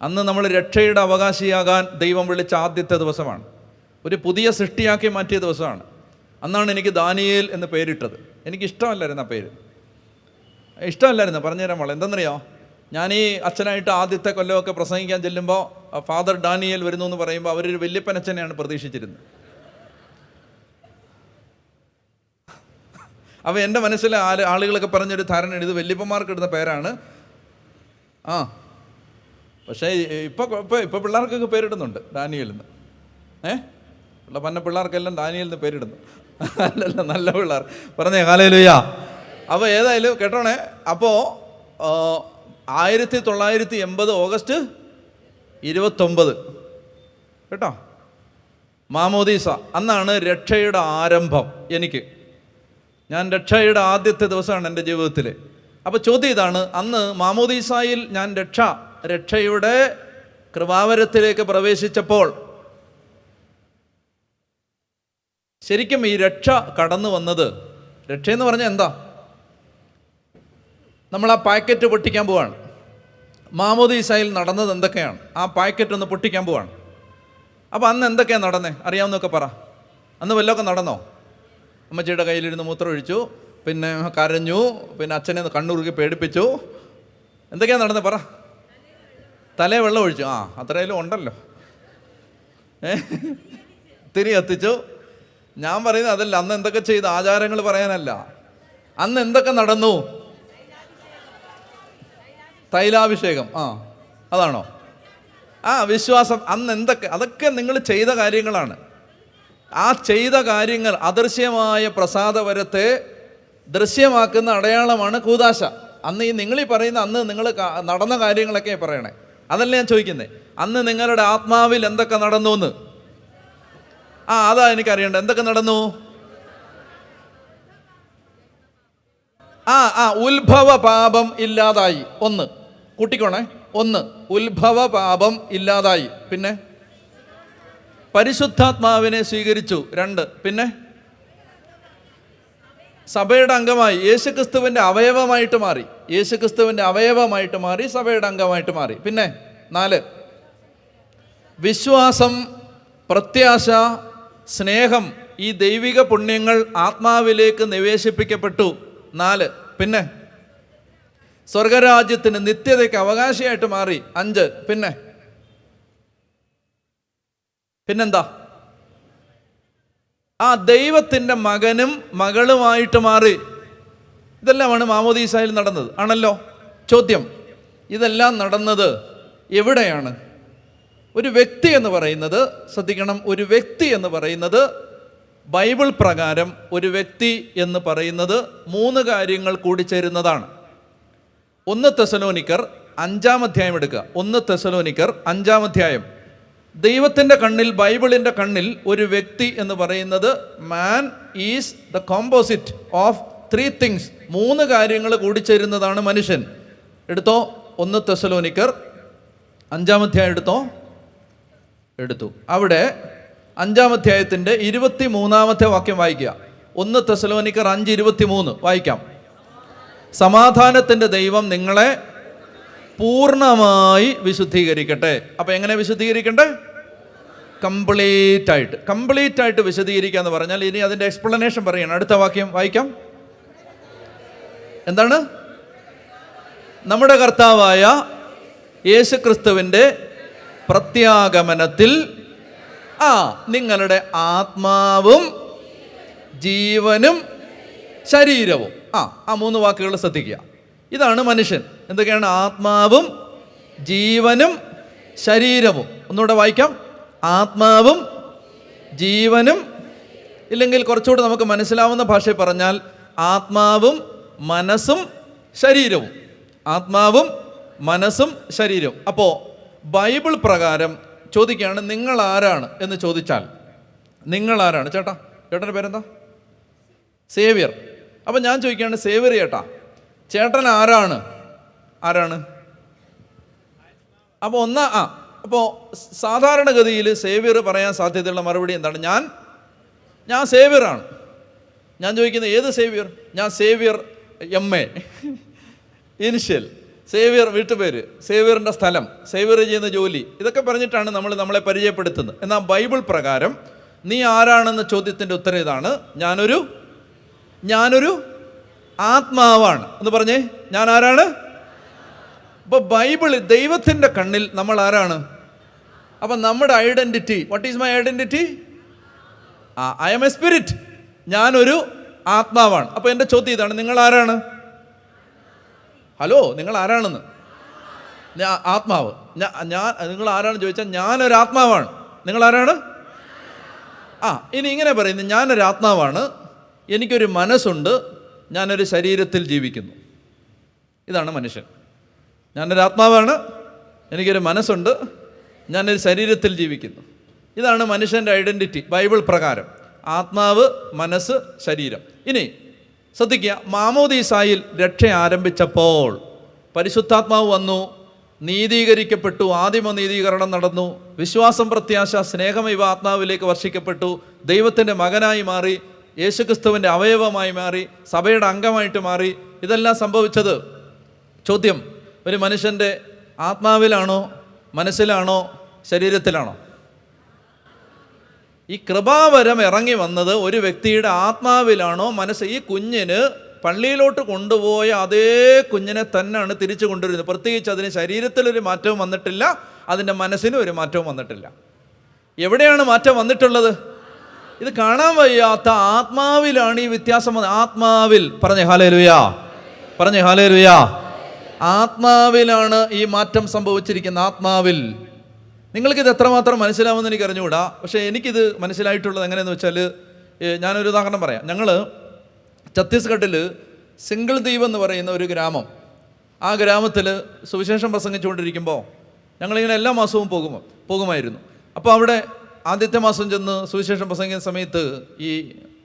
അന്ന് നമ്മൾ രക്ഷയുടെ അവകാശിയാകാൻ ദൈവം വിളിച്ച ആദ്യത്തെ ദിവസമാണ്. ഒരു പുതിയ സൃഷ്ടിയാക്കി മാറ്റിയ ദിവസമാണ്. അന്നാണ് എനിക്ക് ദാനിയേൽ എന്ന് പേരിട്ടത്. എനിക്കിഷ്ടമല്ലായിരുന്നു ആ പേര്. ഇഷ്ടമല്ലായിരുന്നു. പറഞ്ഞുതരാൻ മോളെ. എന്തെന്നറിയോ? ഞാൻ ഈ അച്ഛനായിട്ട് ആദ്യത്തെ കൊല്ലമൊക്കെ പ്രസംഗിക്കാൻ ചെല്ലുമ്പോൾ ഫാദർ ഡാനിയേൽ വരുന്നു എന്ന് പറയുമ്പോൾ അവരൊരു വല്യപ്പനച്ഛനെയാണ് പ്രതീക്ഷിച്ചിരുന്നത്. അപ്പോൾ എൻ്റെ മനസ്സിലെ ആളുകളൊക്കെ പറഞ്ഞൊരു ധാരണ, ഇത് വല്യപ്പന്മാർക്ക് ഇടുന്ന പേരാണ്. പക്ഷേ ഇപ്പോൾ പിള്ളേർക്കൊക്കെ പേരിടുന്നുണ്ട് ഡാനിയേൽ എന്ന്. ഉള്ള പന്ന പിള്ളേർക്കെല്ലാം ഡാനിയേൽ എന്ന് പേരിടുന്നു. അല്ലല്ല, നല്ല പിള്ളേർ. പറഞ്ഞേ ഹല്ലേലൂയ. അപ്പോൾ ഏതായാലും കേട്ടോണേ. അപ്പോൾ 1980 ഓഗസ്റ്റ് 29 കേട്ടോ, മാമോദീസ. അന്നാണ് രക്ഷയുടെ ആരംഭം. ഞാൻ രക്ഷയുടെ ആദ്യത്തെ ദിവസമാണ് എൻ്റെ ജീവിതത്തിൽ. അപ്പോൾ ചോദ്യം ഇതാണ്, അന്ന് മാമോദീസായിൽ ഞാൻ രക്ഷയുടെ കൃപാവരത്തിലേക്ക് പ്രവേശിച്ചപ്പോൾ ശരിക്കും ഈ രക്ഷ കടന്നു വന്നത്, രക്ഷയെന്ന് പറഞ്ഞാൽ എന്താ? നമ്മൾ ആ പാക്കറ്റ് പൊട്ടിക്കാൻ പോവാണ്. മാമോദീസായിൽ നടന്നത് എന്തൊക്കെയാണ്? ആ പാക്കറ്റ് ഒന്ന് പൊട്ടിക്കാൻ പോവാണ്. അപ്പം അന്ന് എന്തൊക്കെയാണ് നടന്നേ? അറിയാവുന്നൊക്കെ പറ. അന്ന് വല്ലതൊക്കെ നടന്നോ? അമ്മച്ചിയുടെ കയ്യിലിരുന്ന് മൂത്രം ഒഴിച്ചു, പിന്നെ കരഞ്ഞു, പിന്നെ അച്ഛനെ കണ്ണുറുക്കി പേടിപ്പിച്ചു. എന്തൊക്കെയാണ് നടന്നേ പറ. തലേ വെള്ളം ഒഴിച്ചു, അത്രയും ഉണ്ടല്ലോ. തിരി കത്തിച്ചു. ഞാൻ പറയുന്നത് അതല്ല, അന്ന് എന്തൊക്കെ ചെയ്തു, ആചാരങ്ങൾ പറയാനല്ല. അന്ന് എന്തൊക്കെ നടന്നു? തൈലാഭിഷേകം, അതാണോ? വിശ്വാസം. അന്ന് എന്തൊക്കെ, അതൊക്കെ നിങ്ങൾ ചെയ്ത കാര്യങ്ങളാണ്. ആ ചെയ്ത കാര്യങ്ങൾ അദൃശ്യമായ പ്രസാദവരത്തെ ദൃശ്യമാക്കുന്ന അടയാളമാണ് കൂദാശ. അന്ന് നിങ്ങളീ പറയുന്ന അന്ന് നിങ്ങൾ നടന്ന കാര്യങ്ങളൊക്കെ പറയണേ. അതല്ല ഞാൻ ചോദിക്കുന്നത്. അന്ന് നിങ്ങളുടെ ആത്മാവിൽ എന്തൊക്കെ നടന്നു എന്ന്. അതാ എനിക്കറിയണ്ട. എന്തൊക്കെ നടന്നു? ഉത്ഭവ പാപം ഇല്ലാതായി. 1 കൂട്ടിക്കോണേ. 1 ഉത്ഭവ പാപം ഇല്ലാതായി. പിന്നെ പരിശുദ്ധാത്മാവിനെ സ്വീകരിച്ചു. 2 പിന്നെ സഭയുടെ അംഗമായി, യേശുക്രിസ്തുവിൻ്റെ അവയവമായിട്ട് മാറി. യേശുക്രിസ്തുവിൻ്റെ അവയവമായിട്ട് മാറി, സഭയുടെ അംഗമായിട്ട് മാറി. പിന്നെ 4 വിശ്വാസം, പ്രത്യാശ, സ്നേഹം, ഈ ദൈവിക പുണ്യങ്ങൾ ആത്മാവിലേക്ക് നിവേശിപ്പിക്കപ്പെട്ടു. 4 പിന്നെ സ്വർഗരാജ്യത്തിന് നിത്യതയ്ക്ക് അവകാശിയായിട്ട് മാറി. 5 പിന്നെന്താ? ദൈവത്തിൻ്റെ മകനും മകളുമായിട്ട് മാറി. ഇതെല്ലാമാണ് മാമോദീസായിൽ നടന്നത്, ആണല്ലോ. ചോദ്യം, ഇതെല്ലാം നടന്നത് എവിടെയാണ്? ഒരു വ്യക്തി എന്ന് പറയുന്നത്, ശ്രദ്ധിക്കണം, ഒരു വ്യക്തി എന്ന് പറയുന്നത് ബൈബിൾ പ്രകാരം ഒരു വ്യക്തി എന്ന് പറയുന്നത് 3 കാര്യങ്ങൾ കൂടിച്ചേരുന്നതാണ്. 1 തെസ്സലോനിക്കർ 5-ാം അധ്യായം എടുക്കുക. 1 തെസ്സലോനിക്കർ 5-ാം അധ്യായം. ദൈവത്തിൻ്റെ കണ്ണിൽ, ബൈബിളിൻ്റെ കണ്ണിൽ ഒരു വ്യക്തി എന്ന് പറയുന്നത് man is the composite of 3 things. 3 കാര്യങ്ങൾ കൂടിച്ചേരുന്നതാണ് മനുഷ്യൻ. എടുത്തോ 1 തെസ്സലോനിക്കർ 5-ാം അധ്യായം എടുത്തു. അവിടെ 5-ാം അധ്യായത്തിൻ്റെ 23-ാമത്തെ വാക്യം വായിക്കുക. 1 തെസ്സലോനിക്കർ 5:23 വായിക്കാം. സമാധാനത്തിൻ്റെ ദൈവം നിങ്ങളെ പൂർണ്ണമായി വിശുദ്ധീകരിക്കട്ടെ. അപ്പം എങ്ങനെ വിശുദ്ധീകരിക്കണ്ടേ? കംപ്ലീറ്റ് ആയിട്ട് വിശദീകരിക്കുക എന്ന് പറഞ്ഞാൽ, ഇനി അതിൻ്റെ എക്സ്പ്ലനേഷൻ പറയണം. അടുത്ത വാക്യം വായിക്കാം. എന്താണ്? നമ്മുടെ കർത്താവായ യേശുക്രിസ്തുവിൻ്റെ പ്രത്യാഗമനത്തിൽ നിങ്ങളുടെ ആത്മാവും ജീവനും ശരീരവും. 3 വാക്കുകൾ ശ്രദ്ധിക്കുക. ഇതാണ് മനുഷ്യൻ. എന്തൊക്കെയാണ്? ആത്മാവും ജീവനും ശരീരവും. ഒന്നുകൂടെ വായിക്കാം. ആത്മാവും ജീവനും, ഇല്ലെങ്കിൽ കുറച്ചുകൂടെ നമുക്ക് മനസ്സിലാവുന്ന ഭാഷയിൽ പറഞ്ഞാൽ ആത്മാവും മനസ്സും ശരീരവും. ആത്മാവും മനസ്സും ശരീരവും. അപ്പോൾ ബൈബിൾ പ്രകാരം ചോദിക്കുകയാണ്, നിങ്ങൾ ആരാണ് എന്ന് ചോദിച്ചാൽ, നിങ്ങൾ ആരാണ്? ചേട്ടൻ്റെ പേരെന്താ? സേവ്യർ. അപ്പം ഞാൻ ചോദിക്കുകയാണ്, സേവ്യർ ചേട്ടൻ ആരാണ്? അപ്പോൾ അപ്പോൾ സാധാരണഗതിയിൽ സേവ്യർ പറയാൻ സാധ്യതയുള്ള മറുപടി എന്താണ്? ഞാൻ സേവ്യറാണ്. ഞാൻ ചോദിക്കുന്നത്, ഏത് സേവ്യർ? ഞാൻ സേവ്യർ MA ഇനിഷ്യൽ, സേവ്യർ വീട്ടുപേര്, സേവ്യറിൻ്റെ സ്ഥലം, സേവ്യർ ചെയ്യുന്ന ജോലി, ഇതൊക്കെ പറഞ്ഞിട്ടാണ് നമ്മളെ പരിചയപ്പെടുത്തുന്നത്. എന്നാൽ ബൈബിൾ പ്രകാരം നീ ആരാണെന്ന ചോദ്യത്തിൻ്റെ ഉത്തരം ഇതാണ്. ഞാനൊരു ആത്മാവാണ് എന്ന് പറഞ്ഞേ. ഞാൻ ആരാണ്? അപ്പോൾ ബൈബിളിൽ ദൈവത്തിൻ്റെ കണ്ണിൽ നമ്മൾ ആരാണ്? അപ്പം നമ്മുടെ identity, what is my identity? I M A spirit. ഞാനൊരു ആത്മാവാണ്. അപ്പോൾ എൻ്റെ ചോദ്യം ഇതാണ്, നിങ്ങൾ ആരാണ്? ഹലോ, നിങ്ങൾ ആരാണെന്ന്? ആത്മാവ്. നിങ്ങൾ ആരാണെന്ന് ചോദിച്ചാൽ ഞാനൊരു ആത്മാവാണ്. നിങ്ങൾ ആരാണ്? ഇനി ഇങ്ങനെ പറയുന്നത്, ഞാനൊരു ആത്മാവാണ്, എനിക്കൊരു മനസ്സുണ്ട്, ഞാനൊരു ശരീരത്തിൽ ജീവിക്കുന്നു. ഇതാണ് മനുഷ്യൻ. ഞാനൊരു ആത്മാവാണ്, എനിക്കൊരു മനസ്സുണ്ട്, ഞാനൊരു ശരീരത്തിൽ ജീവിക്കുന്നു. ഇതാണ് മനുഷ്യൻ്റെ ഐഡൻറ്റിറ്റി ബൈബിൾ പ്രകാരം. ആത്മാവ്, മനസ്സ്, ശരീരം. ഇനി ശ്രദ്ധിക്കുക, മാമോദീസായിൽ രക്ഷ ആരംഭിച്ചപ്പോൾ പരിശുദ്ധാത്മാവ് വന്നു, നീതീകരിക്കപ്പെട്ടു, ആദിമ നീതീകരണം നടന്നു, വിശ്വാസം, പ്രത്യാശ, സ്നേഹം ഇവ ആത്മാവിലേക്ക് വർഷിക്കപ്പെട്ടു, ദൈവത്തിൻ്റെ മകനായി മാറി, യേശുക്രിസ്തുവിൻ്റെ അവയവമായി മാറി, സഭയുടെ അംഗമായിട്ട് മാറി. ഇതെല്ലാം സംഭവിച്ചത്, ചോദ്യം, ഒരു മനുഷ്യൻ്റെ ആത്മാവിലാണോ, മനസ്സിലാണോ, ശരീരത്തിലാണോ? ഈ കൃപാവരം ഇറങ്ങി വന്നത് ഒരു വ്യക്തിയുടെ ആത്മാവിലാണോ മനസ്സ്? ഈ കുഞ്ഞിന് പള്ളിയിലോട്ട് കൊണ്ടുപോയ അതേ കുഞ്ഞിനെ തന്നെയാണ് തിരിച്ചു കൊണ്ടുവരുന്നത്. പ്രത്യേകിച്ച് അതിന് ശരീരത്തിലൊരു മാറ്റവും വന്നിട്ടില്ല, അതിൻ്റെ മനസ്സിനും ഒരു മാറ്റവും വന്നിട്ടില്ല. എവിടെയാണ് മാറ്റം വന്നിട്ടുള്ളത്? ഇത് കാണാൻ വയ്യാത്ത ആത്മാവിലാണ് ഈ വ്യത്യാസം വന്നത്. ആത്മാവിൽ പറഞ്ഞേ ഹല്ലേലൂയാ, പറഞ്ഞേ ഹല്ലേലൂയാ. ആത്മാവിലാണ് ഈ മാറ്റം സംഭവിച്ചിരിക്കുന്നത്. ആത്മാവിൽ. നിങ്ങൾക്കിത് എത്രമാത്രം മനസ്സിലാവുമെന്ന് എനിക്ക് അറിഞ്ഞുകൂടാ. പക്ഷേ എനിക്കിത് മനസ്സിലായിട്ടുള്ളത് എങ്ങനെയെന്ന് വെച്ചാൽ, ഞാനൊരു ഉദാഹരണം പറയാം. ഞങ്ങൾ ഛത്തീസ്ഗഡിൽ സിംഗിൾ ദ്വീപ് എന്ന് പറയുന്ന ഒരു ഗ്രാമം, ആ ഗ്രാമത്തിൽ സുവിശേഷം പ്രസംഗിച്ചുകൊണ്ടിരിക്കുമ്പോൾ ഞങ്ങളിങ്ങനെ എല്ലാ മാസവും പോകുമായിരുന്നു. അപ്പോൾ അവിടെ ആദ്യത്തെ മാസം ചെന്ന് സുവിശേഷം പ്രസംഗിക്കുന്ന സമയത്ത് ഈ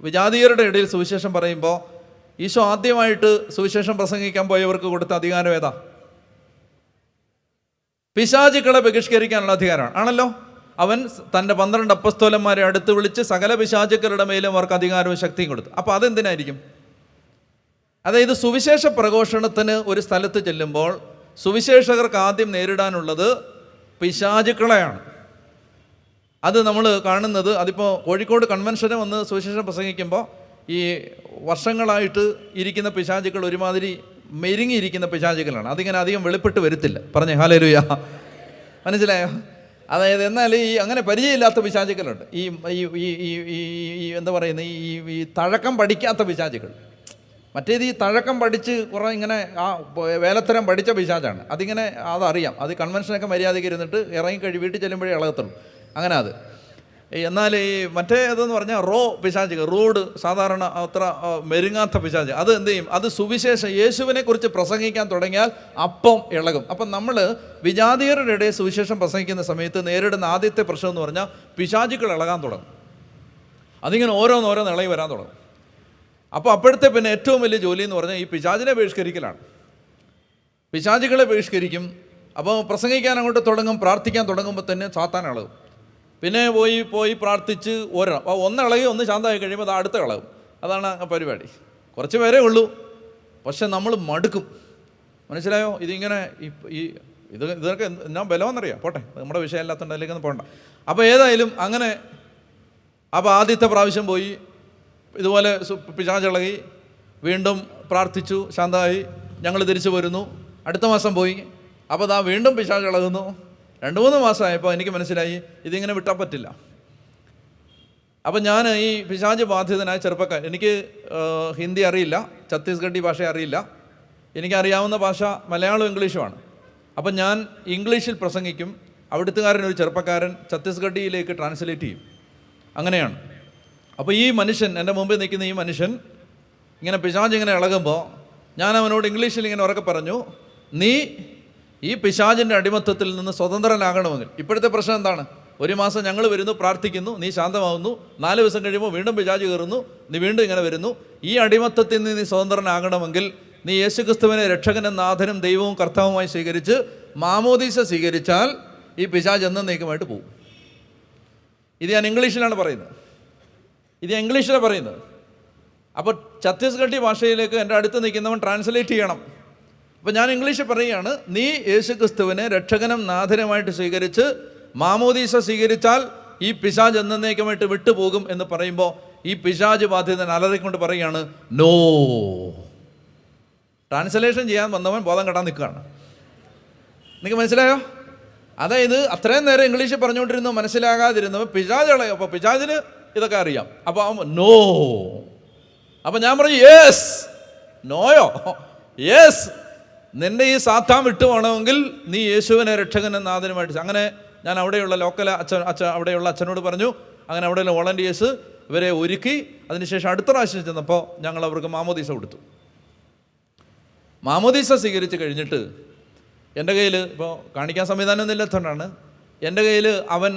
വിജാതീയരുടെ ഇടയിൽ സുവിശേഷം പറയുമ്പോൾ ഈശോ ആദ്യമായിട്ട് സുവിശേഷം പ്രസംഗിക്കാൻ പോയവർക്ക് കൊടുത്ത അധികാരം ഏതാ? പിശാചുക്കളെ ബഹിഷ്കരിക്കാനുള്ള അധികാരമാണ്, ആണല്ലോ. അവൻ തൻ്റെ 12 അപ്പസ്തോലന്മാരെ അടുത്ത് വിളിച്ച് സകല പിശാചുക്കളുടെ മേലും അവർക്ക് അധികാരവും ശക്തിയും കൊടുത്തു. അപ്പോൾ അതെന്തിനായിരിക്കും? അതായത് സുവിശേഷ പ്രഘോഷണത്തിന് ഒരു സ്ഥലത്ത് ചെല്ലുമ്പോൾ സുവിശേഷകർക്ക് ആദ്യം നേരിടാനുള്ളത് പിശാചുക്കളെയാണ്. അത് നമ്മൾ കാണുന്നത്, അതിപ്പോൾ കോഴിക്കോട് കൺവെൻഷന് വന്ന് സുവിശേഷം പ്രസംഗിക്കുമ്പോൾ ഈ വർഷങ്ങളായിട്ട് ഇരിക്കുന്ന പിശാചുക്കൾ ഒരുമാതിരി മെരുങ്ങിയിരിക്കുന്ന പിശാചുക്കളാണ്. അതിങ്ങനെ അധികം വെളിപ്പെട്ട് വരത്തില്ല. പറഞ്ഞേ ഹല്ലേലൂയാ, മനസ്സിലായോ? അതായത് എന്നാൽ ഈ അങ്ങനെ പരിചയമില്ലാത്ത പിശാചുക്കളുണ്ട്. ഈ എന്താ പറയുന്നത്, ഈ തഴക്കം പഠിക്കാത്ത പിശാചുക്കൾ. മറ്റേത് ഈ തഴക്കം പഠിച്ച് കുറേ ഇങ്ങനെ ആ വേലത്തരം പഠിച്ച പിശാചാണ്. അതിങ്ങനെ അതറിയാം. അത് കൺവെൻഷനൊക്കെ മര്യാദയ്ക്ക് ഇരുന്നിട്ട് ഇറങ്ങിക്കഴിഞ്ഞ് വീട്ടിൽ ചെല്ലുമ്പോഴേ ഇളകത്തുള്ളൂ. അങ്ങനെ അത്. എന്നാൽ ഈ മറ്റേതെന്ന് പറഞ്ഞാൽ റോ പിശാചുകൾ, റോഡ് സാധാരണ അത്ര മെരുങ്ങാത്ത പിശാച്, അത് എന്ത് ചെയ്യും? അത് സുവിശേഷം യേശുവിനെ കുറിച്ച് പ്രസംഗിക്കാൻ തുടങ്ങിയാൽ അപ്പം ഇളകും. അപ്പം നമ്മൾ വിജാതീയരുടെ ഇടയിൽ സുവിശേഷം പ്രസംഗിക്കുന്ന സമയത്ത് നേരിടുന്ന ആദ്യത്തെ പ്രശ്നം എന്ന് പറഞ്ഞാൽ പിശാചുക്കൾ ഇളകാൻ തുടങ്ങും. അതിങ്ങനെ ഓരോന്നോരോന്ന് ഇളകി വരാൻ തുടങ്ങും. അപ്പോൾ അപ്പോഴത്തെ പിന്നെ ഏറ്റവും വലിയ ജോലി എന്ന് പറഞ്ഞാൽ ഈ പിശാചിനെ ബഹിഷ്കരിക്കലാണ്. പിശാചുകളെ ബഹിഷ്കരിക്കും. അപ്പോൾ പ്രസംഗിക്കാൻ അങ്ങോട്ട് തുടങ്ങും, പ്രാർത്ഥിക്കാൻ തുടങ്ങുമ്പോൾ തന്നെ സാത്താൻ ഇളകും. പിന്നെ പോയി പ്രാർത്ഥിച്ച് ഒന്നിളകി ഒന്ന് ശാന്തമായി കഴിയുമ്പോൾ അത് അടുത്ത ഇളകും. അതാണ് പരിപാടി. കുറച്ച് പേരേ ഉള്ളൂ, പക്ഷെ നമ്മൾ മടുക്കും. മനസ്സിലായോ? ഇതിങ്ങനെ ഇതൊക്കെ ഞാൻ ബലമെന്നറിയാം. പോട്ടെ, നമ്മുടെ വിഷയം അല്ലാത്തതുകൊണ്ട് അതിലേക്കൊന്നും പോകണ്ട. അപ്പോൾ ഏതായാലും അങ്ങനെ. അപ്പോൾ ആദ്യത്തെ പ്രാവശ്യം പോയി ഇതുപോലെ പിശാചിളകി, വീണ്ടും പ്രാർത്ഥിച്ചു, ശാന്തമായി, ഞങ്ങൾ തിരിച്ചു വരുന്നു. അടുത്ത മാസം പോയി, അപ്പോൾ ദാ വീണ്ടും പിശാചിളകുന്നു. 2-3 മാസമായപ്പോൾ എനിക്ക് മനസ്സിലായി ഇതിങ്ങനെ വിട്ടാൽ പറ്റില്ല. അപ്പം ഞാൻ ഈ പിശാച് ബാധിതനായ ചെറുപ്പക്കാരൻ, എനിക്ക് ഹിന്ദി അറിയില്ല, ഛത്തീസ്ഗഡി ഭാഷ അറിയില്ല, എനിക്കറിയാവുന്ന ഭാഷ മലയാളവും ഇംഗ്ലീഷുമാണ്. അപ്പം ഞാൻ ഇംഗ്ലീഷിൽ പ്രസംഗിക്കും. അവിടുത്തുകാരനൊരു ചെറുപ്പക്കാരൻ ഛത്തീസ്ഗഡിയിലേക്ക് ട്രാൻസ്ലേറ്റ് ചെയ്യും. അങ്ങനെയാണ്. അപ്പോൾ ഈ മനുഷ്യൻ, എൻ്റെ മുമ്പിൽ നിൽക്കുന്ന ഈ മനുഷ്യൻ ഇങ്ങനെ പിശാച് ഇങ്ങനെ ഇളകുമ്പോൾ ഞാൻ അവനോട് ഇംഗ്ലീഷിൽ ഇങ്ങനെ ഉറക്കെ പറഞ്ഞു, നീ ഈ പിശാചിൻ്റെ അടിമത്തത്തിൽ നിന്ന് സ്വതന്ത്രനാകണമെങ്കിൽ. ഇപ്പോഴത്തെ പ്രശ്നം എന്താണ്? 1 മാസം ഞങ്ങൾ വരുന്നു, പ്രാർത്ഥിക്കുന്നു, നീ ശാന്തമാവുന്നു, 4 ദിവസം കഴിയുമ്പോൾ വീണ്ടും പിശാച് കയറുന്നു, നീ വീണ്ടും ഇങ്ങനെ വരുന്നു. ഈ അടിമത്തത്തിൽ നിന്ന് നീ സ്വതന്ത്രനാകണമെങ്കിൽ നീ യേശുക്രിസ്തുവിനെ രക്ഷകനും നാഥനും ദൈവവും കർത്താവുമായി സ്വീകരിച്ച് മാമോദീസ സ്വീകരിച്ചാൽ ഈ പിശാച് എന്നേക്കുമായിട്ട് പോകും. ഇത് ഞാൻ ഇംഗ്ലീഷിലാണ് പറയുന്നത്. അപ്പോൾ ഛത്തീസ്ഗഡി ഭാഷയിലേക്ക് എൻ്റെ അടുത്ത് നിൽക്കുന്നവൻ ട്രാൻസ്ലേറ്റ് ചെയ്യണം. അപ്പോൾ ഞാൻ ഇംഗ്ലീഷിൽ പറയുകയാണ്, നീ യേശുക്രിസ്തുവിനെ രക്ഷകനും നാഥനുമായിട്ട് സ്വീകരിച്ച് മാമോദീസ സ്വീകരിച്ചാൽ ഈ പിശാച് എന്നേക്കുമായിട്ട് വിട്ടുപോകും എന്ന് പറയുമ്പോൾ ഈ പിശാച് ബാധിതൻ അലറിക്കൊണ്ട് പറയുകയാണ്, നോ. ട്രാൻസ്ലേഷൻ ചെയ്യാൻ വന്നവൻ ബോധം കെട്ടാൻ നിൽക്കുകയാണ്. നിങ്ങൾക്ക് മനസ്സിലായോ? അതായത് അത്രയും നേരം ഇംഗ്ലീഷിൽ പറഞ്ഞുകൊണ്ടിരുന്നു, മനസ്സിലാകാതിരുന്നവൻ പിശാച് ഇളകും. അപ്പോൾ പിശാചിന് ഇതൊക്കെ അറിയാം. അപ്പോൾ നോ. അപ്പം ഞാൻ പറഞ്ഞു, യെസ്. നോയോ? യെസ്. നിന്റെ ഈ സാത്താൻ വിട്ടു പോകണമെങ്കിൽ നീ യേശുവിനെ രക്ഷകനും നാഥനുമായിട്ട്. അങ്ങനെ ഞാൻ അവിടെയുള്ള അവിടെയുള്ള അച്ഛനോട് പറഞ്ഞു. അങ്ങനെ അവിടെയുള്ള വോളണ്ടിയേഴ്സ് ഇവരെ ഒരുക്കി. അതിനുശേഷം അടുത്ത പ്രാവശ്യം ചെന്നപ്പോൾ ഞങ്ങൾ അവർക്ക് മാമോദീസ കൊടുത്തു. മാമോദീസ സ്വീകരിച്ച് കഴിഞ്ഞിട്ട് എൻ്റെ കയ്യിൽ, ഇപ്പോൾ കാണിക്കാൻ സംവിധാനമൊന്നും ഇല്ലാത്തതുകൊണ്ടാണ്, എൻ്റെ കയ്യിൽ അവൻ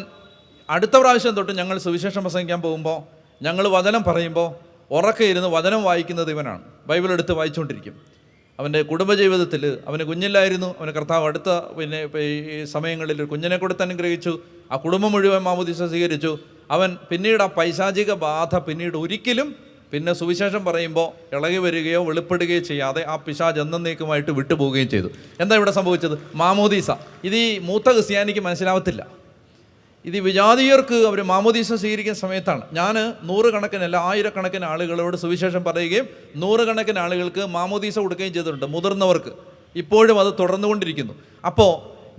അടുത്ത പ്രാവശ്യം തൊട്ട് ഞങ്ങൾ സുവിശേഷം പ്രസംഗിക്കാൻ പോകുമ്പോൾ ഞങ്ങൾ വചനം പറയുമ്പോൾ ഉറക്കെ ഇരുന്ന് വചനം വായിക്കുന്നത് ഇവനാണ്. ബൈബിൾ എടുത്ത് വായിച്ചുകൊണ്ടിരിക്കും. അവൻ്റെ കുടുംബജീവിതത്തിൽ അവന് കുഞ്ഞില്ലായിരുന്നു. അവന് കർത്താവ് അടുത്ത ഈ സമയങ്ങളിൽ കുഞ്ഞിനെ കൊടുത്ത് അനുഗ്രഹിച്ചു. ആ കുടുംബം മുഴുവൻ മാമോദീസ സ്വീകരിച്ചു. അവൻ പിന്നീട് ആ പൈശാചിക ബാധ പിന്നീട് ഒരിക്കലും പിന്നെ സുവിശേഷം പറയുമ്പോൾ ഇളകി വരികയോ വെളിപ്പെടുകയോ ചെയ്യാതെ ആ പിശാച് എന്നേക്കുമായിട്ട് വിട്ടുപോവുകയും ചെയ്തു. എന്താ ഇവിടെ സംഭവിച്ചത്? മാമോദീസ. ഇത് ഈ മൂത്ത ക്രിസ്ത്യാനിക്ക് മനസ്സിലാവത്തില്ല. ഇത് വിജാതീയർക്ക് അവർ മാമോദീസ സ്വീകരിക്കുന്ന സമയത്താണ്. ഞാൻ നൂറുകണക്കിനല്ല ആയിരക്കണക്കിന് ആളുകളോട് സുവിശേഷം പറയുകയും നൂറുകണക്കിന് ആളുകൾക്ക് മാമോദീസ കൊടുക്കുകയും ചെയ്തിട്ടുണ്ട്, മുതിർന്നവർക്ക്. ഇപ്പോഴും അത് തുടർന്നുകൊണ്ടിരിക്കുന്നു. അപ്പോൾ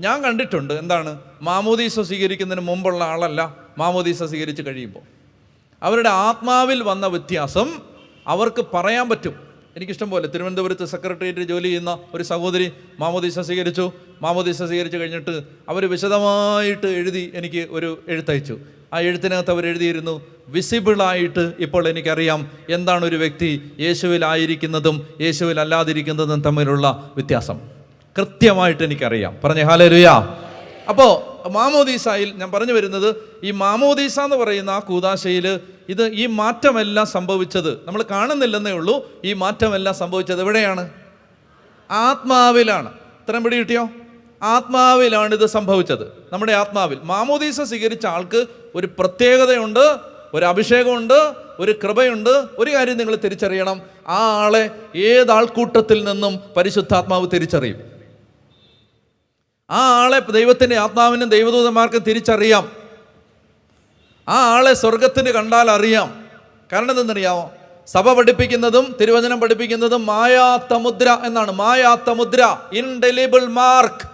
ഞാൻ കണ്ടിട്ടുണ്ട് എന്താണ്, മാമോദീസ സ്വീകരിക്കുന്നതിന് മുമ്പുള്ള ആളല്ല മാമോദീസ സ്വീകരിച്ച് കഴിയുമ്പോൾ. അവരുടെ ആത്മാവിൽ വന്ന വ്യത്യാസം അവർക്ക് പറയാൻ പറ്റും. എനിക്കിഷ്ടം പോലെ തിരുവനന്തപുരത്ത് സെക്രട്ടേറിയറ്റ് ജോലി ചെയ്യുന്ന ഒരു സഹോദരി മാമോദീസ സ്വീകരിച്ചു. മാമോദീസ സ്വീകരിച്ച് കഴിഞ്ഞിട്ട് അവർ വിശദമായിട്ട് എഴുതി എനിക്ക് ഒരു എഴുത്തയച്ചു. ആ എഴുത്തിനകത്ത് അവർ എഴുതിയിരുന്നു, വിസിബിളായിട്ട് ഇപ്പോൾ എനിക്കറിയാം എന്താണ് ഒരു വ്യക്തി യേശുവിലായിരിക്കുന്നതും യേശുവിൽ അല്ലാതിരിക്കുന്നതും തമ്മിലുള്ള വ്യത്യാസം. കൃത്യമായിട്ട് എനിക്കറിയാം. പറഞ്ഞേ ഹല്ലേലൂയ. അപ്പോൾ മാമോദീസയിൽ ഞാൻ പറഞ്ഞു വരുന്നത്, ഈ മാമോദീസ എന്ന് പറയുന്ന ആ കൂദാശയിൽ ഈ മാറ്റമെല്ലാം സംഭവിച്ചത് നമ്മൾ കാണുന്നില്ലെന്നേ ഉള്ളൂ. ഈ മാറ്റമെല്ലാം സംഭവിച്ചത് എവിടെയാണ്? ആത്മാവിലാണ്. ഇത്രയും പിടി കിട്ടിയോ? ആത്മാവിലാണ് ഇത് സംഭവിച്ചത്, നമ്മുടെ ആത്മാവിൽ. മാമോദീസ സ്വീകരിച്ച ആൾക്ക് ഒരു പ്രത്യേകതയുണ്ട്, ഒരു അഭിഷേകമുണ്ട്, ഒരു കൃപയുണ്ട്. ഒരു കാര്യം നിങ്ങൾ തിരിച്ചറിയണം, ആ ആളെ ഏതാൾക്കൂട്ടത്തിൽ നിന്നും പരിശുദ്ധാത്മാവ് തിരിച്ചറിയും. ആ ആളെ ദൈവത്തിൻ്റെ ആത്മാവിനും ദൈവദൂതന്മാർക്കും തിരിച്ചറിയാം. ആ ആളെ സ്വർഗത്തിന് കണ്ടാൽ അറിയാം. കാരണം എന്തെന്നറിയാമോ? സഭ പഠിപ്പിക്കുന്നതും തിരുവചനം പഠിപ്പിക്കുന്നതും മായാത്ത മുദ്ര എന്നാണ്. മായാത്ത മുദ്ര, ഇൻഡെലിബിൾ മാർക്ക്,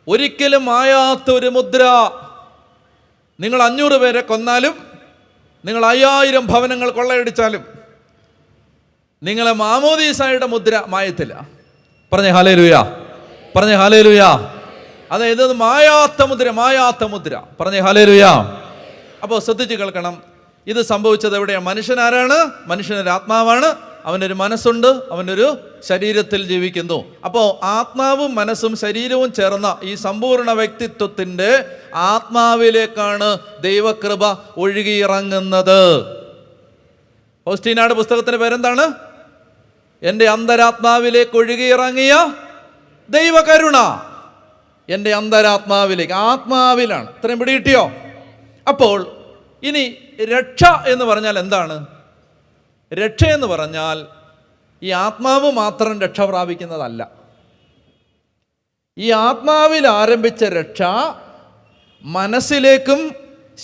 ഒരിക്കലും മായാത്ത ഒരു മുദ്ര. നിങ്ങൾ 500 പേരെ കൊന്നാലും, നിങ്ങൾ 5000 ഭവനങ്ങൾ കൊള്ളയടിച്ചാലും നിങ്ങളെ മാമോദീസയുടെ മുദ്ര മായത്തില്ല. പറഞ്ഞേ ഹല്ലേലൂയ, പറഞ്ഞേ ഹല്ലേലൂയ. അതായത് മായാത്ത മുദ്ര, മായാത്ത മുദ്ര. പറഞ്ഞേ ഹല്ലേലൂയ. അപ്പോൾ ശ്രദ്ധിച്ച് കേൾക്കണം, ഇത് സംഭവിച്ചത് എവിടെയാണ്? മനുഷ്യനാരാണ്? മനുഷ്യനൊരു ആത്മാവാണ്, അവനൊരു മനസ്സുണ്ട്, അവനൊരു ശരീരത്തിൽ ജീവിക്കുന്നു. അപ്പോൾ ആത്മാവും മനസ്സും ശരീരവും ചേർന്ന ഈ സമ്പൂർണ്ണ വ്യക്തിത്വത്തിൻ്റെ ആത്മാവിലേക്കാണ് ദൈവകൃപ ഒഴുകിയിറങ്ങുന്നത്. ഫൗസ്റ്റീനായുടെ പുസ്തകത്തിൻ്റെ പേരെന്താണ്? എൻ്റെ അന്തരാത്മാവിലേക്ക് ഒഴുകിയിറങ്ങിയ ദൈവകരുണ. എൻ്റെ അന്തരാത്മാവിലേക്ക്, ആത്മാവിലാണ്. ഇത്രയും പിടി കിട്ടിയോ? അപ്പോൾ ഇനി രക്ഷ എന്ന് പറഞ്ഞാൽ എന്താണ്? രക്ഷ എന്ന് പറഞ്ഞാൽ ഈ ആത്മാവ് മാത്രം രക്ഷ പ്രാപിക്കുന്നതല്ല. ഈ ആത്മാവിൽ ആരംഭിച്ച രക്ഷ മനസ്സിലേക്കും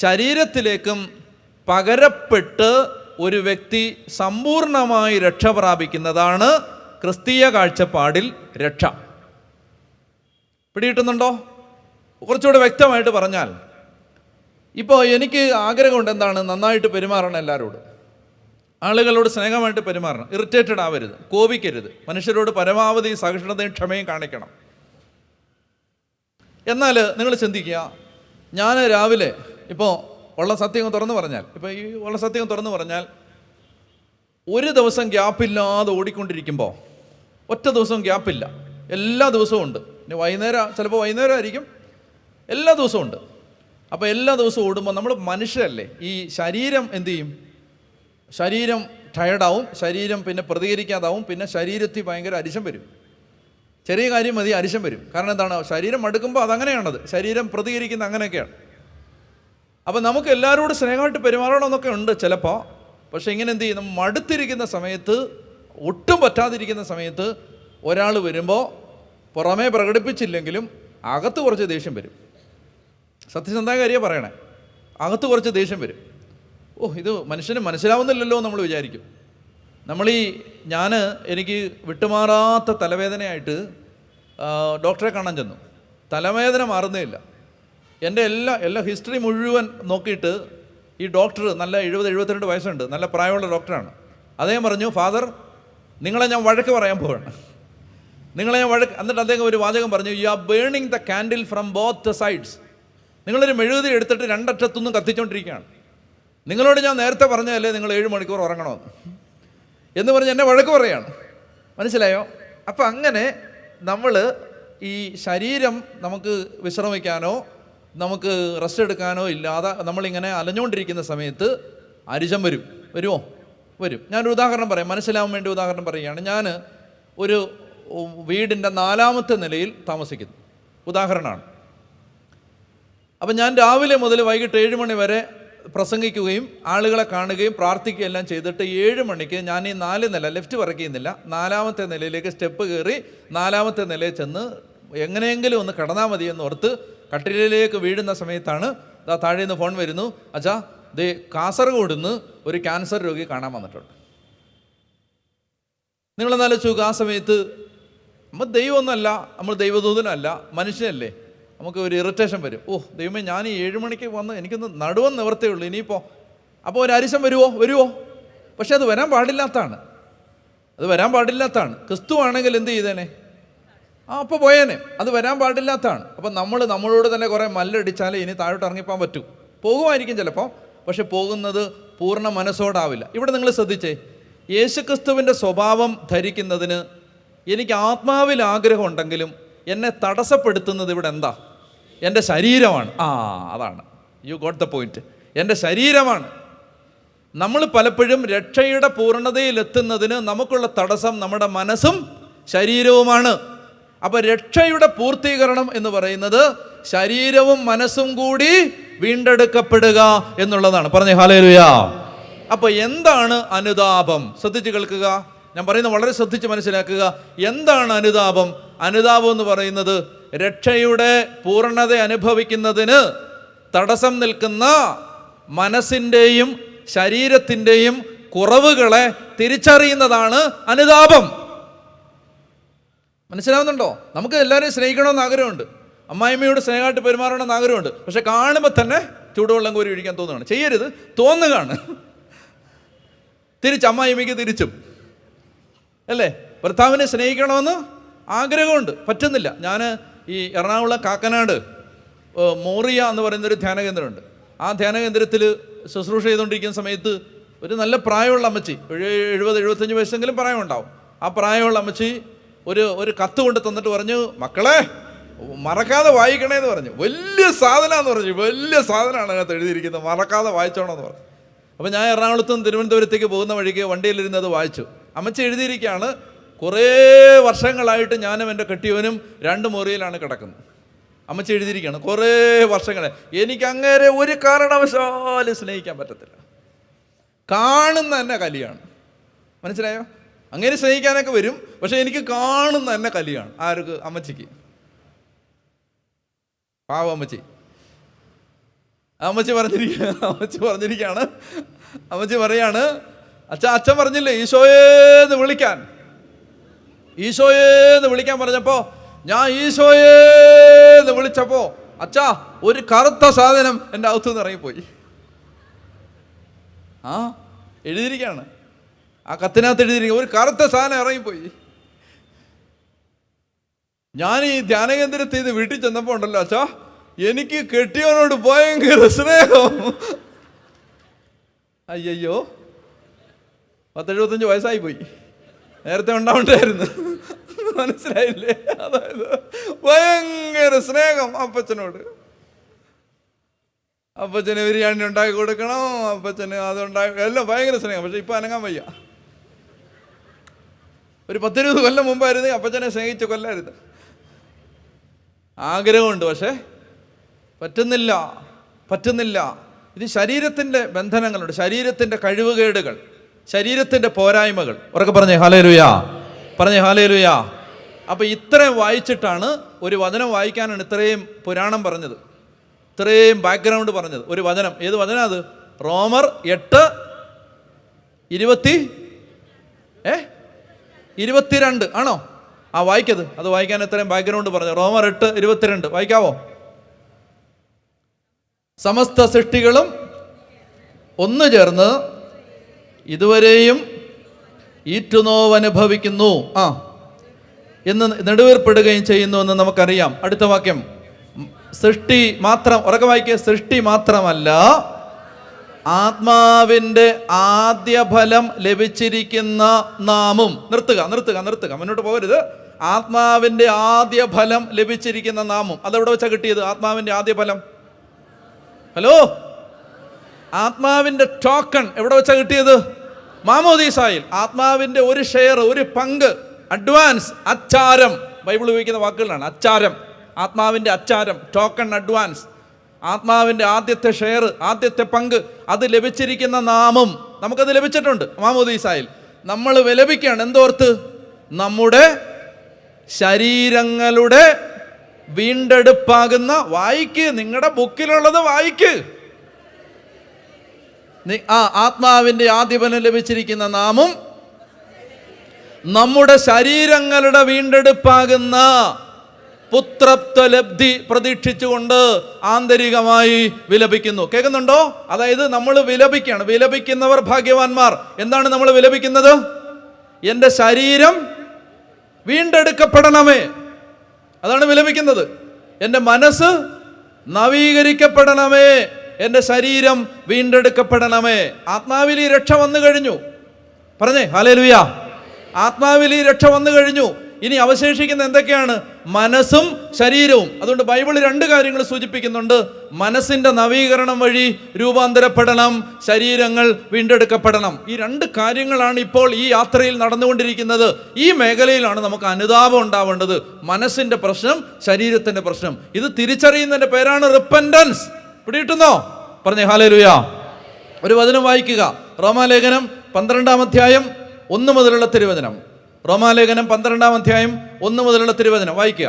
ശരീരത്തിലേക്കും പകരപ്പെട്ട് ഒരു വ്യക്തി സമ്പൂർണമായി രക്ഷ പ്രാപിക്കുന്നതാണ് ക്രിസ്തീയ കാഴ്ചപ്പാടിൽ രക്ഷ. പിടികിട്ടുന്നുണ്ടോ? കുറച്ചുകൂടെ വ്യക്തമായിട്ട് പറഞ്ഞാൽ, ഇപ്പോൾ എനിക്ക് ആഗ്രഹമുണ്ട് എന്താണ്? നന്നായിട്ട് പെരുമാറണം, എല്ലാവരോടും ആളുകളോട് സ്നേഹമായിട്ട് പെരുമാറണം, ഇറിറ്റേറ്റഡ് ആവരുത്, കോപിക്കരുത്, മനുഷ്യരോട് പരമാവധി സഹിഷ്ണുതയും ക്ഷമയും കാണിക്കണം. എന്നാൽ നിങ്ങൾ ചിന്തിക്കുക, ഞാൻ രാവിലെ ഇപ്പോൾ ഉള്ള സത്യം തുറന്നു പറഞ്ഞാൽ, ഇപ്പോൾ ഈ ഉള്ള സത്യം തുറന്നു പറഞ്ഞാൽ ഒരു ദിവസം ഗ്യാപ്പില്ലാതെ ഓടിക്കൊണ്ടിരിക്കുമ്പോൾ, ഒറ്റ ദിവസവും ഗ്യാപ്പില്ല, എല്ലാ ദിവസവും ഉണ്ട്. ഇനി വൈകുന്നേരം, ചിലപ്പോൾ വൈകുന്നേരം ആയിരിക്കും, എല്ലാ ദിവസവും ഉണ്ട്. അപ്പോൾ എല്ലാ ദിവസവും ഓടുമ്പോൾ നമ്മൾ മനുഷ്യരല്ലേ, ഈ ശരീരം എന്തു ചെയ്യും? ശരീരം ടയർഡാവും, ശരീരം പിന്നെ പ്രതികരിക്കാതാവും, പിന്നെ ശരീരത്തിൽ ഭയങ്കര അരിശം വരും. ചെറിയ കാര്യം മതി അരിശം വരും. കാരണം എന്താണ്? ശരീരം മടുക്കുമ്പോൾ അതങ്ങനെയാണത്, ശരീരം പ്രതികരിക്കുന്ന അങ്ങനെയൊക്കെയാണ്. അപ്പോൾ നമുക്ക് എല്ലാവരോടും സ്നേഹമായിട്ട് പെരുമാറണമെന്നൊക്കെ ഉണ്ട് ചിലപ്പോൾ. പക്ഷേ ഇങ്ങനെ എന്ത് ചെയ്യും? നമ്മൾ മടുത്തിരിക്കുന്ന സമയത്ത്, ഒട്ടും പറ്റാതിരിക്കുന്ന സമയത്ത് ഒരാൾ വരുമ്പോൾ പുറമേ പ്രകടിപ്പിച്ചില്ലെങ്കിലും അകത്ത് കുറച്ച് ദേഷ്യം വരും. സത്യസന്ധമായ കാര്യം പറയണേ, അകത്ത് കുറച്ച് ദേഷ്യം വരും. ഇത് മനുഷ്യന് മനസ്സിലാവുന്നില്ലല്ലോ നമ്മൾ വിചാരിക്കും. എനിക്ക് വിട്ടുമാറാത്ത തലവേദനയായിട്ട് ഡോക്ടറെ കാണാൻ ചെന്നു. തലവേദന മാറുന്നേ ഇല്ല. എൻ്റെ എല്ലാ ഹിസ്റ്ററി മുഴുവൻ നോക്കിയിട്ട് ഈ ഡോക്ടർ നല്ല 70-72 വയസ്സുണ്ട്, നല്ല പ്രായമുള്ള ഡോക്ടറാണ്. അദ്ദേഹം പറഞ്ഞു, ഫാദർ നിങ്ങളെ ഞാൻ വഴക്ക് പറയാൻ പോവാണ്, നിങ്ങളെ ഞാൻ വഴക്ക്. എന്നിട്ട് അദ്ദേഹം ഒരു വാചകം പറഞ്ഞു, you are burning the candle from both the sides. നിങ്ങളൊരു മെഴുകുതിരി എടുത്തിട്ട് രണ്ടറ്റത്തുനിന്നും കത്തിച്ചുകൊണ്ടിരിക്കുകയാണ്. നിങ്ങളോട് ഞാൻ നേരത്തെ പറഞ്ഞതല്ലേ നിങ്ങൾ 7 മണിക്കൂർ ഉറങ്ങണമെന്ന് എന്ന് പറഞ്ഞ് എന്നെ വഴക്ക് പറയുകയാണ്. മനസ്സിലായോ? അപ്പം അങ്ങനെ നമ്മൾ ഈ ശരീരം നമുക്ക് വിശ്രമിക്കാനോ നമുക്ക് റെസ്റ്റ് എടുക്കാനോ ഇല്ലാതെ നമ്മളിങ്ങനെ അലഞ്ഞുകൊണ്ടിരിക്കുന്ന സമയത്ത് അരിശം വരുമോ? വരും. ഞാനൊരു ഉദാഹരണം പറയാം, മനസ്സിലാവാൻ വേണ്ടി ഉദാഹരണം പറയുകയാണ്. ഞാൻ ഒരു വീടിൻ്റെ 4ാമത്തെ നിലയിൽ താമസിക്കുന്നു, ഉദാഹരണമാണ്. അപ്പം ഞാൻ രാവിലെ മുതൽ വൈകിട്ട് 7 മണി വരെ പ്രസംഗിക്കുകയും ആളുകളെ കാണുകയും പ്രാർത്ഥിക്കുകയും എല്ലാം ചെയ്തിട്ട് 7 മണിക്ക് ഞാൻ ഈ 4 നില ലെഫ്റ്റ് വർക്ക് ചെയ്യുന്നില്ല, 4ാമത്തെ നിലയിലേക്ക് സ്റ്റെപ്പ് കയറി 4ാമത്തെ നിലയിൽ ചെന്ന് എങ്ങനെയെങ്കിലും ഒന്ന് കിടന്നാൽ മതി എന്ന് ഓർത്ത് കട്ടിലേക്ക് വീഴുന്ന സമയത്താണ് താഴെ നിന്ന് ഫോൺ വരുന്നു, അച്ഛാ ദേ കാസർഗോഡ് നിന്ന് ഒരു ക്യാൻസർ രോഗി കാണാൻ വന്നിട്ടുണ്ട്. നിങ്ങളെന്നാലോചിച്ചു, ആ സമയത്ത് നമ്മൾ ദൈവമൊന്നുമല്ല, നമ്മൾ ദൈവദൂതനല്ല, മനുഷ്യനല്ലേ, നമുക്ക് ഒരു ഇറിറ്റേഷൻ വരും. ദൈവമേ, ഞാൻ ഈ 7 മണിക്ക് വന്ന് എനിക്കൊന്ന് നടുവെന്ന് നിവർത്തേ ഉള്ളൂ, ഇനിയിപ്പോൾ അപ്പോൾ ഒരു അരിശം വരുമോ? പക്ഷെ അത് വരാൻ പാടില്ലാത്തതാണ്, ക്രിസ്തു ആണെങ്കിൽ എന്ത് ചെയ്തേനെ? അപ്പോൾ പോയേനെ. അത് വരാൻ പാടില്ലാത്തതാണ്. അപ്പം നമ്മളോട് തന്നെ കുറേ മല്ലടിച്ചാലേ ഇനി താഴോട്ട് ഇറങ്ങിപ്പോകാൻ പറ്റൂ. പോകുമായിരിക്കും ചിലപ്പോൾ, പക്ഷെ പോകുന്നത് പൂർണ്ണ മനസ്സോടാവില്ല. ഇവിടെ നിങ്ങൾ ശ്രദ്ധിച്ചേ, യേശുക്രിസ്തുവിൻ്റെ സ്വഭാവം ധരിക്കുന്നതിന് എനിക്ക് ആത്മാവിൽ ആഗ്രഹമുണ്ടെങ്കിലും എന്നെ തടസ്സപ്പെടുത്തുന്നത് ഇവിടെ എന്താ? എൻ്റെ ശരീരമാണ്. അതാണ്, യു ഗോട്ട് ദ പോയിന്റ്. എൻ്റെ ശരീരമാണ്. നമ്മൾ പലപ്പോഴും രക്ഷയുടെ പൂർണ്ണതയിലെത്തുന്നതിന് നമുക്കുള്ള തടസ്സം നമ്മുടെ മനസ്സും ശരീരവുമാണ്. അപ്പം രക്ഷയുടെ പൂർത്തീകരണം എന്ന് പറയുന്നത് ശരീരവും മനസ്സും കൂടി വീണ്ടെടുക്കപ്പെടുക എന്നുള്ളതാണ്. പറഞ്ഞേ ഹല്ലേലൂയാ. അപ്പോൾ എന്താണ് അനുതാപം? ശ്രദ്ധിച്ച് കേൾക്കുക, ഞാൻ പറയുന്നത് വളരെ ശ്രദ്ധിച്ച് മനസ്സിലാക്കുക. എന്താണ് അനുതാപം? അനുതാപം എന്ന് പറയുന്നത് രക്ഷയുടെ പൂർണ്ണത അനുഭവിക്കുന്നതിന് തടസ്സം നിൽക്കുന്ന മനസ്സിൻ്റെയും ശരീരത്തിൻ്റെയും കുറവുകളെ തിരിച്ചറിയുന്നതാണ് അനുതാപം. മനസ്സിലാവുന്നുണ്ടോ? നമുക്ക് എല്ലാവരെയും സ്നേഹിക്കണമെന്ന് ആഗ്രഹമുണ്ട്, അമ്മായിമ്മയോട് സ്നേഹമായിട്ട് പെരുമാറണമെന്ന് ആഗ്രഹമുണ്ട്. പക്ഷെ കാണുമ്പോൾ തന്നെ ചൂടുവെള്ളം കോരി ഒഴിക്കാൻ തോന്നുകയാണ്. ചെയ്യരുത്, തോന്നുകയാണ്. അമ്മായിമ്മയ്ക്ക് തിരിച്ചും അല്ലേ, ഭർത്താവിനെ സ്നേഹിക്കണമെന്ന് ആഗ്രഹമുണ്ട്, പറ്റുന്നില്ല. ഞാൻ ഈ എറണാകുളം കാക്കനാട് മോറിയ എന്ന് പറയുന്നൊരു ധ്യാനകേന്ദ്രമുണ്ട്. ആ ധ്യാനകേന്ദ്രത്തിൽ ശുശ്രൂഷ ചെയ്തുകൊണ്ടിരിക്കുന്ന സമയത്ത് ഒരു നല്ല പ്രായമുള്ള അമ്മച്ചി, 70-75 വയസ്സെങ്കിലും പ്രായമുണ്ടാവും. ആ പ്രായമുള്ള അമ്മച്ചി ഒരു കത്ത് കൊണ്ട് തന്നിട്ട് പറഞ്ഞു, മക്കളെ മറക്കാതെ വായിക്കണേന്ന് പറഞ്ഞു. വലിയ സാധനമാണെന്ന് പറഞ്ഞു, വലിയ സാധനമാണ് അതിനകത്ത് എഴുതിയിരിക്കുന്നത്, മറക്കാതെ വായിച്ചോണമെന്ന് പറഞ്ഞു. അപ്പോൾ ഞാൻ എറണാകുളത്ത് നിന്ന് തിരുവനന്തപുരത്തേക്ക് പോകുന്ന വഴിക്ക് വണ്ടിയിലിരുന്ന് അത് വായിച്ചു. അമ്മച്ചി എഴുതിയിരിക്കുകയാണ്, കുറേ വർഷങ്ങളായിട്ട് ഞാനും എൻ്റെ കെട്ടിയവനും 2 മുറിയിലാണ് കിടക്കുന്നത്. അമ്മച്ചി എഴുതിയിരിക്കുകയാണ്, കുറേ വർഷങ്ങളെ എനിക്ക് അങ്ങേരെ ഒരു കാരണവശാലും സ്നേഹിക്കാൻ പറ്റത്തില്ല, കാണുന്ന തന്നെ കലിയാണ്. മനസ്സിലായോ? അങ്ങനെ സ്നേഹിക്കാനൊക്കെ വരും, പക്ഷെ എനിക്ക് കാണുന്ന തന്നെ കലിയാണ്. ആർക്ക്? അമ്മച്ചിക്ക്. പാവം അമ്മച്ചി. അമ്മച്ചി പറയാണ്, അച്ഛൻ പറഞ്ഞില്ലേ ഈശോയേന്ന് വിളിക്കാൻ പറഞ്ഞപ്പോൾ ഞാൻ ഈശോയേന്ന് വിളിച്ചപ്പോൾ അച്ഛാ ഒരു കറുത്ത സാധനം എൻ്റെ അകത്തു നിന്ന് ഇറങ്ങിപ്പോയി. എഴുതിയിരിക്കുകയാണ്, ആ കത്തിനകത്ത് എഴുതിയിരിക്കുക, ഒരു കറുത്ത സാധനം ഇറങ്ങിപ്പോയി. ഞാൻ ഈ ധ്യാനകേന്ദ്രത്തിൽ നിന്ന് വീട്ടിൽ ചെന്നപ്പോൾ ഉണ്ടല്ലോ അച്ഛാ, എനിക്ക് കെട്ടിയവനോട് ഭയങ്കര സ്നേഹം. അയ്യോ, 10-75 വയസ്സായി പോയി, നേരത്തെ ഉണ്ടാവണ്ടായിരുന്നു. മനസ്സിലായില്ലേ? അതായത് ഭയങ്കര സ്നേഹം അപ്പച്ചനോട്. അപ്പച്ചന് ബിരിയാണി ഉണ്ടാക്കി കൊടുക്കണം, അപ്പച്ചന് അതുണ്ടാക്കി, എല്ലാം ഭയങ്കര സ്നേഹം. പക്ഷെ ഇപ്പം അനങ്ങാൻ വയ്യ. ഒരു 10-20 കൊല്ലം മുമ്പായിരുന്നു അപ്പച്ചനെ സ്നേഹിച്ച കൊല്ലായിരുന്നു. ആഗ്രഹമുണ്ട്, പക്ഷേ പറ്റുന്നില്ല. ഇത് ശരീരത്തിൻ്റെ ബന്ധനങ്ങളുണ്ട്, ശരീരത്തിൻ്റെ കഴിവുകേടുകൾ, ശരീരത്തിൻ്റെ പോരായ്മകൾ. ഉറക്കെ പറഞ്ഞേ ഹല്ലേലൂയാ. അപ്പോൾ ഇത്രയും വായിച്ചിട്ടാണ് ഒരു വചനം വായിക്കാനാണ് ഇത്രയും പുരാണം പറഞ്ഞത്, ഇത്രയും ബാക്ക്ഗ്രൗണ്ട് പറഞ്ഞത്. ഒരു വചനം, ഏത് വചനം അത്? റോമർ 8:22 ആണോ? വായിക്കത്, അത് വായിക്കാൻ ഇത്രയും ബാക്ക്ഗ്രൗണ്ട് പറഞ്ഞു. റോമർ 8:22 വായിക്കാവോ? സമസ്ത സൃഷ്ടികളും ഒന്നു ചേർന്ന് ഇതുവരെയും ഈറ്റുനോവ് അനുഭവിക്കുന്നു എന്ന് നെടുവേർപ്പെടുകയും ചെയ്യുന്നു എന്ന് നമുക്കറിയാം. അടുത്ത വാക്യം, സൃഷ്ടി മാത്രം, ഉറക്കെ വായിക്കുക, സൃഷ്ടി മാത്രമല്ല ആത്മാവിൻ്റെ ആദ്യ ഫലം ലഭിച്ചിരിക്കുന്ന നാമും. നിർത്തുക, മുന്നോട്ട് പോകരുത്. ആത്മാവിൻ്റെ ആദ്യ ഫലം ലഭിച്ചിരിക്കുന്ന നാമും. അതെവിടെ വെച്ചാ കിട്ടിയത്? ആത്മാവിൻ്റെ ആദ്യ ഫലം, ഹലോ, ആത്മാവിൻ്റെ ടോക്കൺ എവിടെ വെച്ചാ കിട്ടിയത്? മാമോദീസായിൽ. ആത്മാവിൻ്റെ ഒരു ഷെയർ, ഒരു പങ്ക്, അഡ്വാൻസ്, അച്ചാരം, ബൈബിൾ ഉപയോഗിക്കുന്ന വാക്കുകളാണ്. അച്ചാരം, ആത്മാവിൻ്റെ അച്ചാരം, ടോക്കൺ, അഡ്വാൻസ്, ആത്മാവിൻ്റെ ആദ്യത്തെ ഷെയർ, ആദ്യത്തെ പങ്ക്, അത് ലഭിച്ചിരിക്കുന്ന നാമും. നമുക്കത് ലഭിച്ചിട്ടുണ്ട് മാമോദീസായിൽ. നമ്മൾ വിലപിക്കുകയാണ്, എന്തോർത്ത്? നമ്മുടെ ശരീരങ്ങളുടെ വീണ്ടെടുപ്പാകുന്ന, വായിക്ക്, നിങ്ങളുടെ ബുക്കിലുള്ളത് വായിക്ക്. ആത്മാവിന്റെ ആധിപനം ലഭിച്ചിരിക്കുന്ന നാമും നമ്മുടെ ശരീരങ്ങളുടെ വീണ്ടെടുപ്പാകുന്ന പുത്രത്വലബ്ധി പ്രതീക്ഷിച്ചുകൊണ്ട് ആന്തരികമായി വിലപിക്കുന്നു. കേൾക്കുന്നുണ്ടോ? അതായത് നമ്മൾ വിലപിക്കുകയാണ്. വിലപിക്കുന്നവർ ഭാഗ്യവാന്മാർ. എന്താണ് നമ്മൾ വിലപിക്കുന്നത്? എൻ്റെ ശരീരം വീണ്ടെടുക്കപ്പെടണമേ. അതാണ് വിലപിക്കുന്നത്. എൻ്റെ മനസ്സ് നവീകരിക്കപ്പെടണമേ, എൻ്റെ ശരീരം വീണ്ടെടുക്കപ്പെടണമേ. ആത്മാവിൽ ഈ രക്ഷ വന്നു കഴിഞ്ഞു. പറഞ്ഞേ ഹല്ലേലൂയ. ആത്മാവിൽ ഈ രക്ഷ വന്നു കഴിഞ്ഞു. ഇനി അവശേഷിക്കുന്ന എന്തൊക്കെയാണ്? മനസ്സും ശരീരവും. അതുകൊണ്ട് ബൈബിൾ രണ്ട് കാര്യങ്ങൾ സൂചിപ്പിക്കുന്നുണ്ട്. മനസ്സിന്റെ നവീകരണം വഴി രൂപാന്തരപ്പെടണം, ശരീരങ്ങൾ വീണ്ടെടുക്കപ്പെടണം. ഈ രണ്ട് കാര്യങ്ങളാണ് ഇപ്പോൾ ഈ യാത്രയിൽ നടന്നുകൊണ്ടിരിക്കുന്നത്. ഈ മേഖലയിലാണ് നമുക്ക് അനുതാപം ഉണ്ടാവേണ്ടത്. മനസ്സിന്റെ പ്രശ്നം, ശരീരത്തിന്റെ പ്രശ്നം. ഇത് തിരിച്ചറിയുന്നതിന്റെ പേരാണ് റിപ്പന്റൻസ്. പിടികിട്ടുന്നോ? പറഞ്ഞേ ഹല്ലേലൂയ. ഒരു വചനം വായിക്കുക. റോമാലേഖനം 12-ാം അധ്യായം 1 മുതലുള്ള തിരുവചനം. റോമാലേഖനം 12-ാം അധ്യായം 1 മുതലുള്ള തിരുവചനം വായിക്കുക.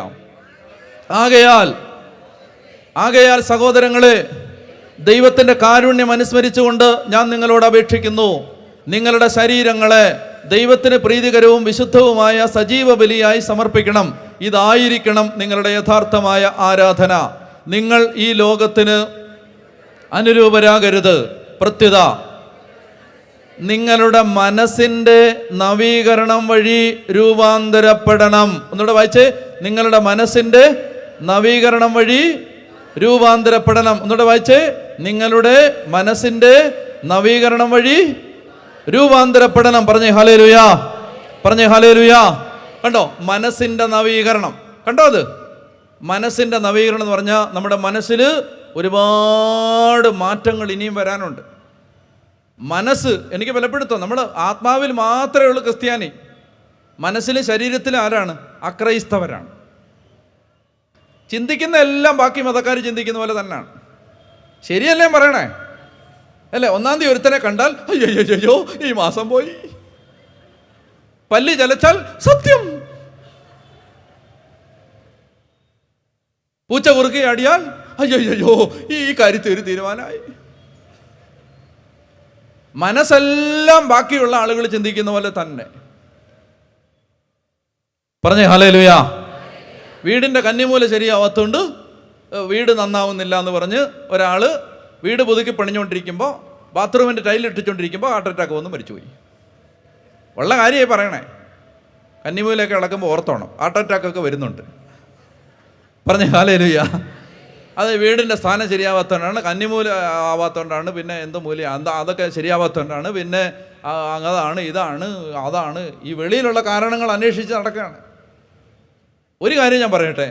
ആകയാൽ സഹോദരങ്ങളെ, ദൈവത്തിൻ്റെ കാരുണ്യം അനുസ്മരിച്ചുകൊണ്ട് ഞാൻ നിങ്ങളോട് അപേക്ഷിക്കുന്നു, നിങ്ങളുടെ ശരീരങ്ങളെ ദൈവത്തിന് പ്രീതികരവും വിശുദ്ധവുമായ സജീവ ബലിയായി സമർപ്പിക്കണം. ഇതായിരിക്കണം നിങ്ങളുടെ യഥാർത്ഥമായ ആരാധന. നിങ്ങൾ ഈ ലോകത്തിന് അനുരൂപരാകരുത്. പ്രത്യുത നിങ്ങളുടെ മനസ്സിൻ്റെ നവീകരണം വഴി രൂപാന്തരപ്പെടണം. ഒന്നുകൂടെ വായിച്ചേ. നിങ്ങളുടെ മനസ്സിൻ്റെ നവീകരണം വഴി രൂപാന്തരപ്പെടണം. ഒന്നുകൂടെ വായിച്ചേ. നിങ്ങളുടെ മനസ്സിൻ്റെ നവീകരണം വഴി രൂപാന്തരപ്പെടണം. പറഞ്ഞേ ഹല്ലേലൂയ. പറഞ്ഞേ ഹല്ലേലൂയ. കണ്ടോ മനസ്സിൻ്റെ നവീകരണം? കണ്ടോ? അത് മനസ്സിൻ്റെ നവീകരണം എന്ന് പറഞ്ഞാൽ നമ്മുടെ മനസ്സിൽ ഒരുപാട് മാറ്റങ്ങൾ ഇനിയും വരാനുണ്ട്. മനസ്സ് എനിക്ക് ബലപ്പെടുത്തും. നമ്മൾ ആത്മാവിൽ മാത്രമേ ഉള്ളൂ ക്രിസ്ത്യാനി. മനസ്സിലും ശരീരത്തിലും ആരാണ്? അക്രൈസ്തവരാണ്. ചിന്തിക്കുന്ന എല്ലാം ബാക്കി മതക്കാർ ചിന്തിക്കുന്ന പോലെ തന്നെയാണ്. ശരിയല്ലേ പറയണേ? അല്ലേ? 1-ാം തീയതി ഒരുത്തനെ കണ്ടാൽ അയ്യോ ഈ മാസം പോയി. പല്ലി ചലച്ചാൽ സത്യം. പൂച്ച കുറുക്കി ആടിയാൽ അയ്യോ ഈ കാര്യത്തിൽ ഒരു തീരുമാനമായി. മനസ്സെല്ലാം ബാക്കിയുള്ള ആളുകൾ ചിന്തിക്കുന്ന പോലെ തന്നെ. പറഞ്ഞേ ഹല്ലേലൂയ. വീടിൻ്റെ കന്നിമൂല ശരിയാവാത്തതുകൊണ്ട് വീട് നന്നാവുന്നില്ല എന്ന് പറഞ്ഞ് ഒരാൾ വീട് പുതുക്കി പണിഞ്ഞുകൊണ്ടിരിക്കുമ്പോൾ ബാത്റൂമിൻ്റെ ടൈലിട്ടിച്ചുകൊണ്ടിരിക്കുമ്പോൾ ഹാർട്ട് അറ്റാക്ക് വന്ന് മരിച്ചുപോയി. ഉള്ള കാര്യമായി പറയണേ. കന്നിമൂലയൊക്കെ ഇളക്കുമ്പോൾ ഓർത്തോണം, ഹാർട്ട് അറ്റാക്കൊക്കെ വരുന്നുണ്ട്. പറഞ്ഞേ ഹല്ലേലൂയ. അത് വീടിൻ്റെ സ്ഥാനം ശരിയാവാത്തതുകൊണ്ടാണ്, കന്നിമൂല ആവാത്തതുകൊണ്ടാണ്, പിന്നെ എന്ത് മൂല അതൊക്കെ ശരിയാവാത്തതുകൊണ്ടാണ്, പിന്നെ അതാണ് ഇതാണ് അതാണ്. ഈ വെളിയിലുള്ള കാരണങ്ങൾ അന്വേഷിച്ച് നടക്കുകയാണ്. ഒരു കാര്യം ഞാൻ പറയട്ടെ,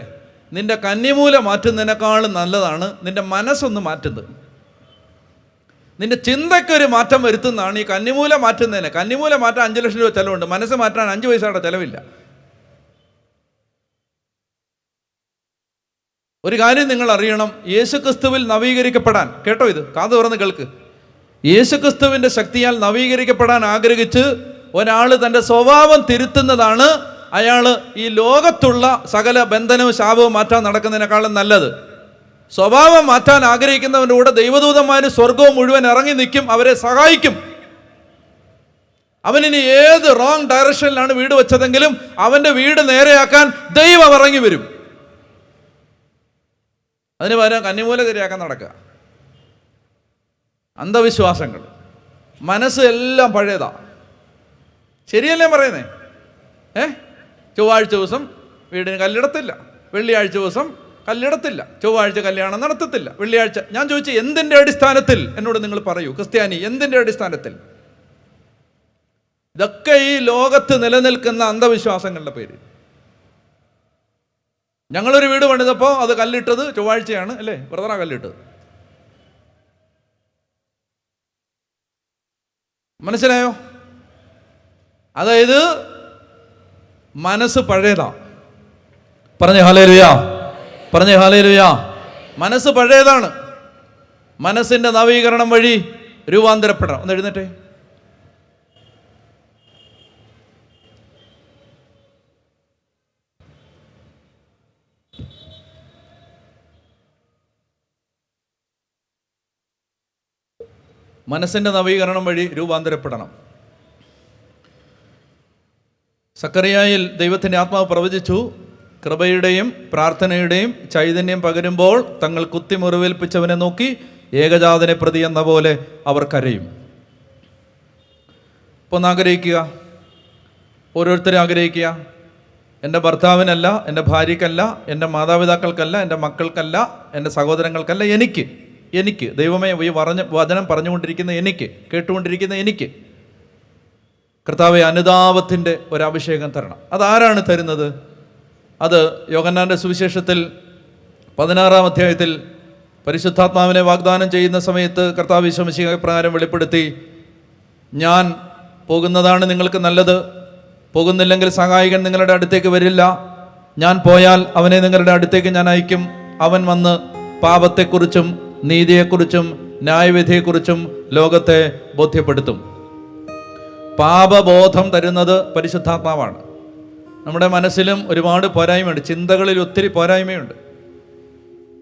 നിന്റെ കന്നിമൂല മാറ്റുന്നതിനേക്കാളും നല്ലതാണ് നിന്റെ മനസ്സൊന്ന് മാറ്റുന്നത്. നിന്റെ ചിന്തയ്ക്കൊരു മാറ്റം വരുത്തുന്നതാണ് ഈ കന്നിമൂല മാറ്റുന്നതിന്. കന്നിമൂല മാറ്റാൻ 5 ലക്ഷം രൂപ ചിലവുണ്ട്, മനസ്സ് മാറ്റാൻ 5 പൈസയുടെ ചിലവില്ല. ഒരു കാര്യം നിങ്ങൾ അറിയണം, യേശുക്രിസ്തുവിൽ നവീകരിക്കപ്പെടാൻ, കേട്ടോ ഇത് കാത് തുറന്ന് കേൾക്ക്, യേശുക്രിസ്തുവിൻ്റെ ശക്തിയാൽ നവീകരിക്കപ്പെടാൻ ആഗ്രഹിച്ച് ഒരാൾ തൻ്റെ സ്വഭാവം തിരുത്തുന്നതാണ് അയാൾ ഈ ലോകത്തുള്ള സകല ബന്ധനവും ശാപവും മാറ്റാൻ നടക്കുന്നതിനേക്കാളും നല്ലത്. സ്വഭാവം മാറ്റാൻ ആഗ്രഹിക്കുന്നവൻ്റെ കൂടെ ദൈവദൂതന്മാർ സ്വർഗവും മുഴുവൻ ഇറങ്ങി നിൽക്കും, അവരെ സഹായിക്കും. അവനിനി ഏത് റോങ് ഡയറക്ഷനിലാണ് വീട് വെച്ചതെങ്കിലും അവൻ്റെ വീട് നേരെയാക്കാൻ ദൈവം ഇറങ്ങി വരും. അതിന് പകരം കന്നിമൂല ശരിയാക്കാൻ നടക്കുക. അന്ധവിശ്വാസങ്ങൾ, മനസ്സ് എല്ലാം പഴയതാ. ശരിയല്ലേ പറയുന്നേ? ചൊവ്വാഴ്ച ദിവസം വീടിന് കല്ലിടത്തില്ല, വെള്ളിയാഴ്ച ദിവസം കല്ലിടത്തില്ല, ചൊവ്വാഴ്ച കല്യാണം നടത്തത്തില്ല, വെള്ളിയാഴ്ച. ഞാൻ ചോദിച്ചു എന്തിൻ്റെ അടിസ്ഥാനത്തിൽ? എന്നോട് നിങ്ങൾ പറയൂ, ക്രിസ്ത്യാനി എന്തിൻ്റെ അടിസ്ഥാനത്തിൽ? ഇതൊക്കെ ഈ ലോകത്ത് നിലനിൽക്കുന്ന അന്ധവിശ്വാസങ്ങളുടെ പേര്. ഞങ്ങളൊരു വീട് പണിതപ്പോൾ അത് കല്ലിട്ടത് ചൊവ്വാഴ്ചയാണ്, അല്ലേ? ബ്രദറാ കല്ലിട്ടത്. മനസ്സിലായോ? അതായത് മനസ്സ് പഴയതാ. പറഞ്ഞേ ഹല്ലേലൂയ. പറഞ്ഞേ ഹല്ലേലൂയ. മനസ്സ് പഴയതാണ്. മനസ്സിൻ്റെ നവീകരണം വഴി രൂപാന്തരപ്പെടണം. ഒന്ന് എഴുന്നേറ്റേ. മനസ്സിൻ്റെ നവീകരണം വഴി രൂപാന്തരപ്പെടണം. സക്കറിയായിൽ ദൈവത്തിൻ്റെ ആത്മാവ് പ്രവചിച്ചു, കൃപയുടെയും പ്രാർത്ഥനയുടെയും ചൈതന്യം പകരുമ്പോൾ തങ്ങൾ കുത്തി മുറിവേൽപ്പിച്ചവനെ നോക്കി ഏകജാതനെ പ്രതി എന്ന പോലെ അവർ കരയും. ഇപ്പോൾ ഒന്ന് ആഗ്രഹിക്കുക, ഓരോരുത്തരും ആഗ്രഹിക്കുക, എൻ്റെ ഭർത്താവിനല്ല, എൻ്റെ ഭാര്യയ്ക്കല്ല, എൻ്റെ മാതാപിതാക്കൾക്കല്ല, എൻ്റെ മക്കൾക്കല്ല, എൻ്റെ സഹോദരങ്ങൾക്കല്ല, എനിക്ക് ദൈവമേ ഈ വചനം പറഞ്ഞുകൊണ്ടിരിക്കുന്ന എനിക്ക്, കേട്ടുകൊണ്ടിരിക്കുന്ന എനിക്ക് കർത്താവെ അനുതാപത്തിൻ്റെ ഒരഭിഷേകം തരണം. അതാരാണ് തരുന്നത്? അത് യോഹന്നാൻ്റെ സുവിശേഷത്തിൽ 16-ാം അധ്യായത്തിൽ പരിശുദ്ധാത്മാവിനെ വാഗ്ദാനം ചെയ്യുന്ന സമയത്ത് കർത്താവ് ഈശോ മിശിഹാ പ്രകാരം വെളിപ്പെടുത്തി, ഞാൻ പോകുന്നതാണ് നിങ്ങൾക്ക് നല്ലത്, പോകുന്നില്ലെങ്കിൽ സഹായകൻ നിങ്ങളുടെ അടുത്തേക്ക് വരില്ല, ഞാൻ പോയാൽ അവനെ നിങ്ങളുടെ അടുത്തേക്ക് ഞാൻ അയക്കും, അവൻ വന്ന് പാപത്തെക്കുറിച്ചും നീതിയെക്കുറിച്ചും ന്യായവിധിയെക്കുറിച്ചും ലോകത്തെ ബോധ്യപ്പെടുത്തും. പാപബോധം തരുന്നത് പരിശുദ്ധാത്മാവാണ്. നമ്മുടെ മനസ്സിലും ഒരുപാട് പോരായ്മയുണ്ട്, ചിന്തകളിൽ ഒത്തിരി പോരായ്മയുണ്ട്,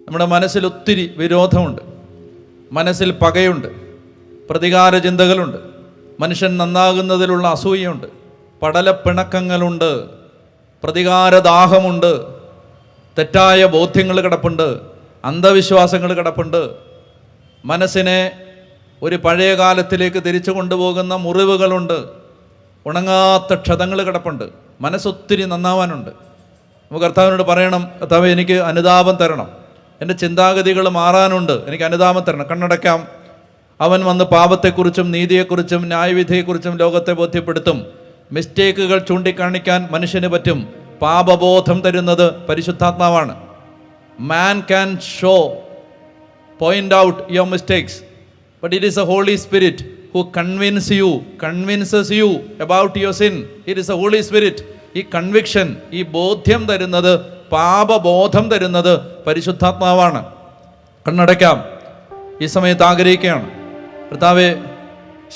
നമ്മുടെ മനസ്സിൽ ഒത്തിരി വിരോധമുണ്ട്, മനസ്സിൽ പകയുണ്ട്, പ്രതികാര ചിന്തകളുണ്ട്, മനുഷ്യൻ നന്നാകുന്നതിലുള്ള അസൂയയുണ്ട്, പടലപ്പിണക്കങ്ങളുണ്ട്, പ്രതികാരദാഹമുണ്ട്, തെറ്റായ ബോധ്യങ്ങൾ കിടപ്പുണ്ട്, അന്ധവിശ്വാസങ്ങൾ കിടപ്പുണ്ട്, മനസ്സിനെ ഒരു പഴയ കാലത്തിലേക്ക് തിരിച്ചു കൊണ്ടുപോകുന്ന മുറിവുകളുണ്ട്, ഉണങ്ങാത്ത ക്ഷതങ്ങൾ കിടപ്പുണ്ട്, മനസ്സൊത്തിരി നന്നാവാനുണ്ട്. നമുക്ക് കർത്താവിനോട് പറയണം, കർത്താവേ എനിക്ക് അനുതാപം തരണം, എൻ്റെ ചിന്താഗതികൾ മാറാനുണ്ട്, എനിക്ക് അനുതാപം തരണം. കണ്ണടയ്ക്കാം. അവൻ വന്ന് പാപത്തെക്കുറിച്ചും നീതിയെക്കുറിച്ചും ന്യായവിധിയെക്കുറിച്ചും ലോകത്തെ ബോധ്യപ്പെടുത്തും. മിസ്റ്റേക്കുകൾ ചൂണ്ടിക്കാണിക്കാൻ മനുഷ്യന് പറ്റും. പാപബോധം തരുന്നത് പരിശുദ്ധാത്മാവാണ്. Man can show, point out your mistakes, but it is the Holy Spirit who convinces you about your sin. It is the Holy Spirit. ഈ കൺവിക്ഷൻ, ഈ ബോധ്യം തരുന്നത്, പാപബോധം തരുന്നത് പരിശുദ്ധാത്മാവാണ്. കണ്ണടയ്ക്കാം. ഈ സമയത്ത് ആഗ്രഹിക്കുകയാണ്, കർത്താവേ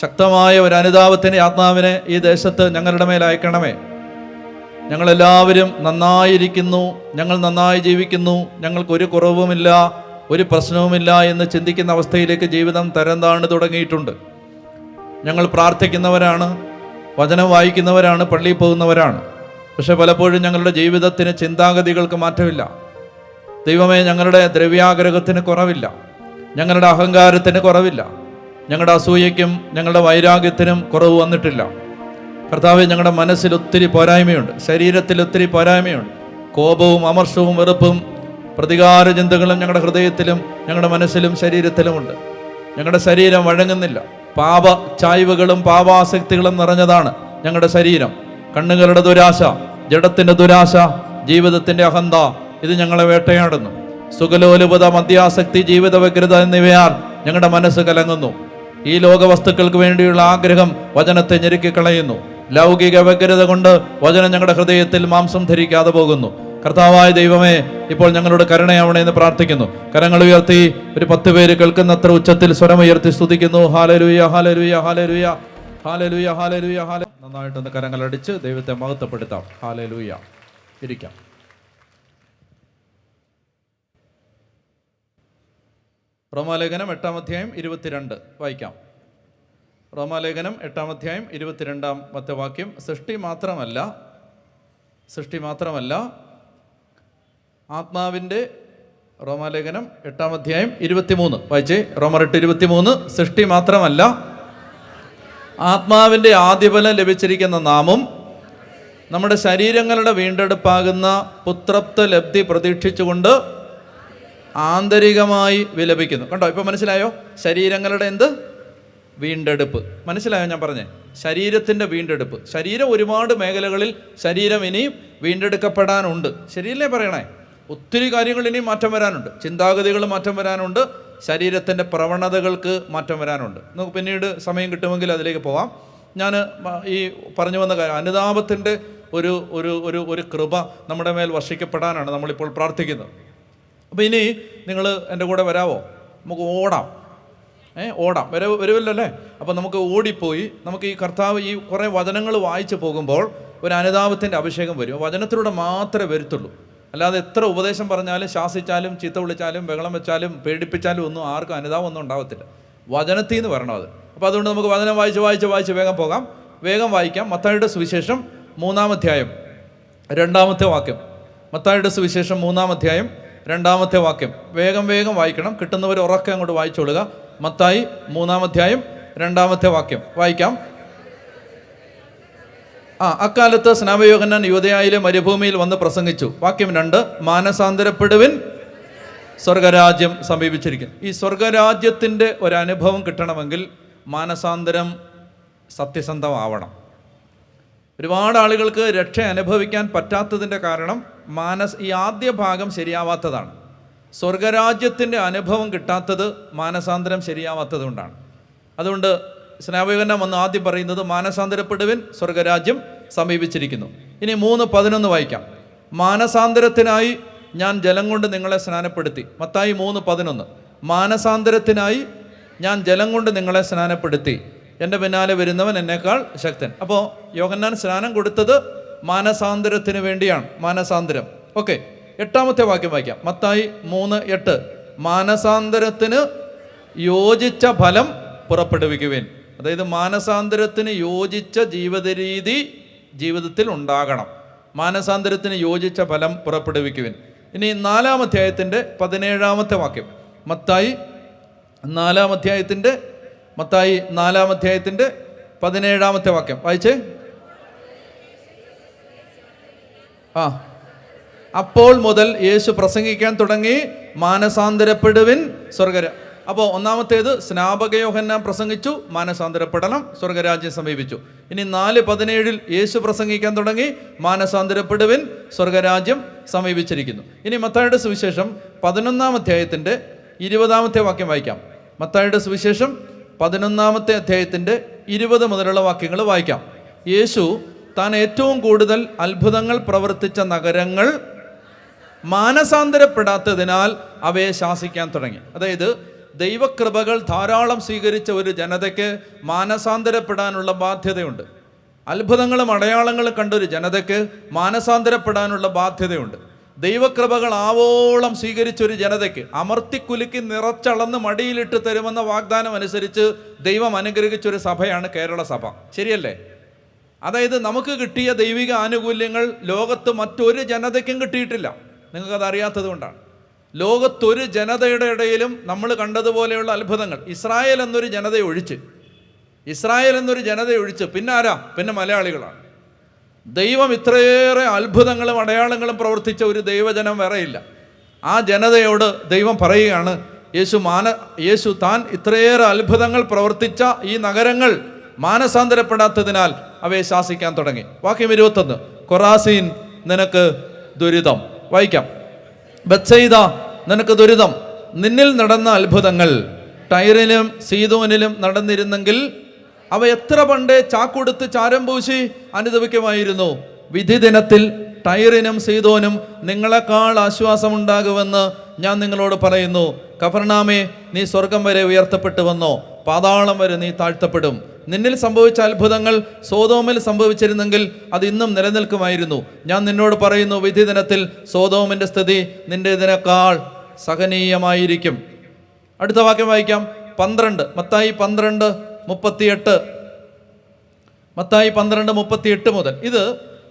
ശക്തമായ ഒരു അനുതാപത്തിൻ്റെ ആത്മാവിനെ ഈ ദേശത്ത് ഞങ്ങളുടെ മേൽ അയക്കണമേ. ഞങ്ങളെല്ലാവരും നന്നായിരിക്കുന്നു, ഞങ്ങൾ നന്നായി ജീവിക്കുന്നു, ഞങ്ങൾക്കൊരു കുറവുമില്ല, ഒരു പ്രശ്നവുമില്ല എന്ന് ചിന്തിക്കുന്ന അവസ്ഥയിലേക്ക് ജീവിതം തരം താഴ്ന്നു തുടങ്ങിയിട്ടുണ്ട്. ഞങ്ങൾ പ്രാർത്ഥിക്കുന്നവരാണ്, വചനം വായിക്കുന്നവരാണ്, പള്ളിയിൽ പോകുന്നവരാണ്. പക്ഷെ പലപ്പോഴും ഞങ്ങളുടെ ജീവിതത്തിന് ചിന്താഗതികൾക്ക് മാറ്റമില്ല. ദൈവമേ, ഞങ്ങളുടെ ദ്രവ്യാഗ്രഹത്തിന് കുറവില്ല, ഞങ്ങളുടെ അഹങ്കാരത്തിന് കുറവില്ല, ഞങ്ങളുടെ അസൂയയ്ക്കും ഞങ്ങളുടെ വൈരാഗ്യത്തിനും കുറവ് വന്നിട്ടില്ല. കർത്താവേ, ഞങ്ങളുടെ മനസ്സിൽ ഒത്തിരി പോരായ്മയുണ്ട്, ശരീരത്തിൽ ഒത്തിരി പോരായ്മയുണ്ട്. കോപവും അമർഷവും വെറുപ്പും പ്രതികാര ചിന്തകളും ഞങ്ങളുടെ ഹൃദയത്തിലും ഞങ്ങളുടെ മനസ്സിലും ശരീരത്തിലുമുണ്ട്. ഞങ്ങളുടെ ശരീരം വഴങ്ങുന്നില്ല. പാപ ചായ്വുകളും പാപാസക്തികളും നിറഞ്ഞതാണ് ഞങ്ങളുടെ ശരീരം. കണ്ണുകളുടെ ദുരാശ, ജഡത്തിൻ്റെ ദുരാശ, ജീവിതത്തിൻ്റെ അഹന്ത, ഇത് ഞങ്ങളെ വേട്ടയാടുന്നു. സുഖലോലുപത, മദ്യാസക്തി, ജീവിത വ്യഗ്രത എന്നിവയാൽ ഞങ്ങളുടെ മനസ്സ് കലങ്ങുന്നു. ഈ ലോക വസ്തുക്കൾക്ക് വേണ്ടിയുള്ള ആഗ്രഹം വചനത്തെ ഞെരുക്കിക്കളയുന്നു. ലൗകിക വ്യഗ്രത കൊണ്ട് വചനം ഞങ്ങളുടെ ഹൃദയത്തിൽ മാംസം ധരിക്കാതെ പോകുന്നു. കർത്താവായ ദൈവമേ, ഇപ്പോൾ ഞങ്ങളുടെ കരുണയാവണേ എന്ന് പ്രാർത്ഥിക്കുന്നു. കരങ്ങൾ ഉയർത്തി ഒരു 10 പേര് കേൾക്കുന്നത്ര ഉച്ചത്തിൽ സ്വരമുയർത്തി സ്തുതിക്കുന്നു. Hallelujah, hallelujah, hallelujah, hallelujah, hallelujah, hallelujah. നന്നായിട്ടൊന്ന് കരങ്ങൾ അടിച്ച് ദൈവത്തെ മഹത്വപ്പെടുത്താം. ഹല്ലേലൂയ. ഇരിക്കാം. റോമാലേഖനം 8-ാം അധ്യായം 22 വായിക്കാം. റോമാലേഖനം 8-ാം അധ്യായം 22-ാമത്തെ വാക്യം. സൃഷ്ടി മാത്രമല്ല ആത്മാവിൻ്റെ, റോമാലേഖനം 8-ാം അധ്യായം 23 വായിച്ചേ. റോമർ 8:23. സൃഷ്ടി മാത്രമല്ല ആത്മാവിൻ്റെ ആദ്യഫലം ലഭിച്ചിരിക്കുന്ന നാമും നമ്മുടെ ശരീരങ്ങളുടെ വീണ്ടെടുപ്പാകുന്ന പുത്രത്വ ലബ്ധി പ്രതീക്ഷിച്ചുകൊണ്ട് ആന്തരികമായി വിലപിക്കുന്നു. കണ്ടോ, ഇപ്പം മനസ്സിലായോ? ശരീരങ്ങളുടെ വീണ്ടെടുപ്പ് മനസ്സിലായോ? ഞാൻ പറഞ്ഞേ, ശരീരത്തിൻ്റെ വീണ്ടെടുപ്പ്. ശരീരം ഒരുപാട് മേഖലകളിൽ ശരീരം ഇനിയും വീണ്ടെടുക്കപ്പെടാനുണ്ട്. ശരിയല്ലേ പറയണേ? ഒത്തിരി കാര്യങ്ങൾ ഇനിയും മാറ്റം വരാനുണ്ട്. ചിന്താഗതികൾ മാറ്റം വരാനുണ്ട്. ശരീരത്തിൻ്റെ പ്രവണതകൾക്ക് മാറ്റം വരാനുണ്ട്. നമുക്ക് പിന്നീട് സമയം കിട്ടുമെങ്കിൽ അതിലേക്ക് പോവാം. ഞാൻ ഈ പറഞ്ഞു വന്ന കാര്യം, അനുതാപത്തിൻ്റെ ഒരു ഒരു ഒരു ഒരു കൃപ നമ്മുടെ മേൽ വർഷിക്കപ്പെടാനാണ് നമ്മളിപ്പോൾ പ്രാർത്ഥിക്കുന്നത്. അപ്പോൾ ഇനി നിങ്ങൾ എൻ്റെ കൂടെ വരാവോ? നമുക്ക് ഓടാം. വരുമല്ലോ അല്ലേ? അപ്പോൾ നമുക്ക് ഓടിപ്പോയി നമുക്ക് ഈ കർത്താവ് ഈ കുറേ വചനങ്ങൾ വായിച്ച് പോകുമ്പോൾ ഒരു അനുതാപത്തിൻ്റെ അഭിഷേകം വരും. വചനത്തിലൂടെ മാത്രമേ വരുത്തുള്ളൂ. അല്ലാതെ എത്ര ഉപദേശം പറഞ്ഞാലും, ശാസിച്ചാലും, ചീത്ത വിളിച്ചാലും, ബഹളം വെച്ചാലും, പേടിപ്പിച്ചാലും ഒന്നും ആർക്കും അനുതാപം ഒന്നും ഉണ്ടാകത്തില്ല. വചനത്തിൽ നിന്ന് വരണം അത്. അപ്പോൾ അതുകൊണ്ട് നമുക്ക് വചനം വായിച്ച് വേഗം പോകാം. വേഗം വായിക്കാം. മത്തായിയുടെ സുവിശേഷം 3-ാം അധ്യായം 2-ാമത്തെ വാക്യം. മത്തായിയുടെ സുവിശേഷം 3-ാം അധ്യായം 2-ാമത്തെ വാക്യം. വേഗം വായിക്കണം. കിട്ടുന്നവർ ഉറക്കെ അങ്ങോട്ട് വായിച്ചോളുക. മത്തായി 3-ാം അധ്യായം 2-ാമത്തെ വാക്യം വായിക്കാം. അക്കാലത്ത് സ്നാപകയോഹന്നാൻ യൂദയായിലെ മരുഭൂമിയിൽ വന്ന് പ്രസംഗിച്ചു. വാക്യം 2, മാനസാന്തരപ്പെടുവിൻ, സ്വർഗരാജ്യം സമീപിച്ചിരിക്കുന്നു. ഈ സ്വർഗരാജ്യത്തിൻ്റെ ഒരനുഭവം കിട്ടണമെങ്കിൽ മാനസാന്തരം സത്യസന്ധമാവണം. ഒരുപാട് ആളുകൾക്ക് രക്ഷ അനുഭവിക്കാൻ പറ്റാത്തതിൻ്റെ കാരണം ഈ ആദ്യ ഭാഗം ശരിയാവാത്തതാണ്. സ്വർഗരാജ്യത്തിൻ്റെ അനുഭവം കിട്ടാത്തത് മാനസാന്തരം ശരിയാവാത്തത് കൊണ്ടാണ്. അതുകൊണ്ട് സ്നാപകയോഹന്നാൻ വന്ന് ആദ്യം പറയുന്നത് മാനസാന്തരപ്പെടുവിൻ, സ്വർഗരാജ്യം സമീപിച്ചിരിക്കുന്നു. ഇനി 3:11 വായിക്കാം. മാനസാന്തരത്തിനായി ഞാൻ ജലം കൊണ്ട് നിങ്ങളെ സ്നാനപ്പെടുത്തി. മത്തായി 3:11. മാനസാന്തരത്തിനായി ഞാൻ ജലം കൊണ്ട് നിങ്ങളെ സ്നാനപ്പെടുത്തി, എൻ്റെ പിന്നാലെ വരുന്നവൻ എന്നേക്കാൾ ശക്തൻ. അപ്പോൾ യോഹന്നാൻ സ്നാനം കൊടുത്തത് മാനസാന്തരത്തിന് വേണ്ടിയാണ്. മാനസാന്തരം. ഓക്കെ, 8-ാമത്തെ വാക്യം വായിക്കാം. മത്തായി 3:8. മാനസാന്തരത്തിന് യോജിച്ച ഫലം പുറപ്പെടുവിക്കുവിൻ. അതായത് മാനസാന്തരത്തിന് യോജിച്ച ജീവിത രീതി ജീവിതത്തിൽ ഉണ്ടാകണം. മാനസാന്തരത്തിന് യോജിച്ച ഫലം പുറപ്പെടുവിക്കുവിൻ. ഇനി 4-ാം അധ്യായത്തിൻ്റെ 17-ാമത്തെ വാക്യം. മത്തായി 4-ാം അധ്യായത്തിൻ്റെ 17-ാമത്തെ വാക്യം വായിച്ചേ. അപ്പോൾ മുതൽ യേശു പ്രസംഗിക്കാൻ തുടങ്ങി, മാനസാന്തരപ്പെടുവിൻ, അപ്പോൾ ഒന്നാമത്തേത് സ്നാപകയോഹന്നാൻ പ്രസംഗിച്ചു, മാനസാന്തരപ്പെടണം, സ്വർഗരാജ്യം സമീപിച്ചു. ഇനി 4:17 യേശു പ്രസംഗിക്കാൻ തുടങ്ങി, മാനസാന്തരപ്പെടുവിൻ, സ്വർഗരാജ്യം സമീപിച്ചിരിക്കുന്നു. ഇനി മത്തായിയുടെ സുവിശേഷം 11-ാം അധ്യായത്തിൻ്റെ 20-ാമത്തെ വാക്യം വായിക്കാം. മത്തായിയുടെ സുവിശേഷം 11-ാമത്തെ അധ്യായത്തിൻ്റെ 20 മുതലുള്ള വാക്യങ്ങൾ വായിക്കാം. യേശു താൻ ഏറ്റവും കൂടുതൽ അത്ഭുതങ്ങൾ പ്രവർത്തിച്ച നഗരങ്ങൾ മാനസാന്തരപ്പെടാത്തതിനാൽ അവയെ ശാസിക്കാൻ തുടങ്ങി. അതായത് ദൈവകൃപകൾ ധാരാളം സ്വീകരിച്ച ഒരു ജനതയ്ക്ക് മാനസാന്തരപ്പെടാനുള്ള ബാധ്യതയുണ്ട്. അത്ഭുതങ്ങളും അടയാളങ്ങളും കണ്ടൊരു ജനതയ്ക്ക് മാനസാന്തരപ്പെടാനുള്ള ബാധ്യതയുണ്ട്. ദൈവകൃപകൾ ആവോളം സ്വീകരിച്ചൊരു ജനതയ്ക്ക് അമർത്തിക്കുലുക്കി നിറച്ചളന്ന് മടിയിലിട്ട് തരുമെന്ന വാഗ്ദാനം അനുസരിച്ച് ദൈവം അനുഗ്രഹിച്ചൊരു സഭയാണ് കേരള സഭ. ശരിയല്ലേ? അതായത് നമുക്ക് കിട്ടിയ ദൈവിക ആനുകൂല്യങ്ങൾ ലോകത്ത് മറ്റൊരു ജനതയ്ക്കും കിട്ടിയിട്ടില്ല. നിങ്ങൾക്കത് അറിയാത്തത് കൊണ്ടാണ്. ലോകത്തൊരു ജനതയുടെ ഇടയിലും നമ്മൾ കണ്ടതുപോലെയുള്ള അത്ഭുതങ്ങൾ ഇസ്രായേൽ എന്നൊരു ജനതയെ ഒഴിച്ച് പിന്നെ ആരാ? പിന്നെ മലയാളികളാണ്. ദൈവം ഇത്രയേറെ അത്ഭുതങ്ങളും അടയാളങ്ങളും പ്രവർത്തിച്ച ഒരു ദൈവജനം വേറെയില്ല. ആ ജനതയോട് ദൈവം പറയുകയാണ്, യേശു താൻ ഇത്രയേറെ അത്ഭുതങ്ങൾ പ്രവർത്തിച്ച ഈ നഗരങ്ങൾ മാനസാന്തരപ്പെടാത്തതിനാൽ അവയെ ശാസിക്കാൻ തുടങ്ങി. വാക്യം 21. കൊറാസീൻ, നിനക്ക് ദുരിതം. വായിക്കാം. ബത്സയിദ, നിനക്ക് ദുരിതം. നിന്നിൽ നടന്ന അത്ഭുതങ്ങൾ ടൈറിലും സീദോനിലും നടന്നിരുന്നെങ്കിൽ അവ എത്ര പണ്ടേ ചാക്കൊടുത്ത് ചാരം പൂശി അനുദപിക്കുമായിരുന്നു. വിധി ദിനത്തിൽ ടൈറിനും സീദോനും നിങ്ങളെക്കാൾ ആശ്വാസമുണ്ടാകുമെന്ന് ഞാൻ നിങ്ങളോട് പറയുന്നു. കഫർനാമേ, നീ സ്വർഗം വരെ ഉയർത്തപ്പെട്ടു വന്നോ, പാതാളം വരെ നീ താഴ്ത്തപ്പെടും. നിന്നിൽ സംഭവിച്ച അത്ഭുതങ്ങൾ സോദോമിൽ സംഭവിച്ചിരുന്നെങ്കിൽ അത് ഇന്നും നിലനിൽക്കുമായിരുന്നു. ഞാൻ നിന്നോട് പറയുന്നു, വിധി ദിനത്തിൽ സോദോമിൻ്റെ സ്ഥിതി നിന്റെ ഇതിനേക്കാൾ സഹനീയമായിരിക്കും. അടുത്ത വാക്യം വായിക്കാം. 12. മത്തായി 12:38. മത്തായി 12:38 മുതൽ. ഇത്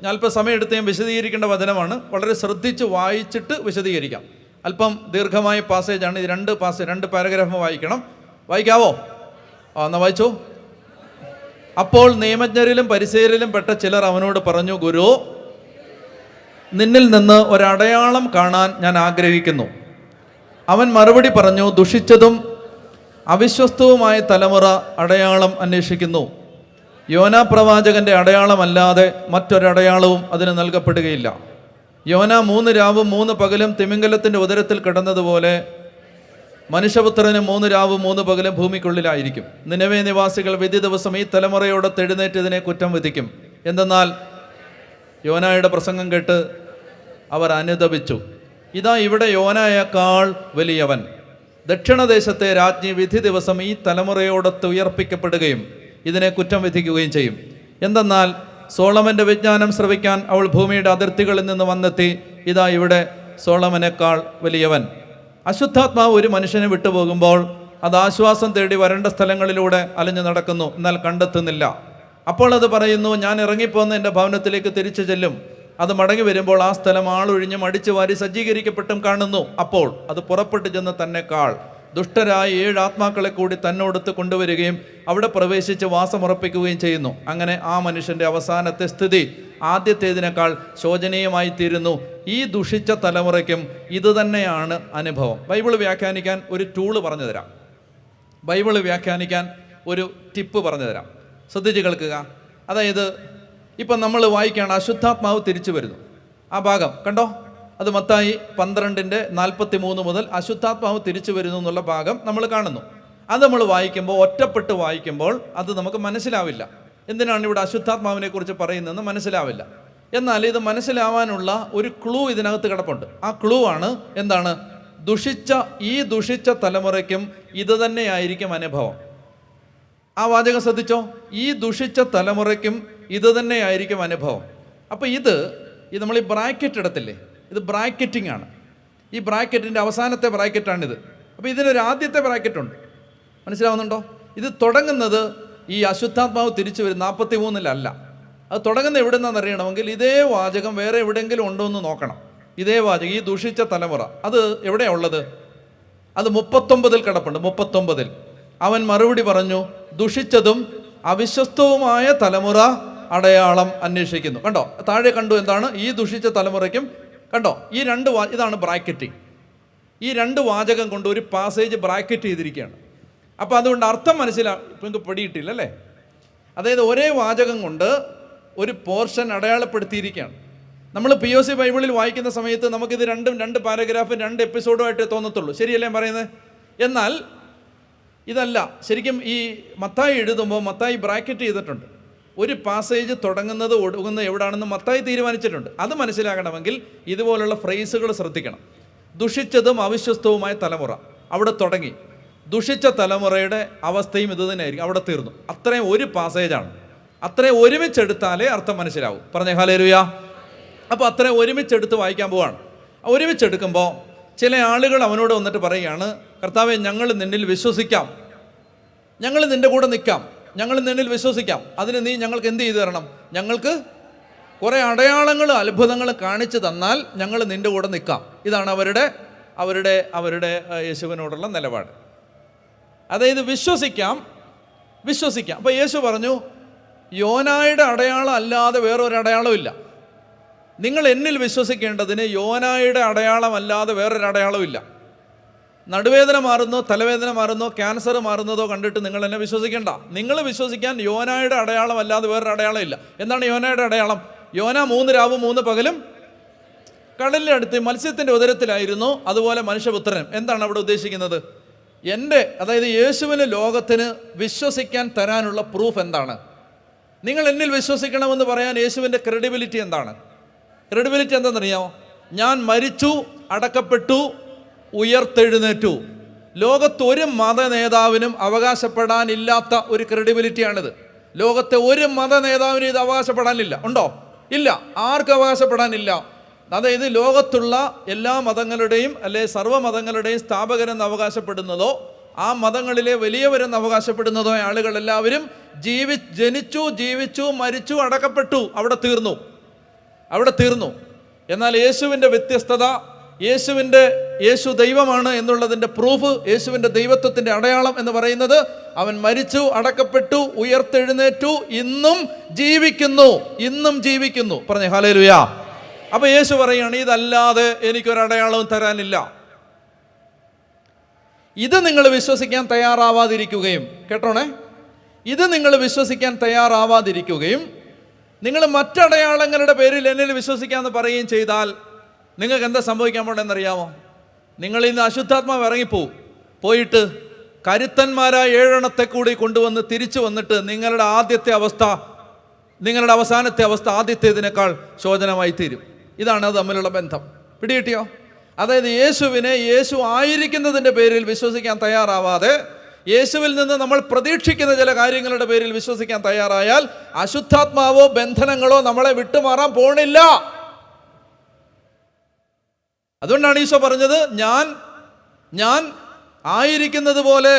ഞാൻ അല്പം സമയമെടുത്ത് ഞാൻ വിശദീകരിക്കേണ്ട വചനമാണ്. വളരെ ശ്രദ്ധിച്ച് വായിച്ചിട്ട് വിശദീകരിക്കാം. അല്പം ദീർഘമായ പാസേജാണ്. ഇത് 2 പാരഗ്രാഫ് വായിക്കണം. വായിക്കാവോ? എന്നാ വായിച്ചോ. അപ്പോൾ നിയമജ്ഞരിലും പരിസേയരിലും പെട്ട ചിലർ അവനോട് പറഞ്ഞു, ഗുരു, നിന്നിൽ നിന്ന് ഒരടയാളം കാണാൻ ഞാൻ ആഗ്രഹിക്കുന്നു. അവൻ മറുപടി പറഞ്ഞു, ദുഷിച്ചതും അവിശ്വസ്തവുമായ തലമുറ അടയാളം അന്വേഷിക്കുന്നു. യോനാ പ്രവാചകന്റെ അടയാളമല്ലാതെ മറ്റൊരടയാളവും അതിന് നൽകപ്പെടുകയില്ല. യോന 3 രാവും 3 പകലും തിമിംഗലത്തിൻ്റെ ഉദരത്തിൽ കിടന്നതുപോലെ മനുഷ്യപുത്രന് 3 രാവും 3 പകലും ഭൂമിക്കുള്ളിലായിരിക്കും. നിനവേ നിവാസികൾ വിധി ദിവസം ഈ തലമുറയോട് എഴുന്നേറ്റ് ഇതിനെ കുറ്റം വിധിക്കും. എന്തെന്നാൽ യോനായുടെ പ്രസംഗം കേട്ട് അവർ അനുതപിച്ചു. ഇതാ ഇവിടെ യോനായേക്കാൾ വലിയവൻ. ദക്ഷിണദേശത്തെ രാജ്ഞി വിധി ദിവസം ഈ തലമുറയോടൊത്ത് ഉയർപ്പിക്കപ്പെടുകയും ഇതിനെ കുറ്റം വിധിക്കുകയും ചെയ്യും. എന്തെന്നാൽ സോളമൻ്റെ വിജ്ഞാനം ശ്രവിക്കാൻ അവൾ ഭൂമിയുടെ അതിർത്തികളിൽ നിന്ന് വന്നെത്തി. ഇതാ ഇവിടെ സോളമനേക്കാൾ വലിയവൻ. അശുദ്ധാത്മാവ് ഒരു മനുഷ്യനെ വിട്ടുപോകുമ്പോൾ അത് ആശ്വാസം തേടി വരണ്ട സ്ഥലങ്ങളിലൂടെ അലഞ്ഞു നടക്കുന്നു, എന്നാൽ കണ്ടെത്തുന്നില്ല. അപ്പോൾ അത് പറയുന്നു, ഞാൻ ഇറങ്ങിപ്പോന്ന് എൻ്റെ ഭവനത്തിലേക്ക് തിരിച്ചു ചെല്ലും. അത് മടങ്ങി വരുമ്പോൾ ആ സ്ഥലം ആളൊഴിഞ്ഞും അടിച്ചു വാരി സജ്ജീകരിക്കപ്പെട്ടും കാണുന്നു. അപ്പോൾ അത് പുറപ്പെട്ടു ചെന്ന് തന്നെക്കാൾ ദുഷ്ടരായ 7 ആത്മാക്കളെ കൂടി തന്നോടത്ത് കൊണ്ടുവരികയും അവിടെ പ്രവേശിച്ച് വാസമുറപ്പിക്കുകയും ചെയ്യുന്നു. അങ്ങനെ ആ മനുഷ്യൻ്റെ അവസാനത്തെ സ്ഥിതി ആദ്യത്തേതിനേക്കാൾ ശോചനീയമായി തീരുന്നു. ഈ ദുഷിച്ച തലമുറയ്ക്കും ഇതുതന്നെയാണ് അനുഭവം. ബൈബിൾ വ്യാഖ്യാനിക്കാൻ ഒരു ടൂള് പറഞ്ഞു തരാം. ബൈബിൾ വ്യാഖ്യാനിക്കാൻ ഒരു ടിപ്പ് പറഞ്ഞു തരാം. ശ്രദ്ധിച്ച് കേൾക്കുക. അതായത് ഇപ്പം നമ്മൾ വായിക്കുകയാണ്, അശുദ്ധാത്മാവ് തിരിച്ചു വരുന്നു. ആ ഭാഗം കണ്ടോ? അത് മത്തായി 12:43 മുതൽ അശുദ്ധാത്മാവ് തിരിച്ചു വരുന്നു എന്നുള്ള ഭാഗം നമ്മൾ കാണുന്നു. അത് നമ്മൾ വായിക്കുമ്പോൾ, ഒറ്റപ്പെട്ട് വായിക്കുമ്പോൾ അത് നമുക്ക് മനസ്സിലാവില്ല. എന്തിനാണ് ഇവിടെ അശുദ്ധാത്മാവിനെ കുറിച്ച് പറയുന്നതെന്ന് മനസ്സിലാവില്ല. എന്നാൽ ഇത് മനസ്സിലാവാനുള്ള ഒരു ക്ലൂ ഇതിനകത്ത് കിടപ്പുണ്ട്. ആ ക്ലൂ ആണ് എന്താണ്? ദുഷിച്ച തലമുറയ്ക്കും ഇത് തന്നെയായിരിക്കും അനുഭവം. ആ വാചകം ശ്രദ്ധിച്ചോ, ഈ ദുഷിച്ച തലമുറയ്ക്കും ഇത് തന്നെയായിരിക്കും അനുഭവം. അപ്പോൾ ഇത് നമ്മൾ ഈ ബ്രാക്കറ്റ് ഇടത്തില്ലേ, ഇത് ബ്രാക്കറ്റിംഗ് ആണ്. ഈ ബ്രാക്കറ്റിൻ്റെ അവസാനത്തെ ബ്രാക്കറ്റാണിത്. അപ്പോൾ ഇതിനൊരു ആദ്യത്തെ ബ്രാക്കറ്റുണ്ട്. മനസ്സിലാവുന്നുണ്ടോ? ഇത് തുടങ്ങുന്നത് ഈ അശുദ്ധാത്മാവ് തിരിച്ചു വരും 43-ലല്ല. അത് തുടങ്ങുന്ന എവിടെ നിന്നാണെന്ന് അറിയണമെങ്കിൽ ഇതേ വാചകം വേറെ എവിടെയെങ്കിലും ഉണ്ടോ എന്ന് നോക്കണം. ഇതേ വാചകം, ഈ ദുഷിച്ച തലമുറ, അത് എവിടെയാണ് ഉള്ളത്? അത് 39 കിടപ്പുണ്ട്. 39 അവൻ മറുപടി പറഞ്ഞു, ദുഷിച്ചതും അവിശ്വസ്തവുമായ തലമുറ അടയാളം അന്വേഷിക്കുന്നു. കണ്ടോ? താഴെ കണ്ടു എന്താണ്? ഈ ദുഷിച്ച തലമുറയ്ക്കും. കണ്ടോ? ഈ ഇതാണ് ബ്രാക്കറ്റിംഗ്. ഈ 2 വാചകം കൊണ്ട് ഒരു പാസേജ് ബ്രാക്കറ്റ് ചെയ്തിരിക്കുകയാണ്. അപ്പോൾ അതുകൊണ്ട് അർത്ഥം നിങ്ങൾക്ക് പിടിയിട്ടില്ല അല്ലേ? അതായത് ഒരേ വാചകം കൊണ്ട് ഒരു പോർഷൻ അടയാളപ്പെടുത്തിയിരിക്കുകയാണ്. നമ്മൾ POC ബൈബിളിൽ വായിക്കുന്ന സമയത്ത് നമുക്കിത് 2 പാരഗ്രാഫ് 2 എപ്പിസോഡുമായിട്ടേ തോന്നത്തുള്ളൂ. ശരിയല്ലേ പറയുന്നത്? എന്നാൽ ഇതല്ല. ശരിക്കും ഈ മത്തായി എഴുതുമ്പോൾ മത്തായി ബ്രാക്കറ്റ് ചെയ്തിട്ടുണ്ട്. ഒരു പാസേജ് തുടങ്ങുന്നത് ഒടുങ്ങുന്നത് എവിടാണെന്ന് മത്തായി തീരുമാനിച്ചിട്ടുണ്ട്. അത് മനസ്സിലാകണമെങ്കിൽ ഇതുപോലുള്ള ഫ്രേസുകൾ ശ്രദ്ധിക്കണം. ദുഷിച്ചതും അവിശ്വസ്തവുമായ തലമുറ, അവിടെ തുടങ്ങി. ദുഷിച്ച തലമുറയുടെ അവസ്ഥയും ഇത് തന്നെയായിരിക്കും, അവിടെ തീർന്നു. അത്രയും ഒരു പാസേജാണ്. അത്രയും ഒരുമിച്ചെടുത്താലേ അർത്ഥം മനസ്സിലാവും. പറഞ്ഞേ ഹല്ലേലൂയ. അപ്പോൾ അത്രയും ഒരുമിച്ചെടുത്ത് വായിക്കാൻ പോവാണ്. ഒരുമിച്ചെടുക്കുമ്പോൾ ചില ആളുകൾ അവനോട് വന്നിട്ട് പറയുകയാണ്, കർത്താവേ, ഞങ്ങൾ നിന്നിൽ വിശ്വസിക്കാം, ഞങ്ങൾ നിൻ്റെ കൂടെ നിൽക്കാം, ഞങ്ങൾ നിന്നിൽ വിശ്വസിക്കാം. അതിന് നീ ഞങ്ങൾക്ക് എന്ത് ചെയ്തു തരണം? ഞങ്ങൾക്ക് കുറേ അടയാളങ്ങൾ അത്ഭുതങ്ങൾ കാണിച്ചു തന്നാൽ ഞങ്ങൾ നിൻ്റെ കൂടെ നിൽക്കാം. ഇതാണ് അവരുടെ യേശുവിനോടുള്ള നിലപാട്. അതായത് വിശ്വസിക്കാം. അപ്പോൾ യേശു പറഞ്ഞു, യോനായുടെ അടയാളം അല്ലാതെ വേറൊരു അടയാളമില്ല. നിങ്ങൾ എന്നിൽ വിശ്വസിക്കേണ്ടതിന് യോനായുടെ അടയാളം അല്ലാതെ വേറൊരു അടയാളമില്ല. നടുവേദന മാറുന്നോ, തലവേദന മാറുന്നോ, ക്യാൻസർ മാറുന്നതോ കണ്ടിട്ട് നിങ്ങൾ എന്നെ വിശ്വസിക്കേണ്ട. നിങ്ങൾ വിശ്വസിക്കാൻ യോനായുടെ അടയാളം അല്ലാതെ വേറൊരു അടയാളം ഇല്ല. എന്താണ് യോനായുടെ അടയാളം? യോന 3 രാവും 3 പകലും കടലിൻ്റെ അടുത്ത് മത്സ്യത്തിൻ്റെ ഉദരത്തിലായിരുന്നു. അതുപോലെ മനുഷ്യപുത്രനും. എന്താണ് അവിടെ ഉദ്ദേശിക്കുന്നത്? അതായത് യേശുവിന് ലോകത്തിന് വിശ്വസിക്കാൻ തരാനുള്ള പ്രൂഫ് എന്താണ്? നിങ്ങൾ എന്നിൽ വിശ്വസിക്കണമെന്ന് പറയാൻ യേശുവിൻ്റെ ക്രെഡിബിലിറ്റി എന്താണ്? ക്രെഡിബിലിറ്റി എന്താണെന്നറിയാമോ? ഞാൻ മരിച്ചു, അടക്കപ്പെട്ടു, ഉയർത്തെഴുന്നേറ്റു. ലോകത്ത് ഒരു മത നേതാവിനും അവകാശപ്പെടാനില്ലാത്ത ഒരു ക്രെഡിബിലിറ്റിയാണിത്. ലോകത്തെ ഒരു മത നേതാവിനും ഇത് അവകാശപ്പെടാനില്ല. ഉണ്ടോ? ഇല്ല. ആർക്കും അവകാശപ്പെടാനില്ല. അതായത് ലോകത്തുള്ള എല്ലാ മതങ്ങളുടെയും അല്ലെ സർവ്വമതങ്ങളുടെയും സ്ഥാപകരെന്ന് അവകാശപ്പെടുന്നതോ ആ മതങ്ങളിലെ വലിയവരെന്ന് അവകാശപ്പെടുന്നതോ ആളുകളെല്ലാവരും ജനിച്ചു, ജീവിച്ചു, മരിച്ചു, അടക്കപ്പെട്ടു, അവിടെ തീർന്നു. എന്നാൽ യേശുവിൻ്റെ വ്യത്യസ്തത, യേശു ദൈവമാണ് എന്നുള്ളതിൻ്റെ പ്രൂഫ്, യേശുവിൻ്റെ ദൈവത്വത്തിൻ്റെ അടയാളം എന്ന് പറയുന്നത് അവൻ മരിച്ചു, അടക്കപ്പെട്ടു, ഉയർത്തെഴുന്നേറ്റു, ഇന്നും ജീവിക്കുന്നു. പറഞ്ഞേ ഹല്ലേലൂയ. അപ്പോൾ യേശു പറയുകയാണ്, ഇതല്ലാതെ എനിക്കൊരടയാളവും തരാനില്ല. ഇത് നിങ്ങൾ വിശ്വസിക്കാൻ തയ്യാറാവാതിരിക്കുകയും, കേട്ടോണേ, ഇത് നിങ്ങൾ വിശ്വസിക്കാൻ തയ്യാറാവാതിരിക്കുകയും നിങ്ങൾ മറ്റടയാളങ്ങളുടെ പേരിൽ എന്നിൽ വിശ്വസിക്കാമെന്ന് പറയുകയും ചെയ്താൽ നിങ്ങൾക്ക് എന്താ സംഭവിക്കാൻ പോകണമെന്നറിയാമോ? നിങ്ങൾ ഇന്ന് അശുദ്ധാത്മാവ് പോയിട്ട് കരുത്തന്മാരായ 7 എണ്ണത്തെ കൂടി കൊണ്ടുവന്ന് തിരിച്ചു വന്നിട്ട് നിങ്ങളുടെ അവസാനത്തെ അവസ്ഥ ആദ്യത്തേതിനേക്കാൾ ശോചനമായി തീരും. ഇതാണ് അത് തമ്മിലുള്ള ബന്ധം. പിടികിട്ടിയോ? അതായത് യേശു ആയിരിക്കുന്നതിൻ്റെ പേരിൽ വിശ്വസിക്കാൻ തയ്യാറാവാതെ യേശുവിൽ നിന്ന് നമ്മൾ പ്രതീക്ഷിക്കുന്ന ചില കാര്യങ്ങളുടെ പേരിൽ വിശ്വസിക്കാൻ തയ്യാറായാൽ അശുദ്ധാത്മാവോ ബന്ധനങ്ങളോ നമ്മളെ വിട്ടുമാറാൻ പോണില്ല. അതുകൊണ്ടാണ് ഈശോ പറഞ്ഞത്, ഞാൻ ആയിരിക്കുന്നത് പോലെ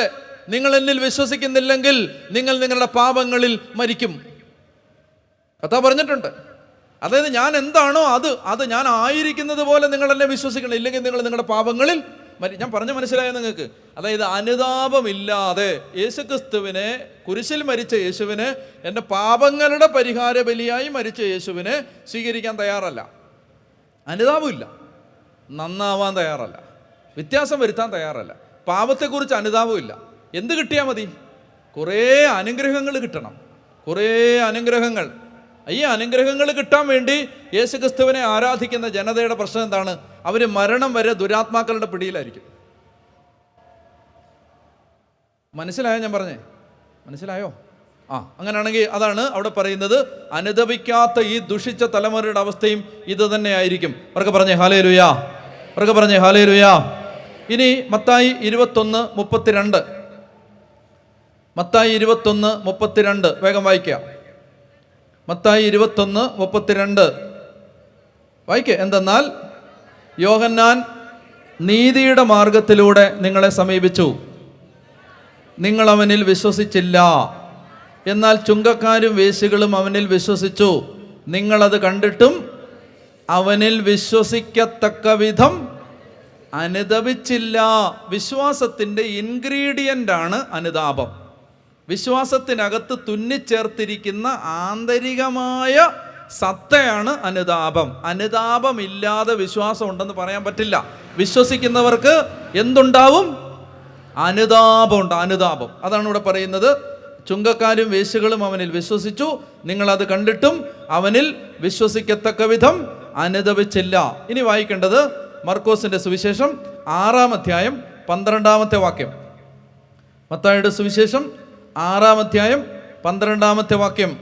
നിങ്ങൾ എന്നിൽ വിശ്വസിക്കുന്നില്ലെങ്കിൽ നിങ്ങൾ നിങ്ങളുടെ പാപങ്ങളിൽ മരിക്കും. കർത്താവ് പറഞ്ഞിട്ടുണ്ട്. അതായത് ഞാൻ എന്താണോ അത് ഞാൻ ആയിരിക്കുന്നത് പോലെ നിങ്ങൾ എന്നെ വിശ്വസിക്കണം, ഇല്ലെങ്കിൽ നിങ്ങൾ നിങ്ങളുടെ പാപങ്ങളിൽ ഞാൻ പറഞ്ഞ മനസ്സിലായോ നിങ്ങൾക്ക്? അതായത് അനുതാപമില്ലാതെ യേശുക്രിസ്തുവിനെ, കുരിശിൽ മരിച്ച യേശുവിനെ, എൻ്റെ പാപങ്ങളുടെ പരിഹാര ബലിയായി മരിച്ച യേശുവിനെ സ്വീകരിക്കാൻ തയ്യാറല്ല. അനുതാപമില്ല, നന്നാവാൻ തയ്യാറല്ല, വ്യത്യാസം വരുത്താൻ തയ്യാറല്ല, പാപത്തെക്കുറിച്ച് അനുതാപമില്ല. എന്ത് കിട്ടിയാൽ മതി? കുറേ അനുഗ്രഹങ്ങൾ കിട്ടണം, കുറേ അനുഗ്രഹങ്ങൾ. ഈ അനുഗ്രഹങ്ങൾ കിട്ടാൻ വേണ്ടി യേശുക്രിസ്തുവിനെ ആരാധിക്കുന്ന ജനതയുടെ പ്രശ്നം എന്താണ്? അവർ മരണം വരെ ദുരാത്മാക്കളുടെ പിടിയിലായിരിക്കും. മനസ്സിലായോ ഞാൻ പറഞ്ഞേ? മനസ്സിലായോ? അങ്ങനെയാണെങ്കിൽ അതാണ് അവിടെ പറയുന്നത്, അനുദപിക്കാത്ത ഈ ദുഷിച്ച തലമുറയുടെ അവസ്ഥയും ഇത് തന്നെ ആയിരിക്കും. അവർക്ക് പറഞ്ഞേ ഹല്ലേലൂയാ, അവർക്ക് പറഞ്ഞേ ഹല്ലേലൂയാ. ഇനി മത്തായി 21:32, മത്തായി 21:32 വേഗം വായിക്കാം. മത്തായി 21:32 വായിക്കേ. എന്തെന്നാൽ യോഹന്നാൻ നീതിയുടെ മാർഗത്തിലൂടെ നിങ്ങളെ സമീപിച്ചു, നിങ്ങൾ അവനിൽ വിശ്വസിച്ചില്ല. എന്നാൽ ചുങ്കക്കാരും വേശ്യകളും അവനിൽ വിശ്വസിച്ചു, നിങ്ങളത് കണ്ടിട്ടും അവനിൽ വിശ്വസിക്കത്തക്ക വിധം അനുദപിച്ചില്ല. വിശ്വാസത്തിൻ്റെ ഇൻഗ്രീഡിയൻ്റ് ആണ് അനുതാപം. വിശ്വാസത്തിനകത്ത് തുന്നിച്ചേർത്തിരിക്കുന്ന ആന്തരികമായ സത്തയാണ് അനുതാപം. അനുതാപമില്ലാതെ വിശ്വാസം ഉണ്ടെന്ന് പറയാൻ പറ്റില്ല. വിശ്വസിക്കുന്നവർക്ക് എന്തുണ്ടാവും? അനുതാപമുണ്ട്. അനുതാപം അതാണ് ഇവിടെ പറയുന്നത്. ചുങ്കക്കാരും വേശ്യകളും അവനിൽ വിശ്വസിച്ചു, നിങ്ങളത് കണ്ടിട്ടും അവനിൽ വിശ്വസിക്കത്തക്ക വിധം അനുദപിച്ചില്ല. ഇനി വായിക്കേണ്ടത് മർക്കോസിന്റെ സുവിശേഷം 6-ാം അധ്യായം 12-ാമത്തെ വാക്യം. മത്തായിയുടെ സുവിശേഷം 6-ാം അധ്യായം 12-ാമത്തെ വാക്യം.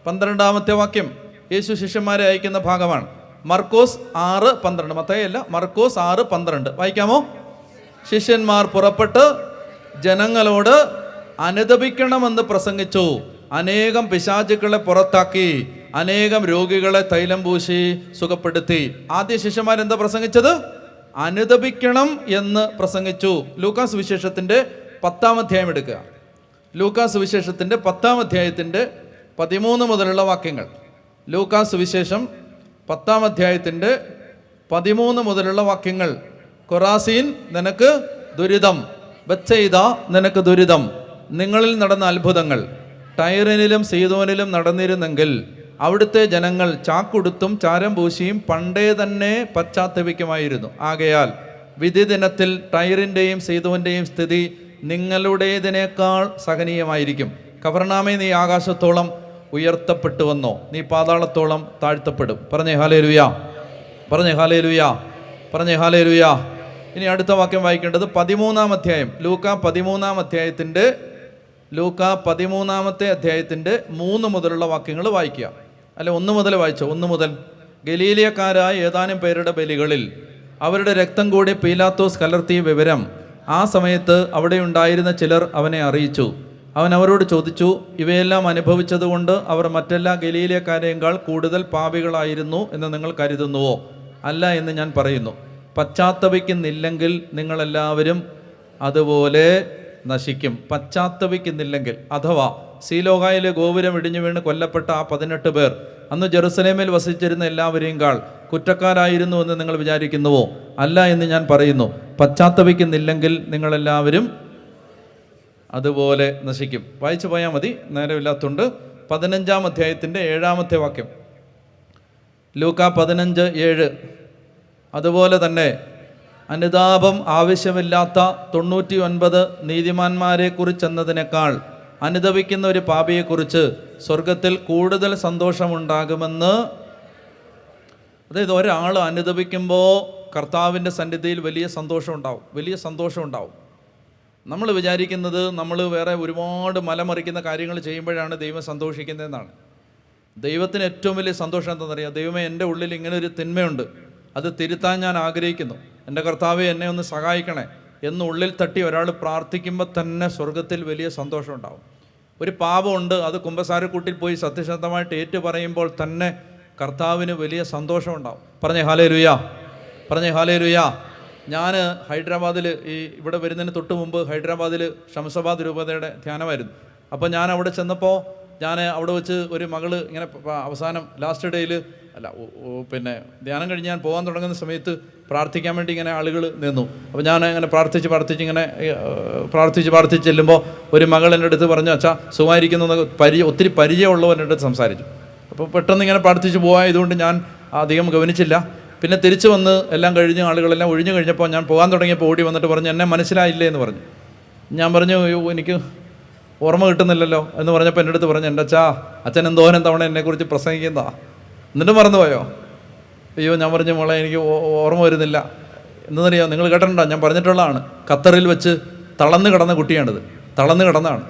12-ാമത്തെ വാക്യം യേശു ശിഷ്യന്മാരെ അയക്കുന്ന ഭാഗമാണ്. മർക്കോസ് 6:12. മത്തായി അല്ല, മർക്കോസ് 6:12 വായിക്കാമോ? ശിഷ്യന്മാർ പുറപ്പെട്ട് ജനങ്ങളോട് അനുദപിക്കണമെന്ന് പ്രസംഗിച്ചു, അനേകം പിശാചുക്കളെ പുറത്താക്കി, അനേകം രോഗികളെ തൈലം പൂശി സുഖപ്പെടുത്തി. ആദ്യ ശിഷ്യന്മാരെന്താ പ്രസംഗിച്ചത്? അനുദപിക്കണം എന്ന് പ്രസംഗിച്ചു. ലൂക്കാസ് വിശേഷത്തിൻ്റെ 10-ാം അധ്യായം എടുക്കുക. ലൂക്കാസ് വിശേഷത്തിൻ്റെ 10-ാം അധ്യായത്തിൻ്റെ 13 മുതലുള്ള വാക്യങ്ങൾ. ലൂക്കാസ് വിശേഷം 10-ാം അധ്യായത്തിൻ്റെ 13 മുതലുള്ള വാക്യങ്ങൾ. കൊറാസീൻ നിനക്ക് ദുരിതം, ബത്സയിദ നിനക്ക് ദുരിതം. നിങ്ങളിൽ നടന്ന അത്ഭുതങ്ങൾ ടൈറിനിലും സീദോനിലും നടന്നിരുന്നെങ്കിൽ അവിടുത്തെ ജനങ്ങൾ ചാക്കുടുത്തും ചാരം പൂശിയും പണ്ടേ തന്നെ പശ്ചാത്തപിക്കുമായിരുന്നു. ആകയാൽ വിധി ദിനത്തിൽ ടൈറിൻ്റെയും സീദോൻ്റെയും സ്ഥിതി നിങ്ങളുടേതിനേക്കാൾ സഹനീയമായിരിക്കും. കഫർനാമേ, നീ ആകാശത്തോളം ഉയർത്തപ്പെട്ടുവെന്നോ, നീ പാതാളത്തോളം താഴ്ത്തപ്പെടും. പറഞ്ഞേ ഹല്ലേലൂയാ, പറഞ്ഞേ ഹല്ലേലൂയാ, പറഞ്ഞേ ഹല്ലേലൂയാ. ഇനി അടുത്ത വാക്യം വായിക്കേണ്ടത് 13-ാം അധ്യായം. ലൂക്കാ 13-ാമത്തെ അധ്യായത്തിൻ്റെ 3 മുതലുള്ള വാക്യങ്ങൾ വായിക്കുക. അല്ല, 1 മുതൽ വായിച്ചോ. 1 മുതൽ. ഗലീലിയക്കാരായ ഏതാനും പേരുടെ ബലികളിൽ അവരുടെ രക്തം കൂടി പീലാത്തോസ് കലർത്തിയ വിവരം ആ സമയത്ത് അവിടെ ഉണ്ടായിരുന്ന ചിലർ അവനെ അറിയിച്ചു. അവൻ അവരോട് ചോദിച്ചു, ഇവയെല്ലാം അനുഭവിച്ചതുകൊണ്ട് അവർ മറ്റെല്ലാ ഗലീലിയക്കാരേക്കാൾ കൂടുതൽ പാപികളായിരുന്നു എന്ന് നിങ്ങൾ കരുതുന്നുവോ? അല്ല എന്ന് ഞാൻ പറയുന്നു. പശ്ചാത്തപിക്കുന്നില്ലെങ്കിൽ നിങ്ങളെല്ലാവരും അതുപോലെ നശിക്കും. പശ്ചാത്തപിക്കുന്നില്ലെങ്കിൽ, അഥവാ സീലോഹായിലെ ഗോപുരം ഇടിഞ്ഞു വീണ് കൊല്ലപ്പെട്ട ആ 18 പേർ അന്ന് ജെറുസലേമിൽ വസിച്ചിരുന്ന എല്ലാവരെയും കുറ്റക്കാരായിരുന്നു എന്ന് നിങ്ങൾ വിചാരിക്കുന്നുവോ? അല്ല എന്ന് ഞാൻ പറയുന്നു. പശ്ചാത്തപിക്കുന്നില്ലെങ്കിൽ നിങ്ങളെല്ലാവരും അതുപോലെ നശിക്കും. വായിച്ചു പോയാൽ മതി, നേരമില്ലാത്തതുകൊണ്ട്. 15-ാം അധ്യായത്തിൻ്റെ 7-ാമത്തെ വാക്യം. ലൂക്കാ 15:7. അതുപോലെ തന്നെ അനുതാപം ആവശ്യമില്ലാത്ത 99 നീതിമാന്മാരെ കുറിച്ചെന്നതിനേക്കാൾ അനുദപിക്കുന്ന ഒരു പാപിയെക്കുറിച്ച് സ്വർഗത്തിൽ കൂടുതൽ സന്തോഷമുണ്ടാകുമെന്ന്. അതായത് ഒരാൾ അനുദപിക്കുമ്പോൾ കർത്താവിൻ്റെ സന്നിധിയിൽ വലിയ സന്തോഷം ഉണ്ടാവും, വലിയ സന്തോഷം ഉണ്ടാവും. നമ്മൾ വിചാരിക്കുന്നത് നമ്മൾ വേറെ ഒരുപാട് മലമറിക്കുന്ന കാര്യങ്ങൾ ചെയ്യുമ്പോഴാണ് ദൈവം സന്തോഷിക്കുന്നതെന്നാണ്. ദൈവത്തിന് ഏറ്റവും വലിയ സന്തോഷം എന്താണെന്നറിയാം? ദൈവമേ, എൻ്റെ ഉള്ളിൽ ഇങ്ങനെ ഒരു തിന്മയുണ്ട്, അത് തിരുത്താൻ ഞാൻ ആഗ്രഹിക്കുന്നു, എൻ്റെ കർത്താവെ എന്നെ ഒന്ന് സഹായിക്കണേ എന്ന് ഉള്ളിൽ തട്ടി ഒരാൾ പ്രാർത്ഥിക്കുമ്പോൾ തന്നെ സ്വർഗത്തിൽ വലിയ സന്തോഷം ഉണ്ടാവും. ഒരു പാപമുണ്ട്, അത് കുമ്പസാരക്കൂട്ടിൽ പോയി സത്യസന്ധമായിട്ട് ഏറ്റു പറയുമ്പോൾ തന്നെ കർത്താവിന് വലിയ സന്തോഷം ഉണ്ടാവും. പറഞ്ഞേ ഹല്ലേലൂയാ, പറഞ്ഞേ ഹല്ലേലൂയാ. ഞാൻ ഹൈദരാബാദിൽ ഇവിടെ വരുന്നതിന് തൊട്ട് മുമ്പ് ഹൈദരാബാദിൽ ഷംസാബാദ് രൂപതയുടെ ധ്യാനമായിരുന്നു. അപ്പോൾ ഞാൻ അവിടെ ചെന്നപ്പോൾ ഞാൻ അവിടെ വെച്ച് ഒരു മകള് ഇങ്ങനെ അവസാനം ലാസ്റ്റ് ഡേയിൽ പിന്നെ ധ്യാനം കഴിഞ്ഞ് ഞാൻ പോകാൻ തുടങ്ങുന്ന സമയത്ത് പ്രാർത്ഥിക്കാൻ വേണ്ടി ഇങ്ങനെ ആളുകൾ നിന്നു. അപ്പോൾ ഞാൻ ഇങ്ങനെ പ്രാർത്ഥിച്ച് ചെല്ലുമ്പോൾ ഒരു മകൾ എൻ്റെ അടുത്ത് പറഞ്ഞു, അച്ഛാ സുഖമായിരിക്കുന്നു എന്നൊക്കെ ഒത്തിരി പരിചയമുള്ളവർ എൻ്റെ അടുത്ത് സംസാരിച്ചു. അപ്പോൾ പെട്ടെന്ന് ഇങ്ങനെ പ്രാർത്ഥിച്ച് പോയതുകൊണ്ട് ഞാൻ അധികം ഗവനിച്ചില്ല. പിന്നെ തിരിച്ചു വന്ന് എല്ലാം കഴിഞ്ഞ് ആളുകളെല്ലാം ഒഴിഞ്ഞു കഴിഞ്ഞപ്പോൾ ഞാൻ പോകാൻ തുടങ്ങിയപ്പോൾ ഓടി വന്നിട്ട് പറഞ്ഞു, എന്നെ മനസ്സിലായില്ലേ എന്ന് പറഞ്ഞു. ഞാൻ പറഞ്ഞു, എനിക്ക് ഓർമ്മ കിട്ടുന്നില്ലല്ലോ എന്ന് പറഞ്ഞപ്പോൾ എൻ്റെ അടുത്ത് പറഞ്ഞു, എൻ്റെ അച്ഛൻ എന്തോരം തവണ എന്നെക്കുറിച്ച് പ്രസംഗിക്കുന്നതാ, എന്നിട്ട് മറന്നുപോയോ? അയ്യോ, ഞാൻ പറഞ്ഞു, മോളെ എനിക്ക് ഓർമ്മ വരുന്നില്ല. എന്തെന്നറിയാം, നിങ്ങൾ കേട്ടിട്ടുണ്ടോ? ഞാൻ പറഞ്ഞിട്ടുള്ളതാണ്. ഖത്തറിൽ വെച്ച് തളർന്നു കിടന്ന കുട്ടിയാണിത്. തളർന്നു കിടന്നാണ്.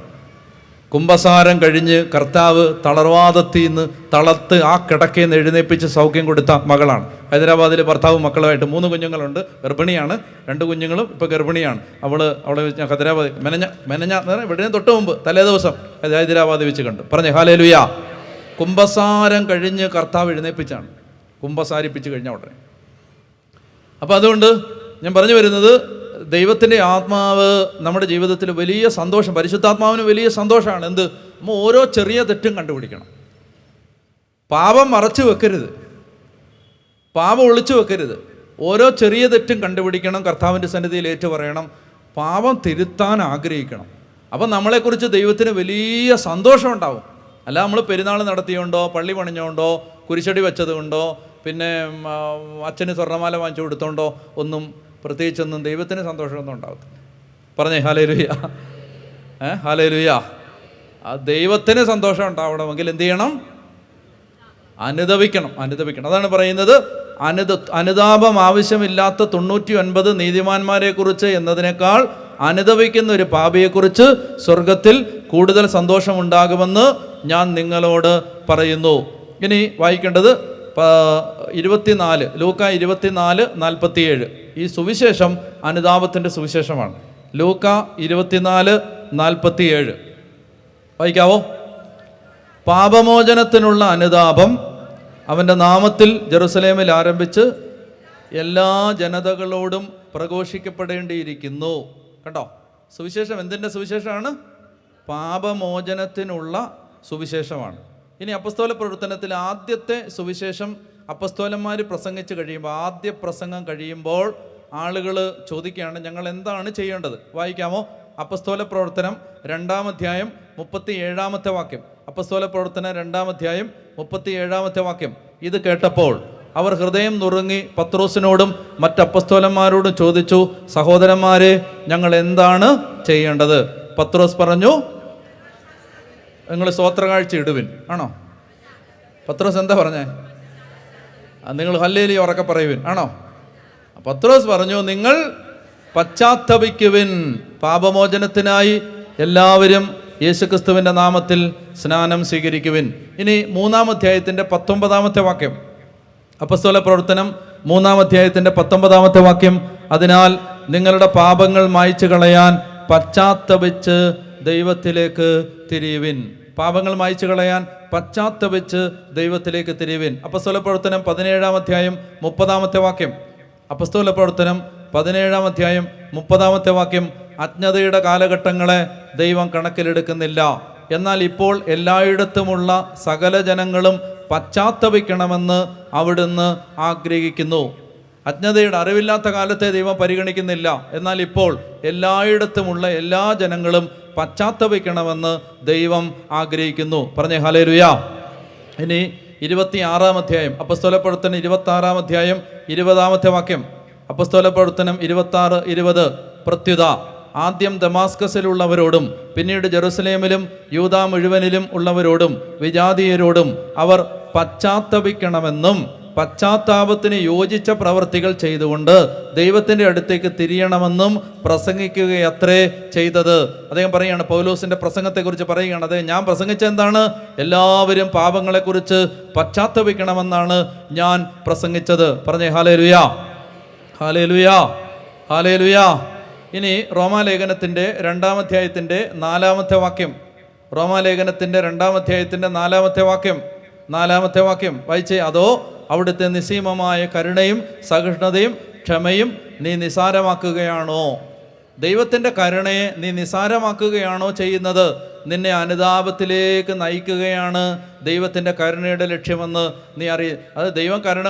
കുംഭസാരം കഴിഞ്ഞ് കർത്താവ് തളർവാദത്തിൽ നിന്ന് തളർത്ത് ആ കിടക്കയിൽ നിന്ന് എഴുന്നേൽപ്പിച്ച് സൗഖ്യം കൊടുത്ത മകളാണ്. ഹൈദരാബാദിൽ ഭർത്താവും മക്കളുമായിട്ട് 3 കുഞ്ഞുങ്ങളുണ്ട്. ഗർഭിണിയാണ്. 2 കുഞ്ഞുങ്ങളും ഇപ്പോൾ ഗർഭിണിയാണ്. അവളെ ഹൈദരാബാദ് മെനഞ്ഞ ഇവിടെ തൊട്ട് മുമ്പ് തലേ ദിവസം ഹൈദരാബാദ് വെച്ച് കണ്ടു. പറഞ്ഞേ ഹല്ലേലൂയാ. കുംഭസാരം കഴിഞ്ഞ് കർത്താവ് എഴുന്നേൽപ്പിച്ചാണ്. കുംഭസാരിപ്പിച്ച് കഴിഞ്ഞ ഉടനെ. അപ്പോൾ അതുകൊണ്ട് ഞാൻ പറഞ്ഞു വരുന്നത്, ദൈവത്തിൻ്റെ ആത്മാവ് നമ്മുടെ ജീവിതത്തിൽ വലിയ സന്തോഷം, പരിശുദ്ധാത്മാവിന് വലിയ സന്തോഷമാണ്. എന്ത്? നമ്മൾ ഓരോ ചെറിയ തെറ്റും കണ്ടുപിടിക്കണം. പാപം മറച്ചു വെക്കരുത്, പാപം ഒളിച്ചു വെക്കരുത്. ഓരോ ചെറിയ തെറ്റും കണ്ടുപിടിക്കണം, കർത്താവിൻ്റെ സന്നിധിയിൽ ഏറ്റുപറയണം, പാപം തിരുത്താൻ ആഗ്രഹിക്കണം. അപ്പം നമ്മളെക്കുറിച്ച് ദൈവത്തിന് വലിയ സന്തോഷം ഉണ്ടാവും. അല്ല നമ്മൾ പെരുന്നാൾ നടത്തിയോണ്ടോ പള്ളി പണിഞ്ഞോണ്ടോ കുരിശടി വെച്ചതുകൊണ്ടോ പിന്നെ അച്ഛന് സ്വർണ്ണമാല വാങ്ങിച്ചു കൊടുത്തോണ്ടോ ഒന്നും പ്രത്യേകിച്ചൊന്നും ദൈവത്തിന് സന്തോഷമൊന്നും ഉണ്ടാവത്തില്ല. പറഞ്ഞേ ഹല്ലേലൂയ. ഹല്ലേലൂയ. ആ ദൈവത്തിന് സന്തോഷം ഉണ്ടാവണമെങ്കിൽ എന്ത് ചെയ്യണം? അനുതപിക്കണം. അതാണ് പറയുന്നത്. അനുതാപം ആവശ്യമില്ലാത്ത 99 നീതിമാന്മാരെക്കുറിച്ച് എന്നതിനേക്കാൾ അനുതപിക്കുന്ന ഒരു പാപിയെക്കുറിച്ച് സ്വർഗത്തിൽ കൂടുതൽ സന്തോഷമുണ്ടാകുമെന്ന് ഞാൻ നിങ്ങളോട് പറയുന്നു. ഇനി വായിക്കേണ്ടത് 24, ലൂക്ക 24:47. ഈ സുവിശേഷം അനുതാപത്തിൻ്റെ സുവിശേഷമാണ്. ലൂക്ക 24:47 വായിക്കാവോ? പാപമോചനത്തിനുള്ള അനുതാപം അവൻ്റെ നാമത്തിൽ ജെറുസലേമിൽ ആരംഭിച്ച് എല്ലാ ജനതകളോടും പ്രഘോഷിക്കപ്പെടേണ്ടിയിരിക്കുന്നു. കണ്ടോ? സുവിശേഷം എന്തിൻ്റെ സുവിശേഷമാണ്? പാപമോചനത്തിനുള്ള സുവിശേഷമാണ്. ഇനി അപ്പസ്തോല പ്രവർത്തനത്തിൽ ആദ്യത്തെ സുവിശേഷം അപ്പസ്തോലന്മാർ പ്രസംഗിച്ച് കഴിയുമ്പോൾ, ആദ്യ പ്രസംഗം കഴിയുമ്പോൾ ആളുകൾ ചോദിക്കുകയാണ്, ഞങ്ങൾ എന്താണ് ചെയ്യേണ്ടത്? വായിക്കാമോ? അപ്പസ്തോല പ്രവർത്തനം 2-ാം അധ്യായം 37-ാമത്തെ വാക്യം. അപ്പസ്തോല പ്രവർത്തനം 2-ാം അധ്യായം 37-ാമത്തെ വാക്യം. ഇത് കേട്ടപ്പോൾ അവർ ഹൃദയം നുറുങ്ങി പത്രോസിനോടും മറ്റപ്പസ്തോലന്മാരോടും ചോദിച്ചു, സഹോദരന്മാരെ, ഞങ്ങൾ എന്താണ് ചെയ്യേണ്ടത്? പത്രോസ് പറഞ്ഞു, നിങ്ങൾ സ്തോത്രകാഴ്ച ഇടുവിൻ. ആണോ? പത്രോസ് എന്താ പറഞ്ഞേ? നിങ്ങൾ ഹല്ലേലൂയ ഉറക്കെ പറയുവിൻ. ആണോ? പത്രോസ് പറഞ്ഞു, നിങ്ങൾ പശ്ചാത്തപിക്കുവിൻ, പാപമോചനത്തിനായി എല്ലാവരും യേശുക്രിസ്തുവിൻ്റെ നാമത്തിൽ സ്നാനം സ്വീകരിക്കുവിൻ. ഇനി 3-ാം അധ്യായത്തിൻ്റെ 19-ാമത്തെ വാക്യം. അപ്പസ്തോല പ്രവർത്തനം 3-ാം അധ്യായത്തിൻ്റെ 19-ാമത്തെ വാക്യം. അതിനാൽ നിങ്ങളുടെ പാപങ്ങൾ മായ്ച്ചു കളയാൻ പശ്ചാത്തപിച്ച് ദൈവത്തിലേക്ക് തിരിയുവിൻ. പാപങ്ങൾ മായ്ച്ചു കളയാൻ പശ്ചാത്തപിച്ച് ദൈവത്തിലേക്ക് തിരിയുവിൻ. അപ്പസ്തോല പ്രവർത്തനം 17-ാം അധ്യായം 30-ാമത്തെ വാക്യം. അപ്പസ്തോല പ്രവർത്തനം 17-ാം അധ്യായം 30-ാമത്തെ വാക്യം. അജ്ഞതയുടെ കാലഘട്ടങ്ങളെ ദൈവം കണക്കിലെടുക്കുന്നില്ല, എന്നാൽ ഇപ്പോൾ എല്ലായിടത്തുമുള്ള സകല ജനങ്ങളും പശ്ചാത്തപിക്കണമെന്ന് അവിടുന്ന് ആഗ്രഹിക്കുന്നു. അജ്ഞതയുടെ അറിവില്ലാത്ത കാലത്തെ ദൈവം പരിഗണിക്കുന്നില്ല, എന്നാൽ ഇപ്പോൾ എല്ലായിടത്തുമുള്ള എല്ലാ ജനങ്ങളും പശ്ചാത്തപിക്കണമെന്ന് ദൈവം ആഗ്രഹിക്കുന്നു. പറഞ്ഞേ ഹല്ലേലൂയ. ഇനി 26-ാം അധ്യായം അപ്പസ്തോല പ്രവർത്തനം 26-ാം അധ്യായം 20-ാമത്തെ വാക്യം. അപ്പസ്തോല പ്രവർത്തനം 26:20. പ്രത്യുത ആദ്യം ദമാസ്കസിലുള്ളവരോടും പിന്നീട് ജെറുസലേമിലും യൂദാ മുഴുവനിലും ഉള്ളവരോടും വിജാതീയരോടും അവർ പശ്ചാത്തപിക്കണമെന്നും പശ്ചാത്താപത്തിന് യോജിച്ച പ്രവൃത്തികൾ ചെയ്തുകൊണ്ട് ദൈവത്തിൻ്റെ അടുത്തേക്ക് തിരിയണമെന്നും പ്രസംഗിക്കുകയത്രേ ചെയ്തത്. അദ്ദേഹം പറയുകയാണ്, പൗലോസിൻ്റെ പ്രസംഗത്തെക്കുറിച്ച് പറയുകയാണ്, അതെ ഞാൻ പ്രസംഗിച്ച എന്താണ്? എല്ലാവരും പാപങ്ങളെക്കുറിച്ച് പശ്ചാത്തപിക്കണമെന്നാണ് ഞാൻ പ്രസംഗിച്ചത്. പറഞ്ഞേ ഹല്ലേലൂയ, ഹല്ലേലൂയ, ഹല്ലേലൂയ. ഇനി റോമാലേഖനത്തിൻ്റെ 2-ാം അധ്യായത്തിൻ്റെ 4-ാമത്തെ വാക്യം. റോമാലേഖനത്തിൻ്റെ 2-ാം അധ്യായത്തിൻ്റെ 4-ാമത്തെ വാക്യം. 4-ാമത്തെ വാക്യം വായിച്ചേ. അതോ അവിടുത്തെ നിസ്സീമമായ കരുണയും സഹിഷ്ണുതയും ക്ഷമയും നീ നിസാരമാക്കുകയാണോ? ദൈവത്തിൻ്റെ കരുണയെ നീ നിസാരമാക്കുകയാണോ ചെയ്യുന്നത്? നിന്നെ അനുതാപത്തിലേക്ക് നയിക്കുകയാണ് ദൈവത്തിൻ്റെ കരുണയുടെ ലക്ഷ്യമെന്ന് നീ അത് ദൈവം കരുണ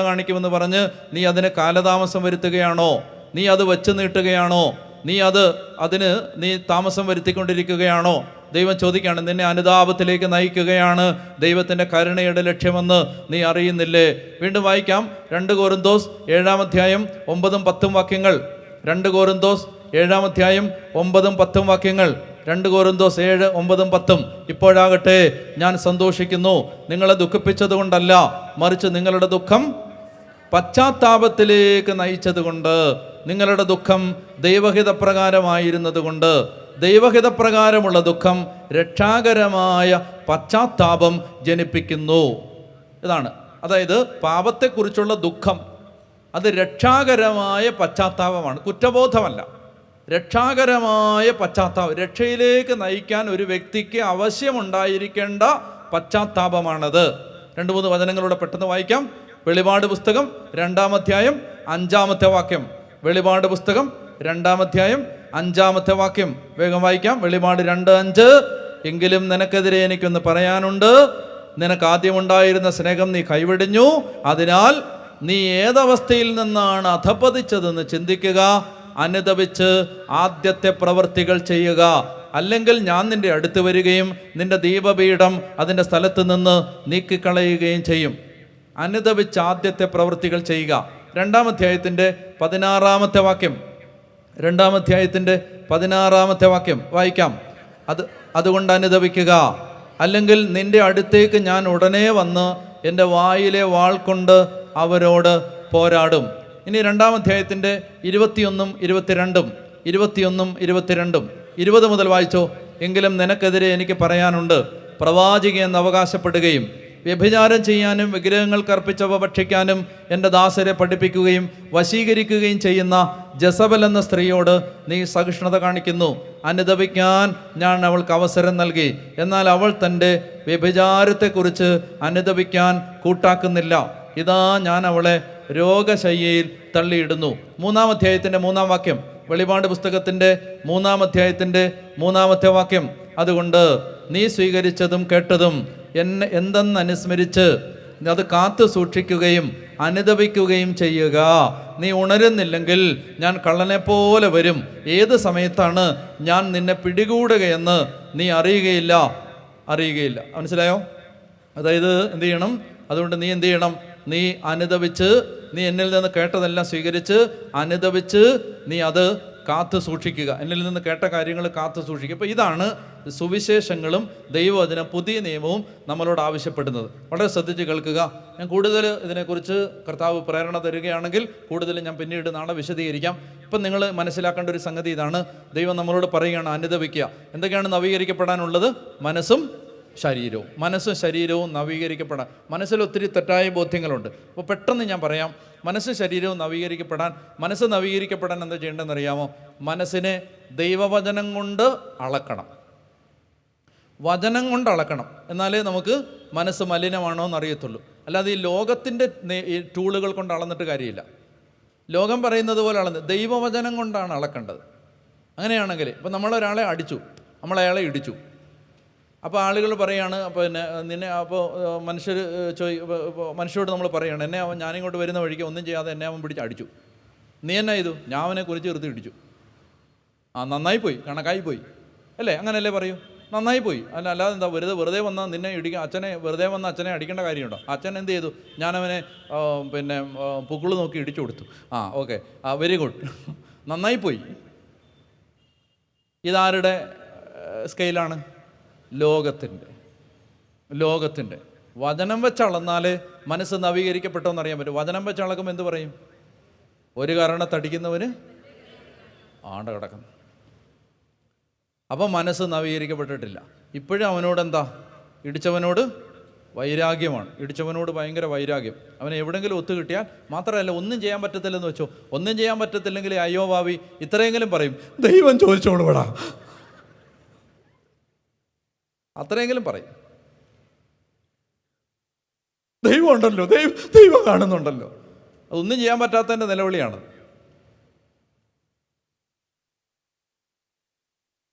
കാണിക്കുമെന്ന് പറഞ്ഞ് നീ അതിന് കാലതാമസം വരുത്തുകയാണോ? നീ അത് വച്ച് നീട്ടുകയാണോ? അതിന് നീ താമസം വരുത്തിക്കൊണ്ടിരിക്കുകയാണോ? ദൈവം ചോദിക്കുകയാണ്, നിന്നെ അനുതാപത്തിലേക്ക് നയിക്കുകയാണ് ദൈവത്തിൻ്റെ കരുണയുടെ ലക്ഷ്യമെന്ന് നീ അറിയുന്നില്ലേ? വീണ്ടും വായിക്കാം, 2 കൊരിന്തോസ് 7-ാം അധ്യായം 9-10 വാക്യങ്ങൾ. 2 കൊരിന്തോസ് 7-ാം അധ്യായം 9-10 വാക്യങ്ങൾ. 2 കൊരിന്തോസ് 7:9-10. ഇപ്പോഴാകട്ടെ ഞാൻ സന്തോഷിക്കുന്നു, നിങ്ങളെ ദുഃഖിപ്പിച്ചത് കൊണ്ടല്ല, മറിച്ച് നിങ്ങളുടെ ദുഃഖം പശ്ചാത്താപത്തിലേക്ക് നയിച്ചത് കൊണ്ട്, നിങ്ങളുടെ ദുഃഖം ദൈവഹിതപ്രകാരമായിരുന്നത് കൊണ്ട്. ദൈവഹിതപ്രകാരമുള്ള ദുഃഖം രക്ഷാകരമായ പശ്ചാത്താപം ജനിപ്പിക്കുന്നു. ഇതാണ്, അതായത് പാപത്തെക്കുറിച്ചുള്ള ദുഃഖം അത് രക്ഷാകരമായ പശ്ചാത്താപമാണ്, കുറ്റബോധമല്ല. രക്ഷാകരമായ പശ്ചാത്താപം, രക്ഷയിലേക്ക് നയിക്കാൻ ഒരു വ്യക്തിക്ക് ആവശ്യമുണ്ടായിരിക്കേണ്ട പശ്ചാത്താപമാണത്. 2-3 വചനങ്ങളൂടെ പെട്ടെന്ന് വായിക്കാം. വെളിപാട് പുസ്തകം 2-ാം അധ്യായം 5-ാമത്തെ വാക്യം. വെളിപാട് പുസ്തകം 2-ാം അധ്യായം 5-ാമത്തെ വാക്യം വേഗം വായിക്കാം. വെളിപാട് 2:5. എങ്കിലും നിനക്കെതിരെ എനിക്കൊന്ന് പറയാനുണ്ട്, നിനക്ക് ആദ്യമുണ്ടായിരുന്ന സ്നേഹം നീ കൈവെടിഞ്ഞു, അതിനാൽ നീ ഏതവസ്ഥയിൽ നിന്നാണ് അധപ്പതിച്ചതെന്ന് ചിന്തിക്കുക, അനുതപിച്ച് ആദ്യത്തെ പ്രവൃത്തികൾ ചെയ്യുക, അല്ലെങ്കിൽ ഞാൻ നിന്റെ അടുത്ത് വരികയും നിന്റെ ദീപപീഠം അതിൻ്റെ സ്ഥലത്ത് നിന്ന് നീക്കിക്കളയുകയും ചെയ്യും. അനുതപിച്ച് ആദ്യത്തെ പ്രവൃത്തികൾ ചെയ്യുക. 2-ാം അധ്യായത്തിൻ്റെ 16-ാമത്തെ വാക്യം. 2-ാം അധ്യായത്തിൻ്റെ 16-ാമത്തെ വാക്യം വായിക്കാം. അതുകൊണ്ട് അനുതപിക്കുക, അല്ലെങ്കിൽ നിന്റെ അടുത്തേക്ക് ഞാൻ ഉടനെ വന്ന് എൻ്റെ വായിലെ വാൾ കൊണ്ട് അവരോട് പോരാടും. ഇനി 2-ാം അധ്യായത്തിൻ്റെ 21-ഉം 22-ഉം 20 മുതൽ വായിച്ചോ. എങ്കിലും നിനക്കെതിരെ എനിക്ക് പറയാനുണ്ട്, പ്രവാചകി എന്ന് അവകാശപ്പെടുകയും വ്യഭിചാരം ചെയ്യാനും വിഗ്രഹങ്ങൾക്ക് അർപ്പിച്ചവ ഭക്ഷിക്കാനും എൻ്റെ ദാസരെ പഠിപ്പിക്കുകയും വശീകരിക്കുകയും ചെയ്യുന്ന ജസബൽ എന്ന സ്ത്രീയോട് നീ സഹിഷ്ണുത കാണിക്കുന്നു. അനുതപിക്കാൻ ഞാൻ അവൾക്ക് അവസരം നൽകി, എന്നാൽ അവൾ തൻ്റെ വ്യഭിചാരത്തെക്കുറിച്ച് അനുതപിക്കാൻ കൂട്ടാക്കുന്നില്ല. ഇതാ ഞാൻ അവളെ രോഗശയ്യയിൽ തള്ളിയിടുന്നു. 3-ാം അധ്യായത്തിൻ്റെ 3-ാം വാക്യം. വെളിപാട് പുസ്തകത്തിൻ്റെ 3-ാം അധ്യായത്തിൻ്റെ 3-ാമത്തെ വാക്യം. അതുകൊണ്ട് നീ സ്വീകരിച്ചതും കേട്ടതും എന്തെന്ന് അനുസ്മരിച്ച് അത് കാത്തു സൂക്ഷിക്കുകയും അനുതപിക്കുകയും ചെയ്യുക. നീ ഉണരുന്നില്ലെങ്കിൽ ഞാൻ കള്ളനെപ്പോലെ വരും. ഏത് സമയത്താണ് ഞാൻ നിന്നെ പിടികൂടുകയെന്ന് നീ അറിയുകയില്ല. മനസ്സിലായോ? അതായത് എന്ത് ചെയ്യണം? അതുകൊണ്ട് നീ എന്ത് ചെയ്യണം? നീ അനുതപിച്ച്, നീ എന്നിൽ നിന്ന് കേട്ടതെല്ലാം സ്വീകരിച്ച് അനുതപിച്ച് നീ അത് കാത്തു സൂക്ഷിക്കുക. എന്നിൽ നിന്ന് കേട്ട കാര്യങ്ങൾ കാത്തു സൂക്ഷിക്കുക. അപ്പോൾ ഇതാണ് സുവിശേഷങ്ങളും ദൈവവചനം പുതിയ നിയമവും നമ്മളോട് ആവശ്യപ്പെടുന്നത്. വളരെ ശ്രദ്ധിച്ച് കേൾക്കുക. ഞാൻ കൂടുതൽ ഇതിനെക്കുറിച്ച് കർത്താവ് പ്രേരണ തരികയാണെങ്കിൽ കൂടുതൽ ഞാൻ പിന്നീട് നാളെ വിശദീകരിക്കാം. ഇപ്പം നിങ്ങൾ മനസ്സിലാക്കേണ്ട ഒരു സംഗതി ഇതാണ്. ദൈവം നമ്മളോട് പറയുകയാണ് അനുതപിക്കുക. എന്തൊക്കെയാണ് നവീകരിക്കപ്പെടാനുള്ളത്? മനസ്സും ശരീരവും നവീകരിക്കപ്പെടാൻ. മനസ്സിൽ ഒത്തിരി തെറ്റായ ബോധ്യങ്ങളുണ്ട്. അപ്പോൾ പെട്ടെന്ന് ഞാൻ പറയാം. മനസ്സും ശരീരവും നവീകരിക്കപ്പെടാൻ എന്താ ചെയ്യേണ്ടതെന്ന് അറിയാമോ? മനസ്സിനെ ദൈവവചനം കൊണ്ട് അളക്കണം. വചനം കൊണ്ട് അളക്കണം. എന്നാലേ നമുക്ക് മനസ്സ് മലിനമാണോ എന്ന് അറിയത്തുള്ളൂ. അല്ലാതെ ഈ ലോകത്തിൻ്റെ ടൂളുകൾ കൊണ്ട് അളന്നിട്ട് കാര്യമില്ല. ലോകം പറയുന്നത് പോലെ ദൈവവചനം കൊണ്ടാണ് അളക്കേണ്ടത്. അങ്ങനെയാണെങ്കിൽ ഇപ്പം നമ്മളൊരാളെ അടിച്ചു, നമ്മളയാളെ ഇടിച്ചു. അപ്പോൾ ആളുകൾ പറയാണ്, മനുഷ്യരോട് നമ്മൾ പറയുകയാണ്, ഞാനിങ്ങോട്ട് വരുന്ന വഴിക്ക് ഒന്നും ചെയ്യാതെ എന്നെ അവൻ പിടിച്ച് അടിച്ചു. നീ എന്നാ ചെയ്തു? ഞാൻ അവനെ കുറിച്ച് നിർത്തി ഇടിച്ചു. നന്നായി പോയി, കണക്കായി പോയി അല്ലേ? അങ്ങനെയല്ലേ പറയൂ? നന്നായി പോയി. അല്ലാതെ എന്താ വെറുതെ വന്നാൽ നിന്നെ വെറുതെ വന്ന അച്ഛനെ അടിക്കേണ്ട കാര്യമുണ്ടോ? അച്ഛൻ എന്ത് ചെയ്തു? ഞാനവനെ പുക്കിള് നോക്കി ഇടിച്ചു കൊടുത്തു. ഓക്കെ, വെരി ഗുഡ്, നന്നായി പോയി. ഇതാരുടെ സ്കെയിലാണ്? ലോകത്തിൻ്റെ. വചനം വെച്ച് അളന്നാൽ മനസ്സ് നവീകരിക്കപ്പെട്ടോന്ന് അറിയാൻ പറ്റും. വചനം വെച്ച് അളക്കുമ്പോൾ എന്ത് പറയും? ഒരു കാരണത്തടിക്കുന്നവന് ആണ്ട കിടക്കുന്നു. അപ്പം മനസ്സ് നവീകരിക്കപ്പെട്ടിട്ടില്ല. ഇപ്പോഴും അവനോട് എന്താ? ഇടിച്ചവനോട് വൈരാഗ്യമാണ്. ഇടിച്ചവനോട് ഭയങ്കര വൈരാഗ്യം. അവനെ എവിടെയെങ്കിലും ഒത്തു കിട്ടിയാൽ, മാത്രമല്ല ഒന്നും ചെയ്യാൻ പറ്റത്തില്ലെന്ന് വെച്ചോ, ഒന്നും ചെയ്യാൻ പറ്റത്തില്ലെങ്കിൽ അയ്യോ ഭാവി ഇത്രയെങ്കിലും പറയും, ദൈവം ചോദിച്ചോളൂ വിടാ, അത്രയെങ്കിലും പറയും. ദൈവം ഉണ്ടല്ലോ, ദൈവം കാണുന്നുണ്ടല്ലോ. അതൊന്നും ചെയ്യാൻ പറ്റാത്തതിൻ്റെ നിലവിളിയാണ്.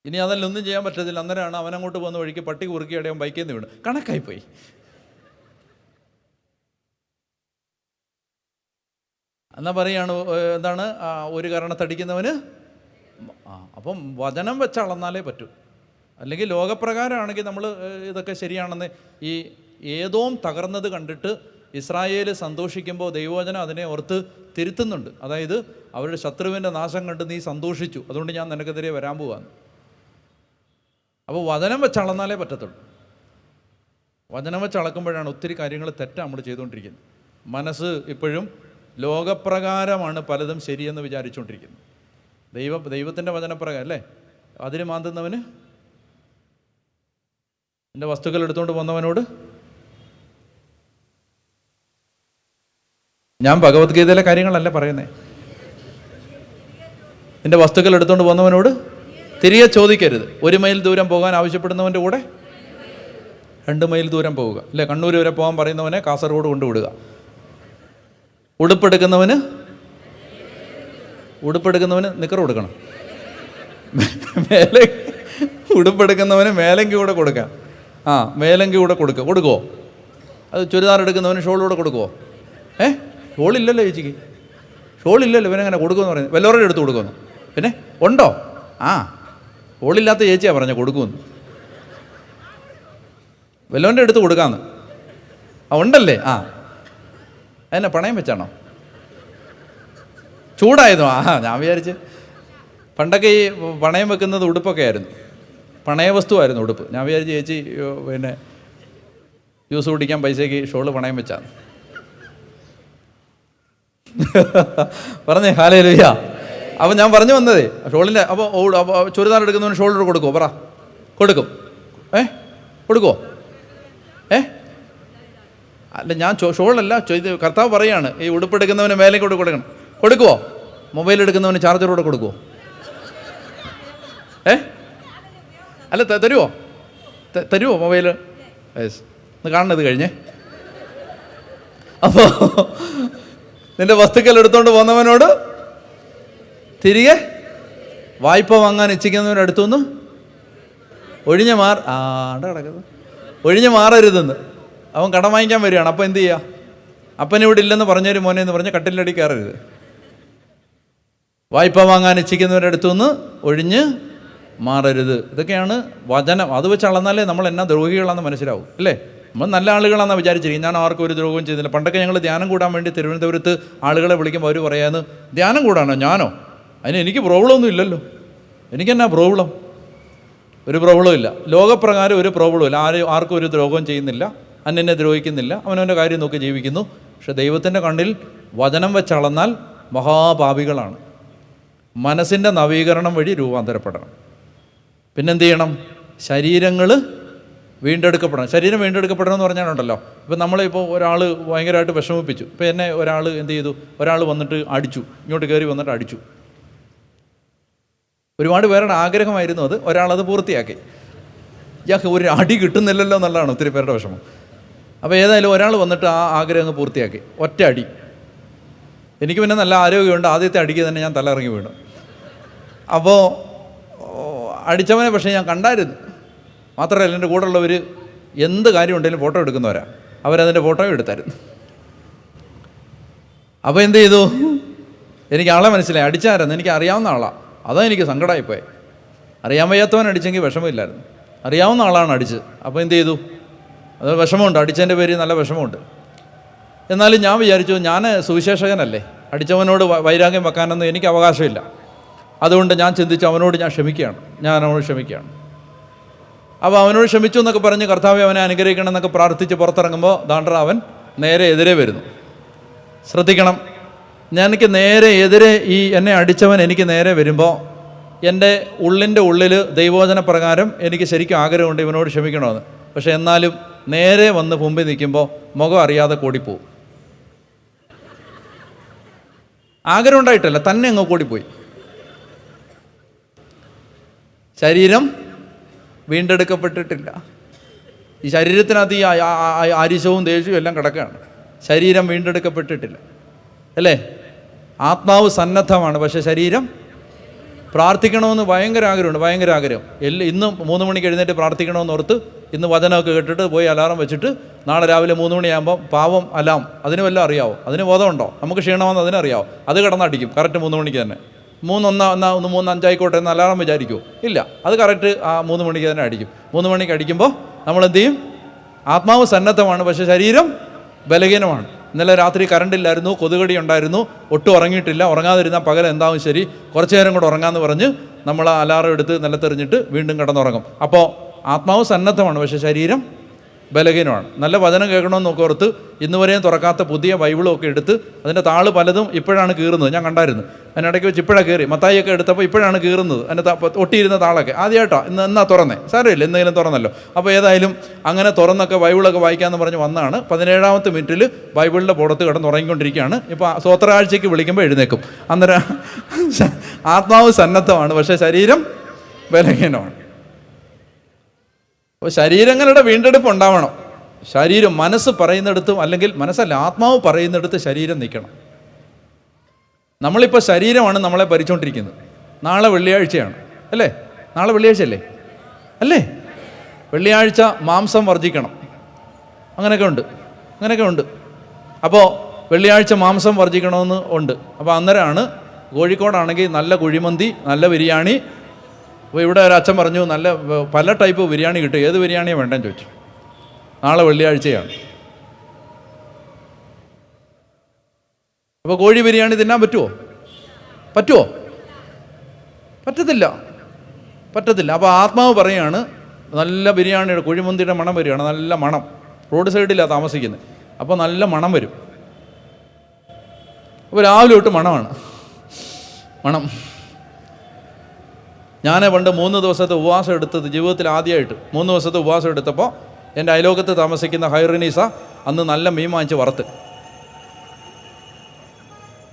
ഇനി അതെല്ലാം ഒന്നും ചെയ്യാൻ പറ്റത്തില്ല. അന്നേരമാണ് അവനങ്ങോട്ട് പോകുന്ന വഴിക്ക് പട്ടി കുറുക്കിയുടെ അവൻ ബൈക്കിൽ നിന്ന് വീണ് കണക്കായിപ്പോയി. എന്നാൽ പറയാണ് എന്താണ് ഒരു കാരണത്തടിക്കുന്നവന്. അപ്പം വചനം വെച്ച് അളന്നാലേ പറ്റൂ. അല്ലെങ്കിൽ ലോകപ്രകാരമാണെങ്കിൽ നമ്മൾ ഇതൊക്കെ ശരിയാണെന്ന് ഈ ഏദോം തകർന്നത് കണ്ടിട്ട് ഇസ്രായേൽ സന്തോഷിക്കുമ്പോൾ ദൈവവചനം അതിനെ ഓർത്ത് തിരുത്തുന്നുണ്ട്. അതായത് അവരുടെ ശത്രുവിൻ്റെ നാശം കണ്ട് നീ സന്തോഷിച്ചു, അതുകൊണ്ട് ഞാൻ നിനക്കെതിരെ വരാൻ പോവാന്ന്. അപ്പോൾ വചനം വെച്ച് അളന്നാലേ പറ്റത്തുള്ളൂ. വചനം വെച്ച് അളക്കുമ്പോഴാണ് ഒത്തിരി കാര്യങ്ങൾ തെറ്റാണ് നമ്മൾ ചെയ്തുകൊണ്ടിരിക്കുന്നത്. മനസ്സ് ഇപ്പോഴും ലോകപ്രകാരമാണ് പലതും ശരിയെന്ന് വിചാരിച്ചുകൊണ്ടിരിക്കുന്നത്. ദൈവത്തിൻ്റെ വചനപ്രകാരം അല്ലേ. അതിന് മാന്തുന്നവന്, എൻ്റെ വസ്തുക്കൾ എടുത്തുകൊണ്ട് വന്നവനോട്. ഞാൻ ഭഗവത്ഗീതയിലെ കാര്യങ്ങളല്ല പറയുന്നത്. എൻ്റെ വസ്തുക്കൾ എടുത്തുകൊണ്ട് വന്നവനോട് തിരികെ ചോദിക്കരുത്. 1 മൈൽ ദൂരം പോകാൻ ആവശ്യപ്പെടുന്നവൻ്റെ കൂടെ 2 മൈൽ ദൂരം പോവുക അല്ലേ. കണ്ണൂർ വരെ പോകാൻ പറയുന്നവനെ കാസർഗോഡ് കൊണ്ടുവിടുക. ഉടുപ്പെടുക്കുന്നവന് നിക്കർ കൊടുക്കണം. ഉടുപ്പെടുക്കുന്നവന് മേലങ്കി കൂടെ കൊടുക്കാം. മേലങ്കി കൂടെ കൊടുക്കുമോ? അത് ചുരിദാർ എടുക്കുന്നവന് ഷോൾ കൂടെ കൊടുക്കുമോ? ഷോളില്ലല്ലോ ചേച്ചിക്ക്, ഷോളില്ലല്ലോ. ഇവനെങ്ങനെ കൊടുക്കുമെന്ന് പറയുന്നത്? വല്ലവരുടെ എടുത്ത് കൊടുക്കുമെന്ന്. പിന്നെ ഉണ്ടോ? ഷോളില്ലാത്ത ചേച്ചിയാണ് പറഞ്ഞ കൊടുക്കുമെന്ന്. വല്ലവൻ്റെ എടുത്ത് കൊടുക്കാമെന്ന്. ഉണ്ടല്ലേ? എന്നെ പണയം വെച്ചാണോ? ചൂടായിരുന്നു. ഞാൻ വിചാരിച്ച് പണ്ടൊക്കെ ഈ പണയം വെക്കുന്നത് ഉടുപ്പൊക്കെ ആയിരുന്നു, പണയ വസ്തുവായിരുന്നു ഉടുപ്പ്. ഞാൻ വിചാരിച്ച് ചേച്ചി പിന്നെ ജ്യൂസ് കുടിക്കാൻ പൈസയ്ക്ക് ഷോള് പണയം വെച്ചാണ്. പറഞ്ഞേ ഹല്ലേലൂയ. അപ്പം ഞാൻ പറഞ്ഞു വന്നതേ ഷോളിൻ്റെ. അപ്പോൾ ചുരിദാർ എടുക്കുന്നവന് ഷോൾഡർ കൊടുക്കുമോ? പറ. കൊടുക്കും. കൊടുക്കുമോ? അല്ല, ഞാൻ ഷോളല്ല ചോദിച്ചത്. കർത്താവ് പറയാണ് ഈ ഉടുപ്പെടുക്കുന്നവന് മേലേക്ക് കൂടെ കൊടുക്കണം. കൊടുക്കുമോ? മൊബൈൽ എടുക്കുന്നവന് ചാർജറോടെ കൊടുക്കുമോ? അല്ല, തരുമോ മൊബൈൽ? ഒന്ന് കാണുന്നത് കഴിഞ്ഞേ. അപ്പോൾ നിന്റെ വസ്തുക്കൾ എടുത്തുകൊണ്ട് പോകുന്നവനോട് തിരികെ വായ്പ വാങ്ങാൻ ഇച്ഛിക്കുന്നവനടുത്തുനിന്ന് ഒഴിഞ്ഞു മാറരുതെന്ന്. അവൻ കടം വാങ്ങിക്കാൻ വരികയാണ്. അപ്പം എന്ത് ചെയ്യുക? അപ്പനിവിടെ ഇല്ലെന്ന് പറഞ്ഞൊരു മോനെ എന്ന് പറഞ്ഞ് കട്ടിലടി കയറരുത്. വായ്പ വാങ്ങാൻ ഇച്ഛിക്കുന്നവരുടെ അടുത്തുനിന്ന് ഒഴിഞ്ഞ് മാറരുത്. ഇതൊക്കെയാണ് വചനം. അത് വെച്ച് അളന്നാലേ നമ്മൾ എന്നാ ദ്രോഹികളാണെന്ന് മനസ്സിലാവും അല്ലേ. നമ്മൾ നല്ല ആളുകളാണെന്ന് വിചാരിച്ചിരിക്കും. ഞാൻ ആർക്കും ഒരു ദ്രോഹവും ചെയ്തില്ല. പണ്ടൊക്കെ ഞങ്ങൾ ധ്യാനം കൂടാൻ വേണ്ടി തിരുവനന്തപുരത്ത് ആളുകളെ വിളിക്കുമ്പോൾ അവർ പറയാന്ന്, ധ്യാനം കൂടാനോ? ഞാനോ? അതിന് എനിക്ക് പ്രോബ്ലമൊന്നും ഇല്ലല്ലോ. എനിക്കെന്നാ പ്രോബ്ലം? ഒരു പ്രോബ്ലം ഇല്ല. ലോകപ്രകാരം ഒരു പ്രോബ്ലം ഇല്ല. ആർക്കും ഒരു ദ്രോഹവും ചെയ്യുന്നില്ല, അന്യനെ ദ്രോഹിക്കുന്നില്ല, അവനവൻ്റെ കാര്യം നോക്കി ജീവിക്കുന്നു. പക്ഷെ ദൈവത്തിൻ്റെ കണ്ണിൽ വചനം വെച്ചളന്നാൽ മഹാപാപികളാണ്. മനസ്സിൻ്റെ നവീകരണം വഴി രൂപാന്തരപ്പെടണം. പിന്നെന്ത് ചെയ്യണം? ശരീരങ്ങൾ വീണ്ടെടുക്കപ്പെടണം. ശരീരം വീണ്ടെടുക്കപ്പെടണം എന്ന് പറഞ്ഞാലുണ്ടല്ലോ, ഇപ്പം നമ്മളിപ്പോൾ ഒരാൾ ഭയങ്കരമായിട്ട് വിഷമിപ്പിച്ചു. ഇപ്പോൾ എന്നെ ഒരാൾ എന്ത് ചെയ്തു? ഒരാൾ വന്നിട്ട് അടിച്ചു, ഇങ്ങോട്ട് കയറി വന്നിട്ട് അടിച്ചു. ഒരുപാട് പേരുടെ ആഗ്രഹമായിരുന്നു അത്. ഒരാളത് പൂർത്തിയാക്കി. ഇയാൾക്ക് ഒരു അടി കിട്ടുന്നില്ലല്ലോ എന്നുള്ളതാണ് ഒത്തിരി പേരുടെ വിഷമം. അപ്പോൾ ഏതായാലും ഒരാൾ വന്നിട്ട് ആ ആഗ്രഹം പൂർത്തിയാക്കി. ഒറ്റ അടി. എനിക്ക് പിന്നെ നല്ല ആരോഗ്യമുണ്ട്. ആദ്യത്തെ അടിക്ക് തന്നെ ഞാൻ തലയിറങ്ങി വീണു. അപ്പോൾ അടിച്ചവനെ പക്ഷേ ഞാൻ കണ്ടായിരുന്നു. മാത്രമല്ല എൻ്റെ കൂടെ ഉള്ളവർ എന്ത് കാര്യം ഉണ്ടെങ്കിലും ഫോട്ടോ എടുക്കുന്നവരാ. അവരതിൻ്റെ ഫോട്ടോയും എടുത്തായിരുന്നു. അപ്പോൾ എന്ത് ചെയ്തു? എനിക്ക് ആളെ മനസ്സിലായി. അടിച്ചായിരുന്നു, എനിക്ക് അറിയാവുന്ന ആളാണ്. അതാ എനിക്ക് സങ്കടമായിപ്പോയി. അറിയാൻ വയ്യാത്തവൻ അടിച്ചെങ്കിൽ വിഷമമില്ലായിരുന്നു. അറിയാവുന്ന ആളാണ് അടിച്ചത്. അപ്പോൾ എന്ത് ചെയ്തു? അത് വിഷമമുണ്ട്, അടിച്ചതിൻ്റെ പേര് നല്ല വിഷമമുണ്ട്. എന്നാലും ഞാൻ വിചാരിച്ചു, ഞാൻ സുവിശേഷകനല്ലേ, അടിച്ചവനോട് വൈരാഗ്യം വെക്കാനൊന്നും എനിക്ക് അവകാശമില്ല. അതുകൊണ്ട് ഞാൻ ചിന്തിച്ചു, അവനോട് ഞാൻ ക്ഷമിക്കുകയാണ്, ഞാൻ അവനോട് ക്ഷമിക്കുകയാണ്. അപ്പോൾ അവനോട് ക്ഷമിച്ചു എന്നൊക്കെ പറഞ്ഞ് കർത്താവെ അവനെ അനുഗ്രഹിക്കണം എന്നൊക്കെ പ്രാർത്ഥിച്ച് പുറത്തിറങ്ങുമ്പോൾ ദാണ്ട്ര അവൻ നേരെ എതിരെ വരുന്നു. ശ്രദ്ധിക്കണം, എനിക്ക് നേരെ എതിരെ ഈ എന്നെ അടിച്ചവൻ എനിക്ക് നേരെ വരുമ്പോൾ എൻ്റെ ഉള്ളിൻ്റെ ഉള്ളിൽ ദൈവവചന പ്രകാരം എനിക്ക് ശരിക്കും ആഗ്രഹമുണ്ട് ഇവനോട് ക്ഷമിക്കണമെന്ന്. പക്ഷെ എന്നാലും നേരെ വന്ന് മുമ്പിൽ നിൽക്കുമ്പോൾ മുഖം അറിയാതെ കൂടിപ്പോവും. ആഗ്രഹം ഉണ്ടായിട്ടല്ല, തന്നെ അങ്ങ് കൂടിപ്പോയി. ശരീരം വീണ്ടെടുക്കപ്പെട്ടിട്ടില്ല. ഈ ശരീരത്തിനകത്ത് ഈ ആരിശവും ദേഷ്യവും എല്ലാം കിടക്കുകയാണ്. ശരീരം വീണ്ടെടുക്കപ്പെട്ടിട്ടില്ല അല്ലേ. ആത്മാവ് സന്നദ്ധമാണ്, പക്ഷെ ശരീരം പ്രാർത്ഥിക്കണമെന്ന് ഭയങ്കര ആഗ്രഹമുണ്ട്, ഭയങ്കര ആഗ്രഹം. ഇന്നും 3 മണിക്ക് എഴുന്നേറ്റ് പ്രാർത്ഥിക്കണമെന്ന് ഓർത്ത് ഇന്ന് വചനമൊക്കെ കേട്ടിട്ട് പോയി അലാറം വെച്ചിട്ട് നാളെ രാവിലെ 3 മണിയാകുമ്പോൾ പാവം അലാം, അതിന് വല്ലതും അറിയാവോ? അതിന് ബോധമുണ്ടോ? നമുക്ക് ക്ഷീണമെന്ന് അതിനറിയാവോ? അത് കിടന്നടിക്കും കറക്റ്റ് 3 മണിക്ക് തന്നെ. 3:1 ആയിക്കോട്ടെ എന്ന് അലാറം വിചാരിക്കുമോ? ഇല്ല, അത് കറക്റ്റ് ആ 3 മണിക്ക് തന്നെ അടിക്കും. 3 മണിക്ക് അടിക്കുമ്പോൾ നമ്മളെന്ത് ചെയ്യും? ആത്മാവ് സന്നദ്ധമാണ്, പക്ഷേ ശരീരം ബലഹീനമാണ്. ഇന്നലെ രാത്രി കറണ്ടില്ലായിരുന്നു, കൊതുകടി ഉണ്ടായിരുന്നു, ഒട്ടും ഉറങ്ങിയിട്ടില്ല. ഉറങ്ങാതിരുന്നാൽ പകൽ എന്താവും ശരി, കുറച്ചു നേരം കൂടെ ഉറങ്ങാമെന്ന് പറഞ്ഞ് നമ്മൾ അലാറം എടുത്ത് നിലത്തെറിഞ്ഞിട്ട് വീണ്ടും കിടന്നുറങ്ങും. അപ്പോൾ ആത്മാവ് സന്നദ്ധമാണ്, പക്ഷേ ശരീരം ബലഹീനമാണ്. നല്ല വചനം കേൾക്കണമെന്ന് നോക്കി ഓർത്ത് ഇന്നുവരെയും തുറക്കാത്ത പുതിയ ബൈബിളും ഒക്കെ എടുത്ത് അതിൻ്റെ താള് പലതും ഇപ്പോഴാണ് കീറുന്നത്. ഞാൻ കണ്ടായിരുന്നു, അതിനിടയ്ക്ക് വെച്ച് ഇപ്പോഴാണ് കീറി. മത്തായിയൊക്കെ എടുത്തപ്പോൾ ഇപ്പോഴാണ് കീറുന്നത്. അതിൻ്റെ ഒട്ടിയിരുന്ന താളൊക്കെ ആദ്യമായിട്ടാണ് എന്നാ തുറന്നേ. സാരമില്ല, എന്തെങ്കിലും തുറന്നല്ലോ. അപ്പോൾ ഏതായാലും അങ്ങനെ തുറന്നൊക്കെ ബൈബിളൊക്കെ വായിക്കാമെന്ന് പറഞ്ഞ് വന്നതാണ്. 17ാമത്തെ മിനിറ്റിൽ ബൈബിളിൻ്റെ പുറത്ത് കിടന്ന് ഉറങ്ങിക്കൊണ്ടിരിക്കുകയാണ്. ഇപ്പോൾ സ്വോത്രകാഴ്ചയ്ക്ക് വിളിക്കുമ്പോൾ എഴുന്നേക്കും. അന്നേരം ആത്മാവ് സന്നദ്ധമാണ്, പക്ഷേ ശരീരം ബലഹീനമാണ്. അപ്പോൾ ശരീരങ്ങളുടെ വീണ്ടെടുപ്പ് ഉണ്ടാവണം. ശരീരം മനസ്സ് പറയുന്നിടത്തും, അല്ലെങ്കിൽ മനസ്സല്ല ആത്മാവ് പറയുന്നിടത്ത് ശരീരം നിൽക്കണം. നമ്മളിപ്പോൾ ശരീരമാണ് നമ്മളെ ഭരിച്ചുകൊണ്ടിരിക്കുന്നത്. നാളെ വെള്ളിയാഴ്ചയാണ് അല്ലേ? നാളെ വെള്ളിയാഴ്ചയല്ലേ അല്ലേ? വെള്ളിയാഴ്ച മാംസം വർജിക്കണം. അങ്ങനെയൊക്കെ ഉണ്ട്. അപ്പോൾ വെള്ളിയാഴ്ച മാംസം വർജിക്കണമെന്ന് ഉണ്ട്. അപ്പോൾ അന്നേരമാണ് കോഴിക്കോടാണെങ്കിൽ നല്ല കുഴിമന്തി, നല്ല ബിരിയാണി. അപ്പോൾ ഇവിടെ ഒരു അച്ഛൻ പറഞ്ഞു നല്ല പല ടൈപ്പ് ബിരിയാണി കിട്ടും, ഏത് ബിരിയാണിയാണ് വേണ്ടെന്ന് ചോദിച്ചു. നാളെ വെള്ളിയാഴ്ചയാണ്. അപ്പോൾ കോഴി ബിരിയാണി തിന്നാൻ പറ്റുമോ? പറ്റത്തില്ല. അപ്പോൾ ആത്മാവ് പറയുകയാണ് നല്ല ബിരിയാണിയുടെ കുഴിമന്തിയുടെ മണം വരികയാണ്, നല്ല മണം. റോഡ് സൈഡിലാണ് താമസിക്കുന്നത്, അപ്പോൾ നല്ല മണം വരും. അപ്പോൾ രാവിലെ തൊട്ട് മണം. ഞാൻ പണ്ട് 3 ദിവസത്തെ ഉപവാസം എടുത്തത് ജീവിതത്തിൽ ആദ്യമായിട്ട് 3 ദിവസത്തെ ഉപവാസം എടുത്തപ്പോൾ എൻ്റെ അയലോകത്ത് താമസിക്കുന്ന ഹൈറിനീസ അന്ന് നല്ല മീൻ വാങ്ങിച്ച് വറുത്ത്.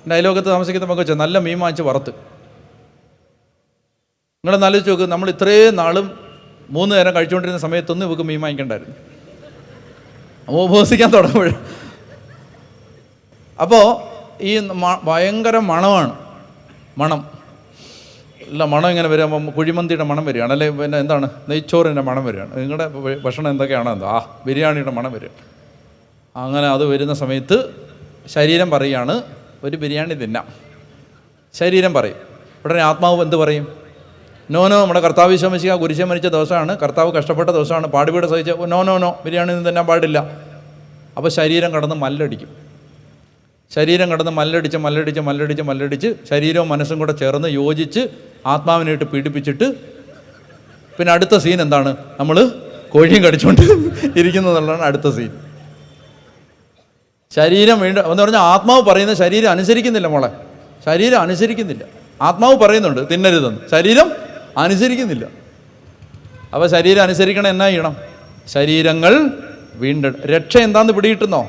എൻ്റെ അയലോകത്ത് താമസിക്കുന്ന പങ്കുവെച്ചാൽ നല്ല മീൻ വാങ്ങിച്ച് വറുത്ത്. നിങ്ങളെ ആലോചിച്ച് നോക്ക്, നമ്മൾ ഇത്രയും നാളും 3 നേരം കഴിച്ചുകൊണ്ടിരുന്ന സമയത്തൊന്നും ഇവർക്ക് മീൻ വാങ്ങിക്കണ്ടായിരുന്നു. ഉപവസിക്കാൻ തുടങ്ങുമ്പോൾ അപ്പോൾ ഈ ഭയങ്കര മണം ഇങ്ങനെ വരുമ്പോൾ കുഴിമന്തിയുടെ മണം വരികയാണ്, അല്ലെ പിന്നെ എന്താണ് നെയ്ച്ചോറിൻ്റെ മണം വരികയാണ്. നിങ്ങളുടെ ഭക്ഷണം എന്തൊക്കെയാണോ എന്തോ ബിരിയാണിയുടെ മണം വരിക. അങ്ങനെ അത് വരുന്ന സമയത്ത് ശരീരം പറയുകയാണ് ഒരു ബിരിയാണി തിന്നാം. ശരീരം പറയും. ഉടനെ ആത്മാവ് എന്ത് പറയും? നോ, നമ്മുടെ കർത്താവ് വിശ്വസിക്കുക കുരിശ് മരിച്ച ദിവസമാണ്, കർത്താവ് കഷ്ടപ്പെട്ട ദിവസമാണ്, പാടുപീട് സഹിച്ച നോ ബിരിയാണി ഒന്നും തിന്നാൻ പാടില്ല. അപ്പോൾ ശരീരം കടന്ന് മല്ലടിക്കും. ശരീരം കടന്ന് മല്ലടിച്ച് ശരീരവും മനസ്സും കൂടെ ചേർന്ന് യോജിച്ച് ആത്മാവിനായിട്ട് പീഡിപ്പിച്ചിട്ട് പിന്നെ അടുത്ത സീൻ എന്താണ്? നമ്മൾ കോഴിയും കടിച്ചുകൊണ്ട് ഇരിക്കുന്നതെന്നുള്ളതാണ് അടുത്ത സീൻ. ശരീരം വീണ്ടും എന്ന് പറഞ്ഞാൽ ആത്മാവ് പറയുന്ന ശരീരം അനുസരിക്കുന്നില്ല മോളെ. ശരീരം അനുസരിക്കുന്നില്ല. ആത്മാവ് പറയുന്നുണ്ട് തിന്നരുതെന്ന്, ശരീരം അനുസരിക്കുന്നില്ല. അപ്പോൾ ശരീരം അനുസരിക്കണം എന്നാ ചെയ്യണം? ശരീരങ്ങൾ വീണ്ടും രക്ഷ എന്താന്ന് പിടികിട്ടുന്നോ?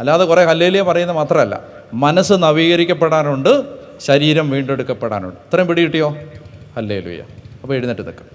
അല്ലാതെ കുറേ ഹല്ലേലൂയ പറയുന്നത് മാത്രമല്ല, മനസ്സ് നവീകരിക്കപ്പെടാനുണ്ട്, ശരീരം വീണ്ടെടുക്കപ്പെടാനുണ്ട്. ഇത്രയും പിടികിട്ടിയോ? ഹല്ലേലൂയ. അപ്പോൾ എഴുന്നേറ്റ് നിൽക്കാം.